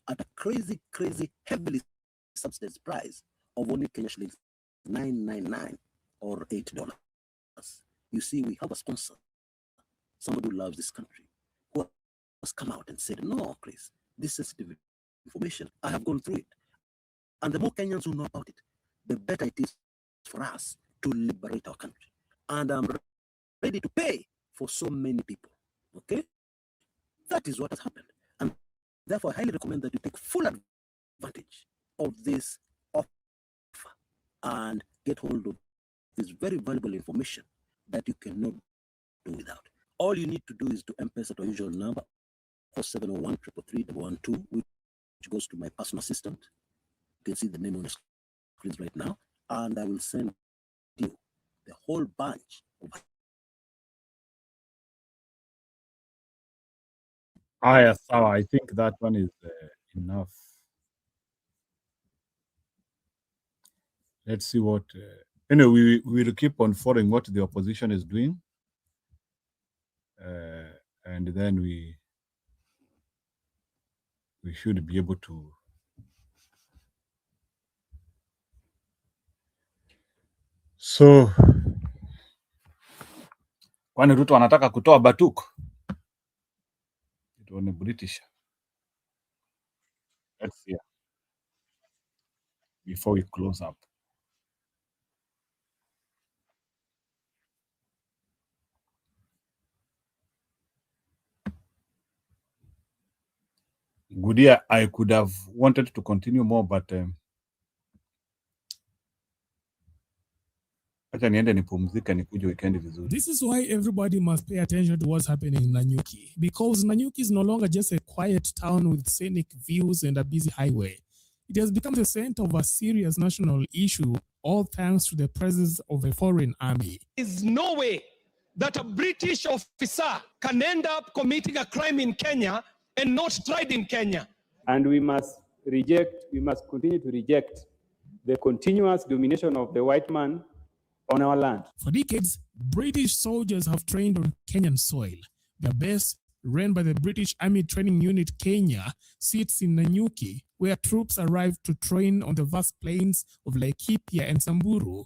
at a crazy, heavily subsidized price of only Kenya shillings 999 or $8. You see, we have a sponsor, somebody who loves this country, who has come out and said, no, Chris, this sensitive information, I have gone through it. And the more Kenyans who know about it, the better it is for us to liberate our country. And I'm ready to pay for so many people, okay? That is what has happened. And therefore, I highly recommend that you take full advantage of this offer and get hold of this very valuable information that you cannot do without. All you need to do is to M-Pesa to our usual number, 0701 333 112, which goes to my personal assistant. You can see the name on the screens right now, and I will send you the whole bunch of Aya, sawa. I think that one is enough. Let's see what. Anyway, we will keep on following what the opposition is doing, and then we should be able to. So, kwani Ruto anataka kutoa Batuk? Tuone British. Let's see before we close up. Gudia, I could have wanted to continue more, but acha niende nipumzike nikuje weekend vizuri. This is why everybody must pay attention to what's happening in Nanyuki, because Nanyuki is no longer just a quiet town with scenic views and a busy highway. It has become the center of a serious national issue, all thanks to the presence of a foreign army. There is no way that a British officer can end up committing a crime in Kenya and not tried in Kenya. And we must continue to reject the continuous domination of the white man on our land. For decades, British soldiers have trained on Kenyan soil. Their base, run by the British Army Training Unit Kenya, sits in Nanyuki, where troops arrive to train on the vast plains of Laikipia and Samburu.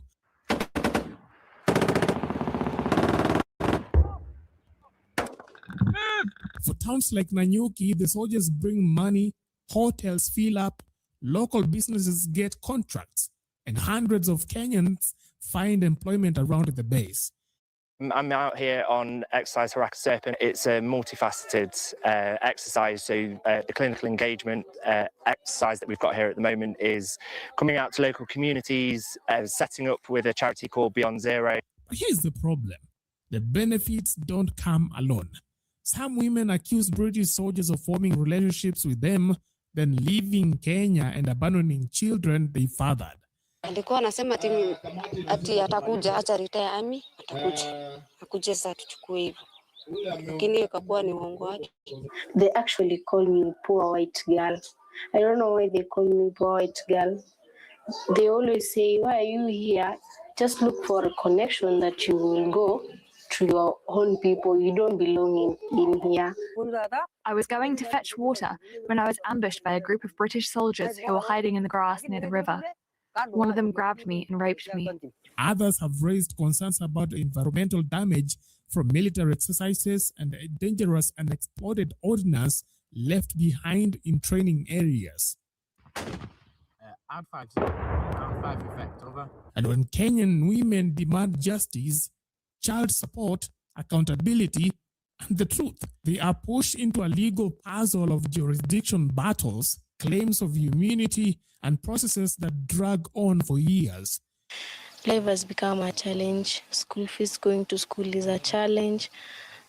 For towns like Nanyuki, the soldiers bring money, hotels fill up, local businesses get contracts, and hundreds of Kenyans find employment around the base. I'm out here on exercise Haraka Serpent. It's a multifaceted exercise. So the clinical engagement exercise that we've got here at the moment is coming out to local communities, setting up with a charity called Beyond Zero. But here's the problem. The benefits don't come alone. Some women accuse British soldiers of forming relationships with them, then leaving Kenya and abandoning children they fathered. Alikuwa anasema ati atakuja, acha retire army, akuje sasa tuchukue hivyo. Lakini ikakuwa ni uongo wake. They actually call me poor white girl. I don't know why they call me poor white girl. They always say, why are you here? Just look for a connection that you will go to your own people. You don't belong in here. I was going to fetch water when I was ambushed by a group of British soldiers who were hiding in the grass near the river. One of them grabbed me and raped me. Others have raised concerns about environmental damage from military exercises and dangerous unexploded ordnance left behind in training areas. And when Kenyan women demand justice, child support, accountability, and the truth, they are pushed into a legal puzzle of jurisdiction battles, claims of immunity, and processes that drag on for years. Life has become a challenge. School fees, going to school is a challenge.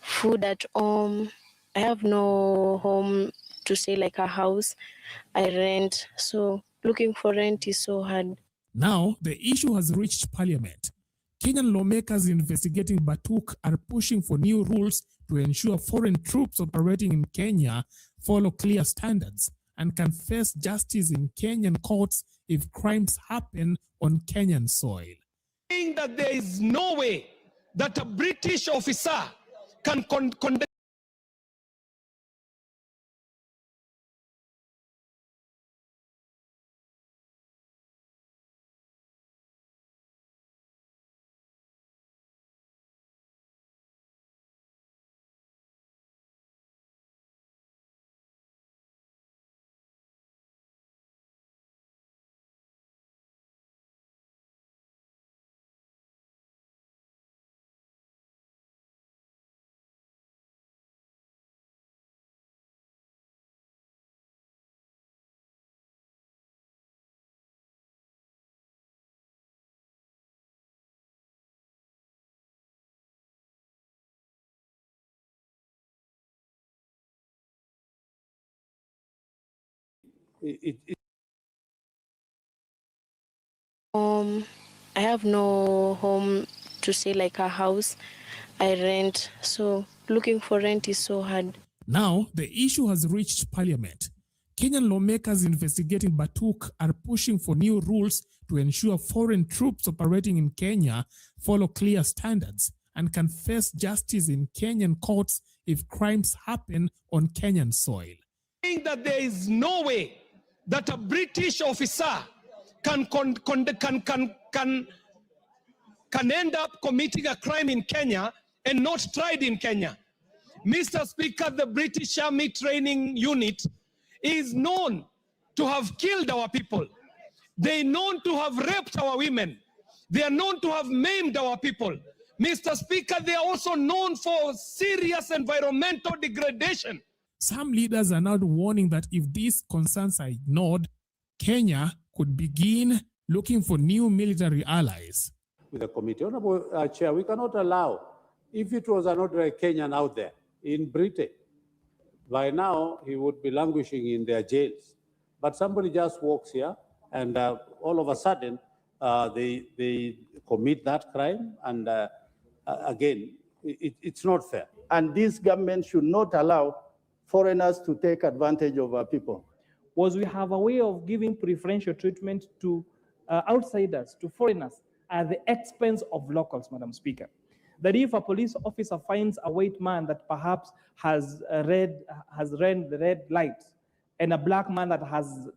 Food at home. I have no home to stay, like a house. I rent. So looking for rent is so hard. Now, the issue has reached Parliament. Kenyan lawmakers investigating Batuk are pushing for new rules to ensure foreign troops operating in Kenya follow clear standards and can face justice in Kenyan courts if crimes happen on Kenyan soil. Saying that there is no way that a British officer can conduct I have no home to stay, like a house. I rent, so looking for rent is so hard. Now, the issue has reached Parliament. Kenyan lawmakers investigating Batuk are pushing for new rules to ensure foreign troops operating in Kenya follow clear standards and can face justice in Kenyan courts if crimes happen on Kenyan soil. Saying that there is no way that a British officer can end up committing a crime in Kenya and not tried in Kenya. Mr. Speaker, the British Army Training Unit is known to have killed our people. They are known to have raped our women. They are known to have maimed our people. Mr. Speaker, they are also known for serious environmental degradation. Some leaders are now warning that if these concerns are ignored, Kenya could begin looking for new military allies. With the committee, Honorable Chair, we cannot allow, if it was an ordinary Kenyan out there in Britain, by now he would be languishing in their jails. But somebody just walks here and all of a sudden they commit that crime, and again, it's not fair. And this government should not allow foreigners to take advantage of our people. Was we have a way of giving preferential treatment to outsiders, to foreigners, at the expense of locals, Madam Speaker. That if a police officer finds a white man that perhaps has ran the red light, and a black man that has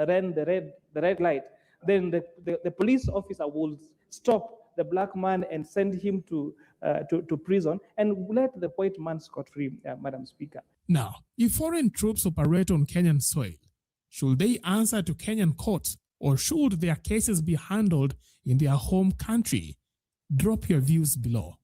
ran the red light, then the police officer will stop the black man and send him to prison and let the white man scot-free, Madam Speaker. Now, if foreign troops operate on Kenyan soil, should they answer to Kenyan courts, or should their cases be handled in their home country? Drop your views below.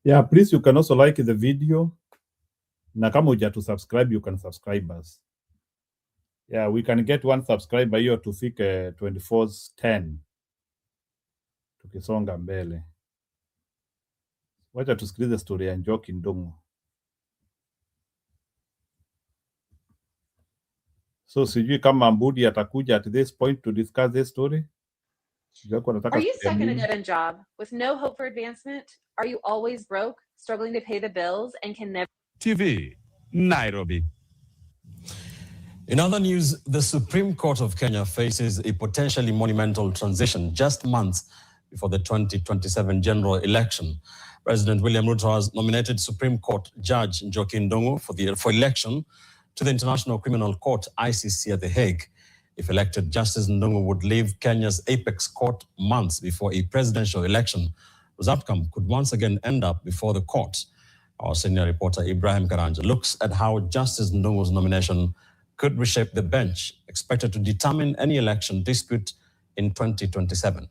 Yeah, please, you can also like the video. Na kama huja to subscribe, you can subscribe us. Yeah, we can get one subscriber hiyo tufike 2410. Tukisonga mbele. Wacha tusikilize story ya Njoki Ndung'u. So sijui kama Mbudi atakuja at this point to discuss this story. Are you stuck in a dead-end job with no hope for advancement? Are you always broke, struggling to pay the bills, and can never... TV, Nairobi. In other news, the Supreme Court of Kenya faces a potentially monumental transition just months before the 2027 general election. President William Ruto has nominated Supreme Court Judge Njoki Ndung'u for election to the International Criminal Court, ICC, at The Hague. If elected, Justice Ndung'u would leave Kenya's apex court months before a presidential election, whose outcome could once again end up before the court. Our senior reporter Ibrahim Karanja looks at how Justice Ndung'u's nomination could reshape the bench, expected to determine any election dispute in 2027.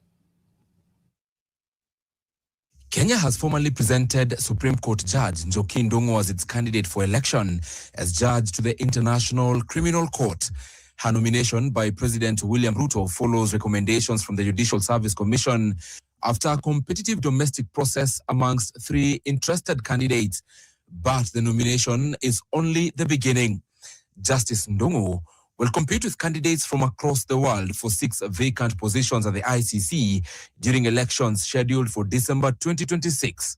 Kenya has formally presented Supreme Court Judge Njoki Ndung'u as its candidate for election as judge to the International Criminal Court. Her nomination by President William Ruto follows recommendations from the Judicial Service Commission after a competitive domestic process amongst 3 interested candidates. But the nomination is only the beginning. Justice Ndung'u will compete with candidates from across the world for 6 vacant positions at the ICC during elections scheduled for December 2026.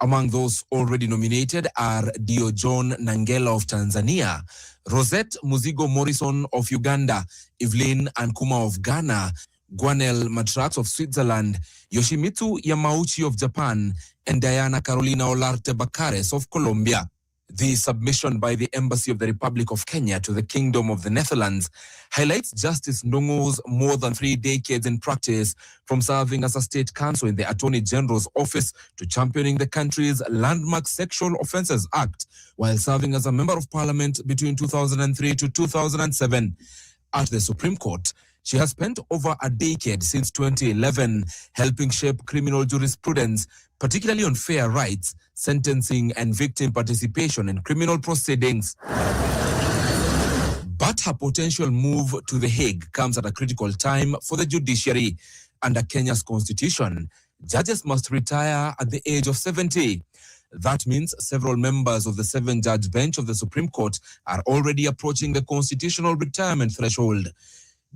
Among those already nominated are Dio John Nangela of Tanzania, Rosette Muzigo Morrison of Uganda, Evelyn Ankuma of Ghana, Gwanel Matrax of Switzerland, Yoshimitsu Yamauchi of Japan, and Diana Carolina Olarte Bacares of Colombia. The submission by the Embassy of the Republic of Kenya to the Kingdom of the Netherlands highlights Justice Ndung'u's more than 3 decades in practice, from serving as a state counsel in the Attorney General's office to championing the country's landmark Sexual Offences Act, while serving as a member of parliament between 2003 to 2007. At the Supreme Court, she has spent over a decade since 2011 helping shape criminal jurisprudence, particularly on fair rights, sentencing, and victim participation in criminal proceedings. But her potential move to The Hague comes at a critical time for the judiciary. Under Kenya's constitution, judges must retire at the age of 70. That means several members of the 7-judge bench of the Supreme Court are already approaching the constitutional retirement threshold.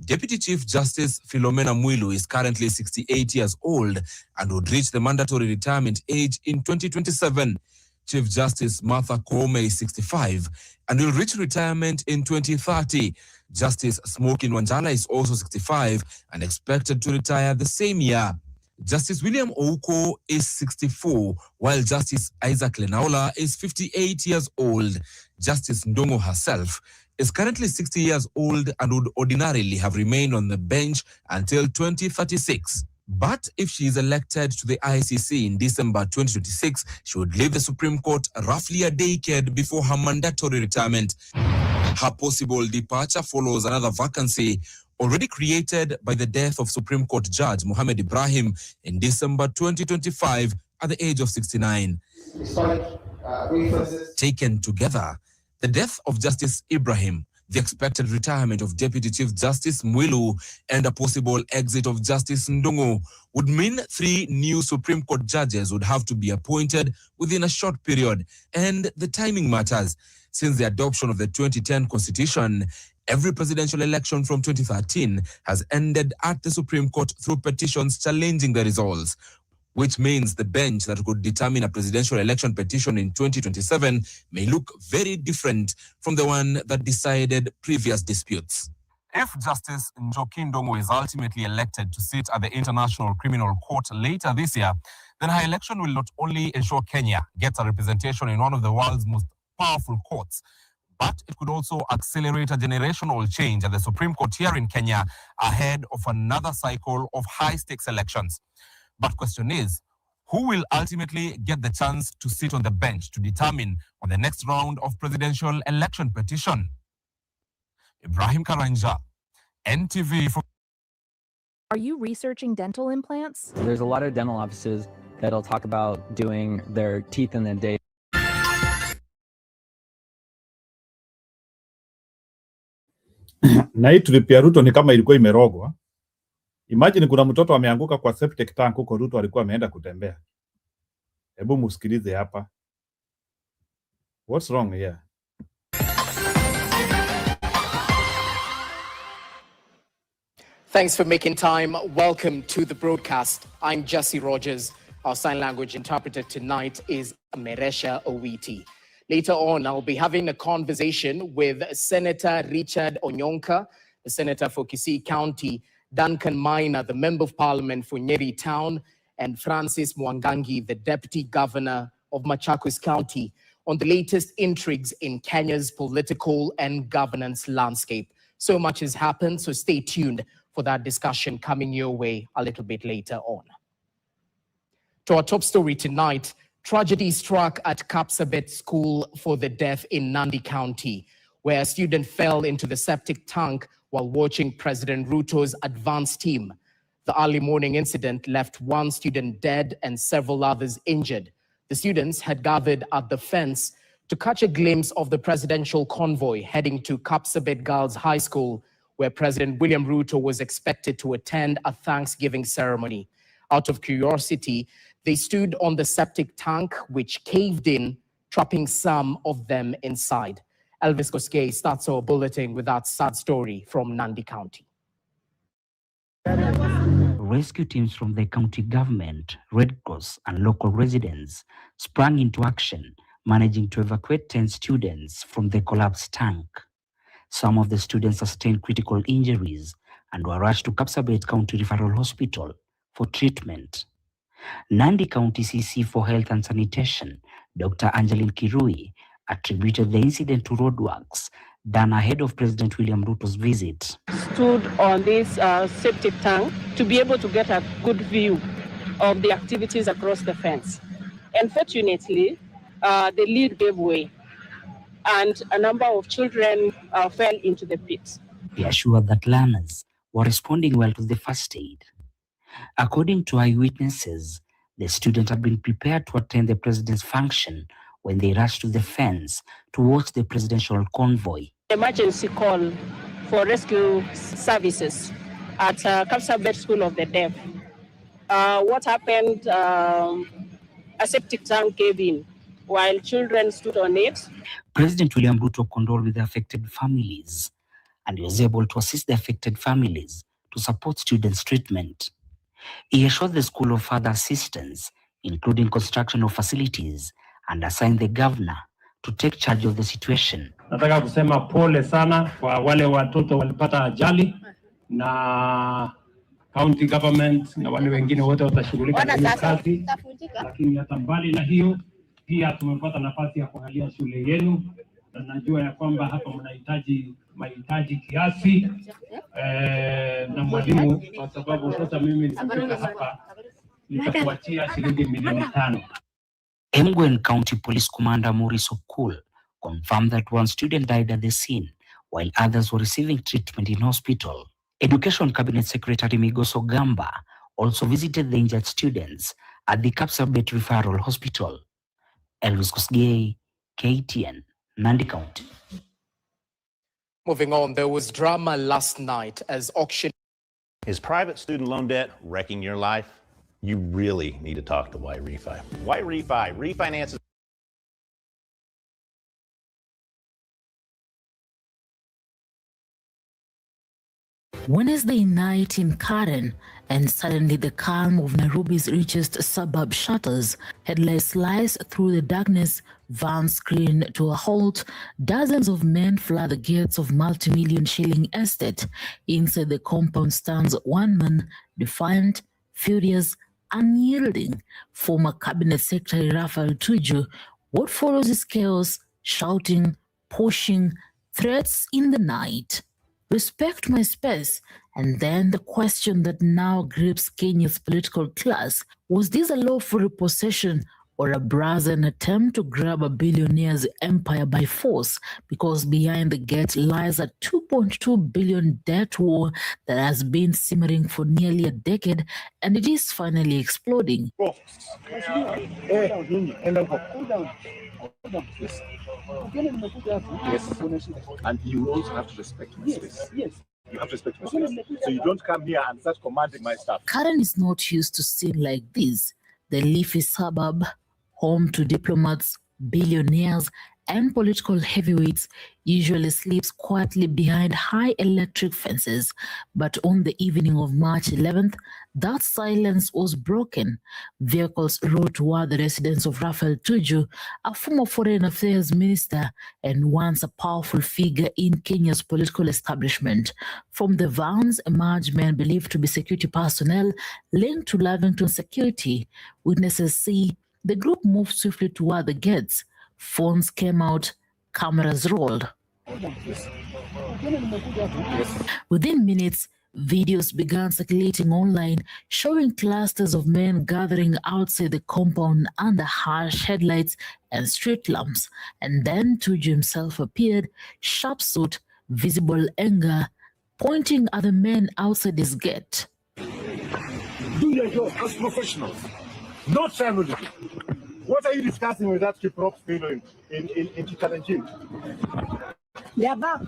Deputy Chief Justice Philomena Mwilu is currently 68 years old and would reach the mandatory retirement age in 2027. Chief Justice Martha Koome is 65 and will reach retirement in 2030. Justice Smokin Wanjala is also 65 and expected to retire the same year. Justice William Ouko is 64, while Justice Isaac Lenaola is 58 years old. Justice Ndongo herself is currently 60 years old and would ordinarily have remained on the bench until 2036. But if she is elected to the ICC in December 2026, she would leave the Supreme Court roughly a decade before her mandatory retirement. Her possible departure follows another vacancy already created by the death of Supreme Court Judge Mohammed Ibrahim in December 2025 at the age of 69. Taken together, the death of Justice Ibrahim, the expected retirement of Deputy Chief Justice Mwilu, and a possible exit of Justice Ndongo would mean 3 new Supreme Court judges would have to be appointed within a short period. And the timing matters. Since the adoption of the 2010 Constitution, every presidential election from 2013 has ended at the Supreme Court through petitions challenging the results, which means the bench that could determine a presidential election petition in 2027 may look very different from the one that decided previous disputes. If Justice Njoki Ndongo is ultimately elected to sit at the International Criminal Court later this year, then her election will not only ensure Kenya gets a representation in one of the world's most powerful courts, but it could also accelerate a generational change at the Supreme Court here in Kenya ahead of another cycle of high-stakes elections. But question is, who will ultimately get the chance to sit on the bench to determine on the next round of presidential election petition? Ibrahim Karanja, NTV. Are you researching dental implants? There's a lot of dental offices that'll talk about doing their teeth in a day. Na hii trip ya Ruto ni kama ilikuwa imerogwa. Imagine kuna mtoto ameanguka kwa septic tank huko Ruto alikuwa ameenda kutembea. Hebu musikilize hapa. What's wrong here? Thanks for making time. Welcome to the broadcast. I'm Jesse Rogers. Our sign language interpreter tonight is Meresha Owiti. Later on, I'll be having a conversation with Senator Richard Onyonka, the Senator for Kisii County, Duncan Maina, the Member of Parliament for Nyeri Town, and Francis Mwangangi, the Deputy Governor of Machakos County, on the latest intrigues in Kenya's political and governance landscape. So much has happened, so stay tuned for that discussion coming your way a little bit later on. To our top story tonight, tragedy struck at Kapsabet School for the Deaf in Nandi County, where a student fell into the septic tank while watching President Ruto's advance team. The early morning incident left one student dead and several others injured. The students had gathered at the fence to catch a glimpse of the presidential convoy heading to Kapsabet Girls High School, where President William Ruto was expected to attend a Thanksgiving ceremony. Out of curiosity, they stood on the septic tank, which caved in, trapping some of them inside. Elvis Koskei starts our bulletin with that sad story from Nandi County. Rescue teams from the county government, Red Cross, and local residents sprang into action, managing to evacuate 10 students from the collapsed tank. Some of the students sustained critical injuries and were rushed to Kapsabet County Referral Hospital for treatment. Nandi County CC for Health and Sanitation, Dr. Angeline Kirui, attributed the incident to roadworks done ahead of President William Ruto's visit. Stood on this septic tank to be able to get a good view of the activities across the fence. Unfortunately, the lid gave way and a number of children fell into the pit. He assured that learners were responding well to the first aid. According to eyewitnesses, the students had been prepared to attend the president's function when they rushed to the fence to watch the presidential convoy. emergency call for rescue services at Kapsabet School of the Deaf. What happened? A septic tank gave in while children stood on it. President William Ruto condoled with the affected families and was able to assist the affected families to support students' treatment. He assured the school of further assistance, including construction of facilities, and assigned the governor to take charge of the situation. Nataka kusema pole sana kwa wale watoto walipata ajali na county government na wale wengine wote watashughulika na hiyo kazi, lakini hata mbali na hiyo pia tumepata nafasi ya kuangalia shule yenu na najua ya kwamba hapa mnahitaji mahitaji kiasi na mwalimu, kwa sababu sasa mimi nimefika hapa nitakuachia shilingi milioni 5. Emgwen County Police Commander Maurice Okul confirmed that one student died at the scene while others were receiving treatment in hospital. Education Cabinet Secretary Migoso Gamba also visited the injured students at the Kapsabet Referral Hospital. Elvis Kosgei, KTN, Nandi County. Moving on, there was drama last night as auction. Is private student loan debt wrecking your life? You really need to talk to Why Refi. Why Refi? Refinances. Wednesday night in Karen, and suddenly the calm of Nairobi's richest suburb shatters. Headlights slice through the darkness, vans screen to a halt. Dozens of men flood the gates of multi-million shilling estate. Inside the compound stands one man, defiant, furious, unyielding. Former Cabinet Secretary Rafael Tuju. What follows is chaos, shouting, pushing, threats in the night. Respect my space. And then the question that now grips Kenya's political class: was this a lawful repossession or a brazen attempt to grab a billionaire's empire by force? Because behind the gate lies a 2.2 billion debt war that has been simmering for nearly a decade, and it is finally exploding. Yes, and you also have to respect my space. Yes. You have to respect my space. So you don't come here and start commanding my stuff. Karen is not used to scenes like this. The leafy suburb, home to diplomats, billionaires, and political heavyweights, usually sleeps quietly behind high electric fences. But on the evening of March 11th, that silence was broken. Vehicles rode toward the residence of Rafael Tuju, a former foreign affairs minister and once a powerful figure in Kenya's political establishment. From the vans emerged men believed to be security personnel linked to Lavington security. Witnesses say the group moved swiftly toward the gates. Phones came out, cameras rolled. Within minutes, videos began circulating online, showing clusters of men gathering outside the compound under harsh headlights and street lamps. And then Tuju himself appeared, sharp suit, visible anger, pointing at the men outside his gate. Do your job as professionals, not family. What are you discussing with that prop fellow in Chitaranjin? They are back.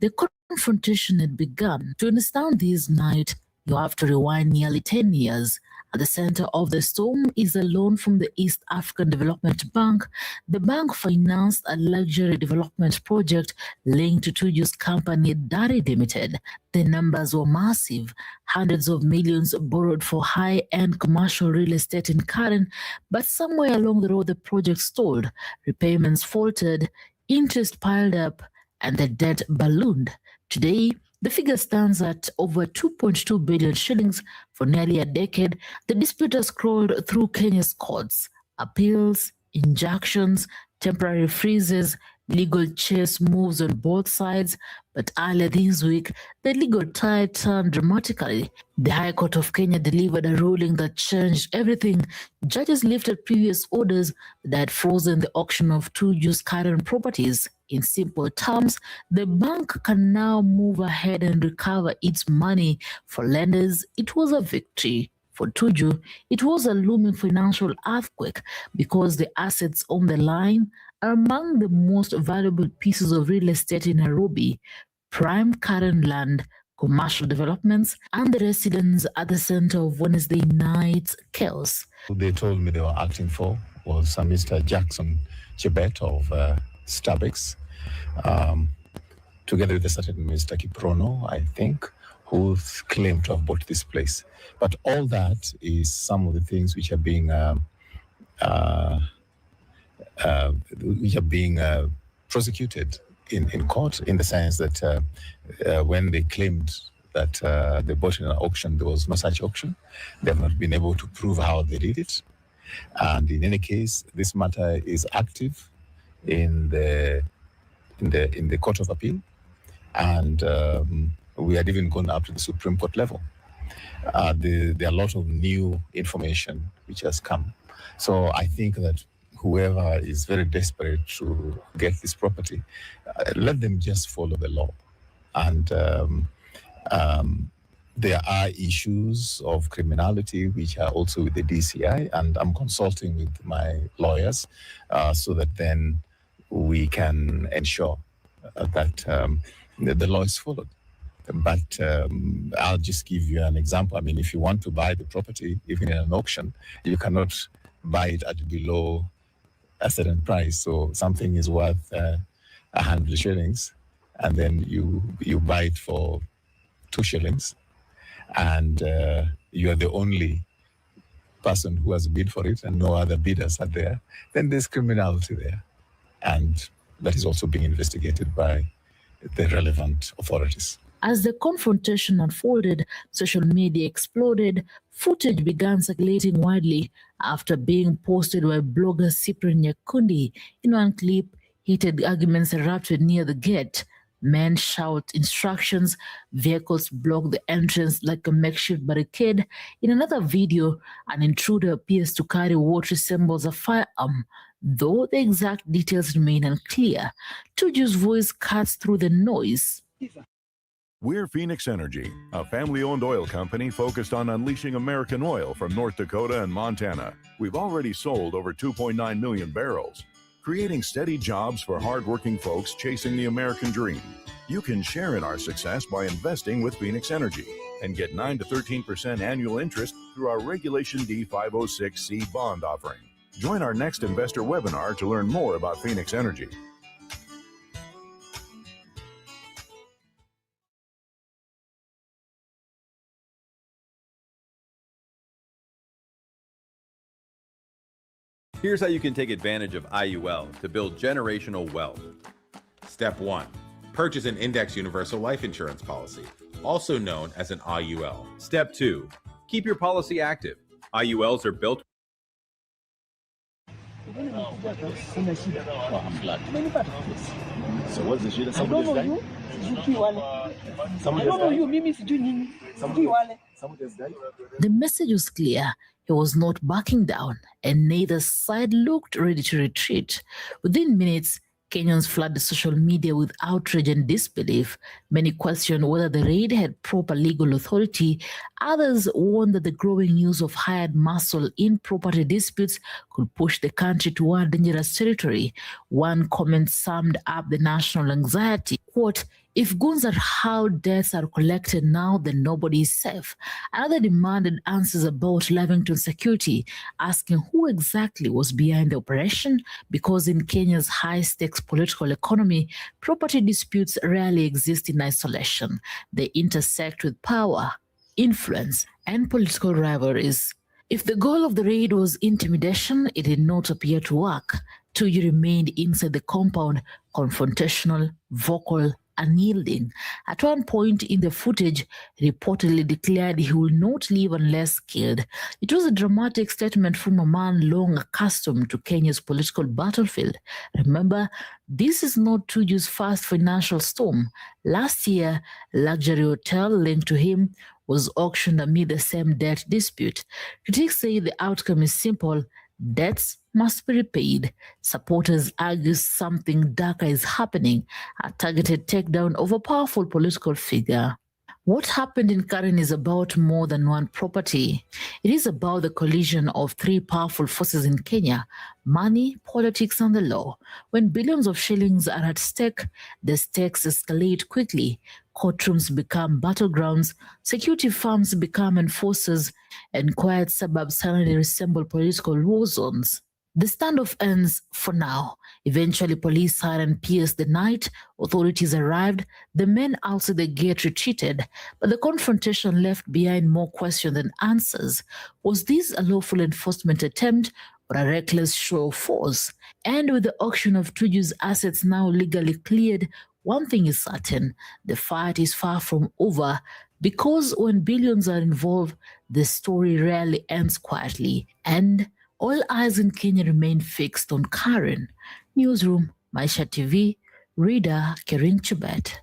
The confrontation had begun. To understand this night, you have to rewind nearly 10 years. At the center of the storm is a loan from the East African Development Bank. The bank financed a luxury development project linked to Tuju's company, Dari Limited. The numbers were massive. Hundreds of millions borrowed for high-end commercial real estate in Karen, but somewhere along the road the project stalled. Repayments faltered, interest piled up, and the debt ballooned. Today, the figure stands at over 2.2 billion shillings. For nearly a decade, the dispute has crawled through Kenya's courts. Appeals, injunctions, temporary freezes, legal chess moves on both sides. But earlier this week, the legal tide turned dramatically. The High Court of Kenya delivered a ruling that changed everything. Judges lifted previous orders that had frozen the auction of Tuju's current properties. In simple terms, the bank can now move ahead and recover its money. For lenders, it was a victory. For Tuju, it was a looming financial earthquake because the assets on the line are among the most valuable pieces of real estate in Nairobi: prime current land, commercial developments, and the residents at the center of Wednesday night's chaos. Who they told me they were acting for was Mr. Jackson Chebet of Starbucks, together with a certain Mr. Kiprono, I think, who claimed to have bought this place. But all that is some of the things which are being prosecuted in court, in the sense that when they claimed that they bought in an auction, there was no such auction. They have not been able to prove how they did it. And in any case, this matter is active in the Court of Appeal, and we had even gone up to the Supreme Court level. There are a lot of new information which has come. So I think that whoever is very desperate to get this property, let them just follow the law. And there are issues of criminality which are also with the DCI, and I'm consulting with my lawyers so that then we can ensure that the law is followed. But I'll just give you an example. I mean, if you want to buy the property, even in an auction, you cannot buy it at below a certain price. So something is worth 100 shillings, and then you buy it for 2 shillings, and you are the only person who has bid for it and no other bidders are there, then there's criminality there. And that is also being investigated by the relevant authorities. As the confrontation unfolded, social media exploded. Footage began circulating widely after being posted by blogger Cyprian Nyakundi. In one clip, heated arguments erupted near the gate. Men shout instructions, vehicles block the entrance like a makeshift barricade. In another video, an intruder appears to carry what resembles a firearm, though the exact details remain unclear. Tuju's voice cuts through the noise. We're Phoenix Energy, a family-owned oil company focused on unleashing American oil from North Dakota and Montana. We've already sold over 2.9 million barrels, creating steady jobs for hardworking folks chasing the American dream. You can share in our success by investing with Phoenix Energy and get 9 to 13% annual interest through our Regulation D 506C bond offering. Join our next investor webinar to learn more about Phoenix Energy. Here's how you can take advantage of IUL to build generational wealth. Step 1. Purchase an Index Universal Life Insurance policy, also known as an IUL. Step 2. Keep your policy active. IULs are built. So what's the shit? Somebody died? The message was clear. He was not backing down, and neither side looked ready to retreat. Within minutes, Kenyans flooded social media with outrage and disbelief. Many questioned whether the raid had proper legal authority. Others warned that the growing use of hired muscle in property disputes could push the country toward dangerous territory. One comment summed up the national anxiety. Quote, "If goons are how deaths are collected now, then nobody is safe." Another demanded answers about Lavington security, asking who exactly was behind the operation, because in Kenya's high-stakes political economy, property disputes rarely exist in isolation. They intersect with power, influence, and political rivalries. If the goal of the raid was intimidation, it did not appear to work. Tuju remained inside the compound, confrontational, vocal, unyielding. At one point in the footage, he reportedly declared he will not leave unless killed. It was a dramatic statement from a man long accustomed to Kenya's political battlefield. Remember, this is not Tuju's first financial storm. Last year, a luxury hotel linked to him was auctioned amid the same debt dispute. Critics say the outcome is simple: debts must be repaid. Supporters argue something darker is happening, a targeted takedown of a powerful political figure. What happened in Karen is about more than one property. It is about the collision of three powerful forces in Kenya: money, politics, and the law. When billions of shillings are at stake, the stakes escalate quickly. Courtrooms become battlegrounds, security firms become enforcers, and quiet suburbs suddenly resemble political war zones. The standoff ends for now. Eventually, police siren pierced the night, authorities arrived, the men outside the gate retreated, but the confrontation left behind more questions than answers. Was this a lawful enforcement attempt or a reckless show of force? And with the auction of Tuju's assets now legally cleared, one thing is certain: the fight is far from over, because when billions are involved, the story rarely ends quietly. And all eyes in Kenya remain fixed on Karen. Newsroom, Maisha TV, reader Kerin Chubet.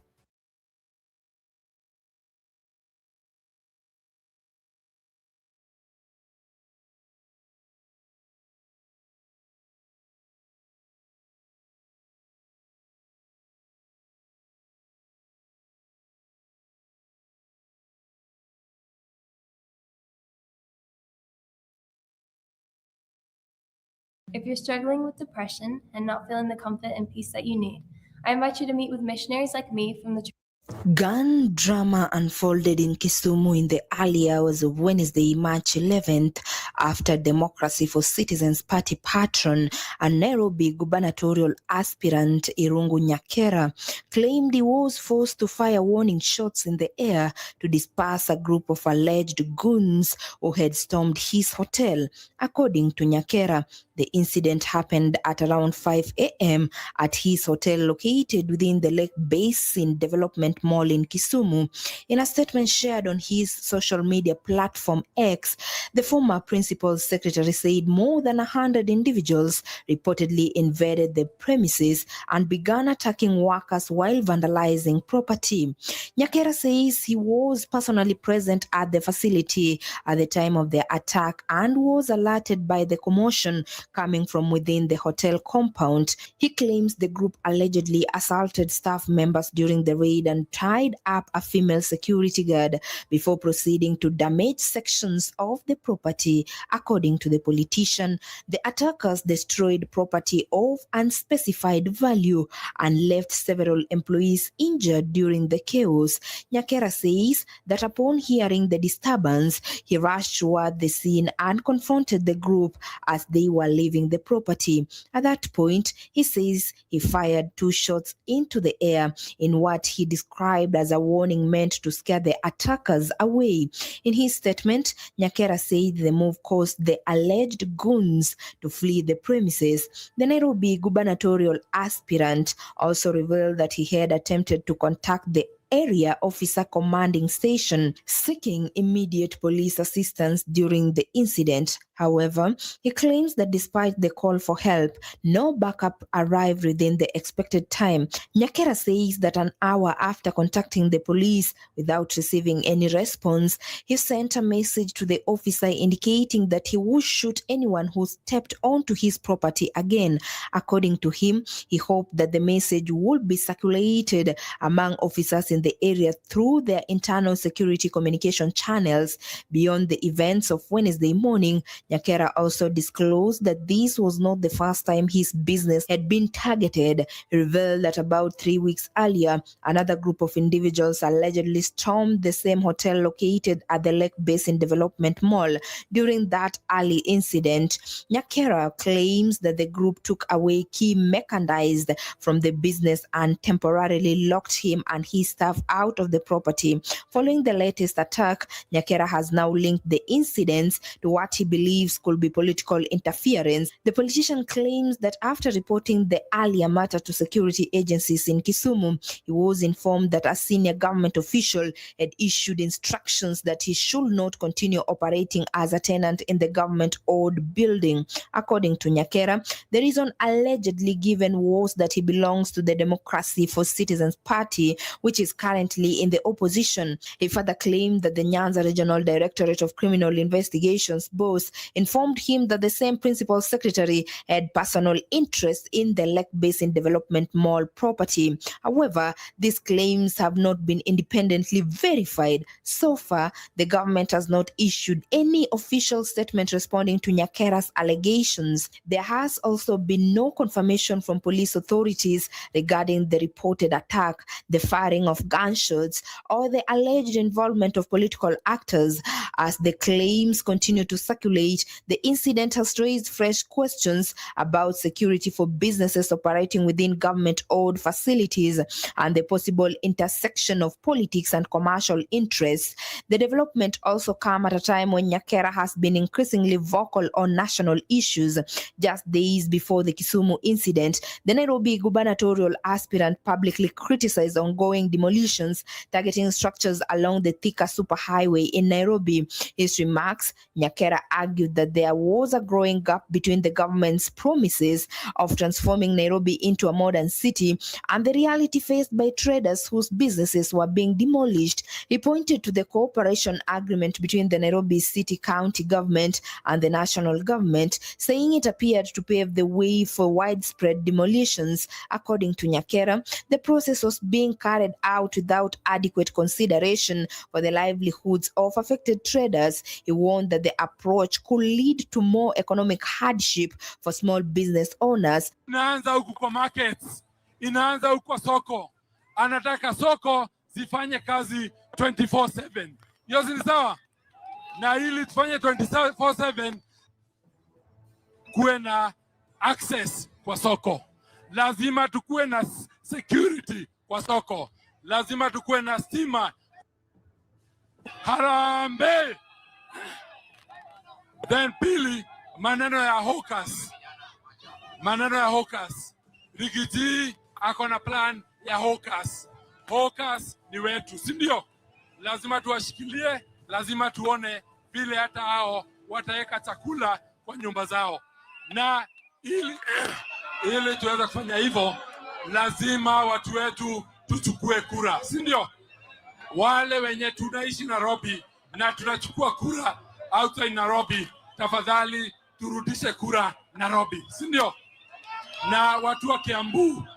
If you're struggling with depression and not feeling the comfort and peace that you need, I invite you to meet with missionaries like me from the Gun drama unfolded in Kisumu in the early hours of Wednesday, March 11th, after Democracy for Citizens Party patron and Nairobi gubernatorial aspirant Irungu Nyakera claimed he was forced to fire warning shots in the air to disperse a group of alleged goons who had stormed his hotel. According to Nyakera, the incident happened at around 5 a.m. at his hotel located within the Lake Basin Development Mall in Kisumu. In a statement shared on his social media platform X, the former principal secretary said more than 100 individuals reportedly invaded the premises and began attacking workers while vandalizing property. Nyakera says he was personally present at the facility at the time of the attack and was alerted by the commotion coming from within the hotel compound. He claims the group allegedly assaulted staff members during the raid and tied up a female security guard before proceeding to damage sections of the property. According to the politician, the attackers destroyed property of unspecified value and left several employees injured during the chaos. Nyakera says that upon hearing the disturbance, he rushed toward the scene and confronted the group as they were leaving the property. At that point, he says he fired 2 shots into the air in what he described as a warning meant to scare the attackers away. In his statement, Nyakera said the move caused the alleged goons to flee the premises. The Nairobi gubernatorial aspirant also revealed that he had attempted to contact the area officer commanding station seeking immediate police assistance during the incident. However, he claims that despite the call for help, no backup arrived within the expected time. Nyakera says that an hour after contacting the police without receiving any response, he sent a message to the officer indicating that he would shoot anyone who stepped onto his property again. According to him, he hoped that the message would be circulated among officers in the area through their internal security communication channels. Beyond the events of Wednesday morning, Nyakera also disclosed that this was not the first time his business had been targeted. He revealed that about 3 weeks earlier, another group of individuals allegedly stormed the same hotel located at the Lake Basin Development Mall. During that early incident, Nyakera claims that the group took away key mechanized from the business and temporarily locked him and his staff out of the property. Following the latest attack, Nyakera has now linked the incidents to what he believes could be political interference. The politician claims that after reporting the earlier matter to security agencies in Kisumu, he was informed that a senior government official had issued instructions that he should not continue operating as a tenant in the government-owned building. According to Nyakera, the reason allegedly given was that he belongs to the Democracy for Citizens Party, which is currently in the opposition. He further claimed that the Nyanza Regional Directorate of Criminal Investigations boss informed him that the same principal secretary had personal interest in the Lake Basin Development Mall property. However, these claims have not been independently verified. So far, the government has not issued any official statement responding to Nyakera's allegations. There has also been no confirmation from police authorities regarding the reported attack, the firing of gunshots, or the alleged involvement of political actors. As the claims continue to circulate, the incident has raised fresh questions about security for businesses operating within government-owned facilities and the possible intersection of politics and commercial interests. The development also come at a time when Nyakera has been increasingly vocal on national issues. Just days before the Kisumu incident, the Nairobi gubernatorial aspirant publicly criticized ongoing demolitions targeting structures along the Thika superhighway in Nairobi. His remarks, Nyakera argued that there was a growing gap between the government's promises of transforming Nairobi into a modern city and the reality faced by traders whose businesses were being demolished. He pointed to the cooperation agreement between the Nairobi City County government and the national government, saying it appeared to pave the way for widespread demolitions. According to Nyakera, the process was being carried out without adequate consideration for the livelihoods of affected traders. He warned that the approach could lead to more economic hardship for small business owners. Inaanza huku kwa markets, inaanza huku kwa soko. Anataka soko zifanye kazi 24/7. Hiyo ni sawa? Na ili tufanye 24/7 kuwe na access kwa soko. Lazima tukuwe na security kwa soko. Lazima tukuwe na stima. Harambe! Then pili, maneno ya hawkers. Maneno ya hawkers. Rigiji ako na plan ya hawkers. Hawkers ni wetu, si ndio? Lazima tuwashikilie, lazima tuone vile hata hao wataweka chakula kwa nyumba zao. Na ili tuweze kufanya hivyo, lazima watu wetu tuchukue kura, si ndio? Wale wenye tunaishi Nairobi na tunachukua kura outside Nairobi, tafadhali turudishe kura Nairobi, si ndio? Na watu wa Kiambu,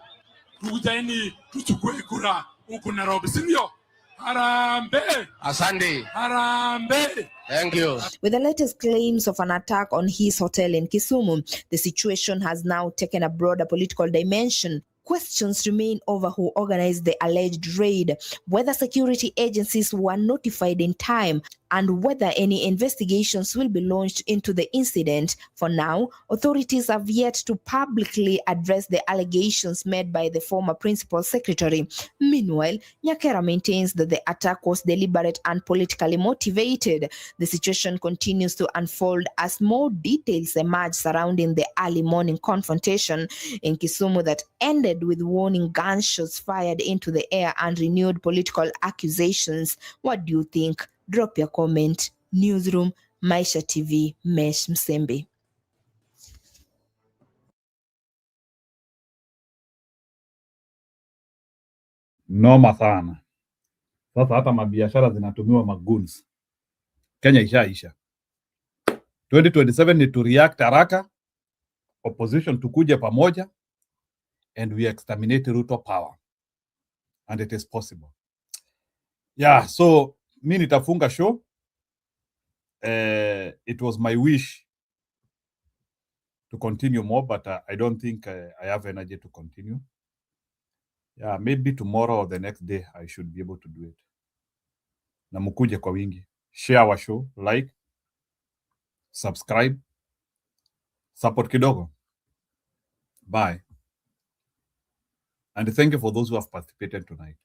tujeni tuchukue kura huku Nairobi, si ndio? Harambe! Asante. Harambe! Thank you. With the latest claims of an attack on his hotel in Kisumu, the situation has now taken a broader political dimension. Questions remain over who organized the alleged raid, whether security agencies were notified in time, and whether any investigations will be launched into the incident. For now, authorities have yet to publicly address the allegations made by the former principal secretary. Meanwhile, Nyakera maintains that the attack was deliberate and politically motivated. The situation continues to unfold as more details emerge surrounding the early morning confrontation in Kisumu that ended with warning gunshots fired into the air and renewed political accusations. What do you think? Drop your comment. Newsroom, Maisha TV, Mesh Msembe. Noma sana. Sasa hata mabiashara zinatumiwa maguns. Kenya ishaisha. 2027 ni to react haraka, opposition tukuje pamoja, and we exterminate Ruto power. And it is possible. Yeah, so mi nitafunga show. It was my wish to continue more, but I don't think I have energy to continue. Yeah, maybe tomorrow or the next day I should be able to do it. Na mkuje kwa wingi. Share our show, like, subscribe, support kidogo. Bye. And thank you for those who have participated tonight.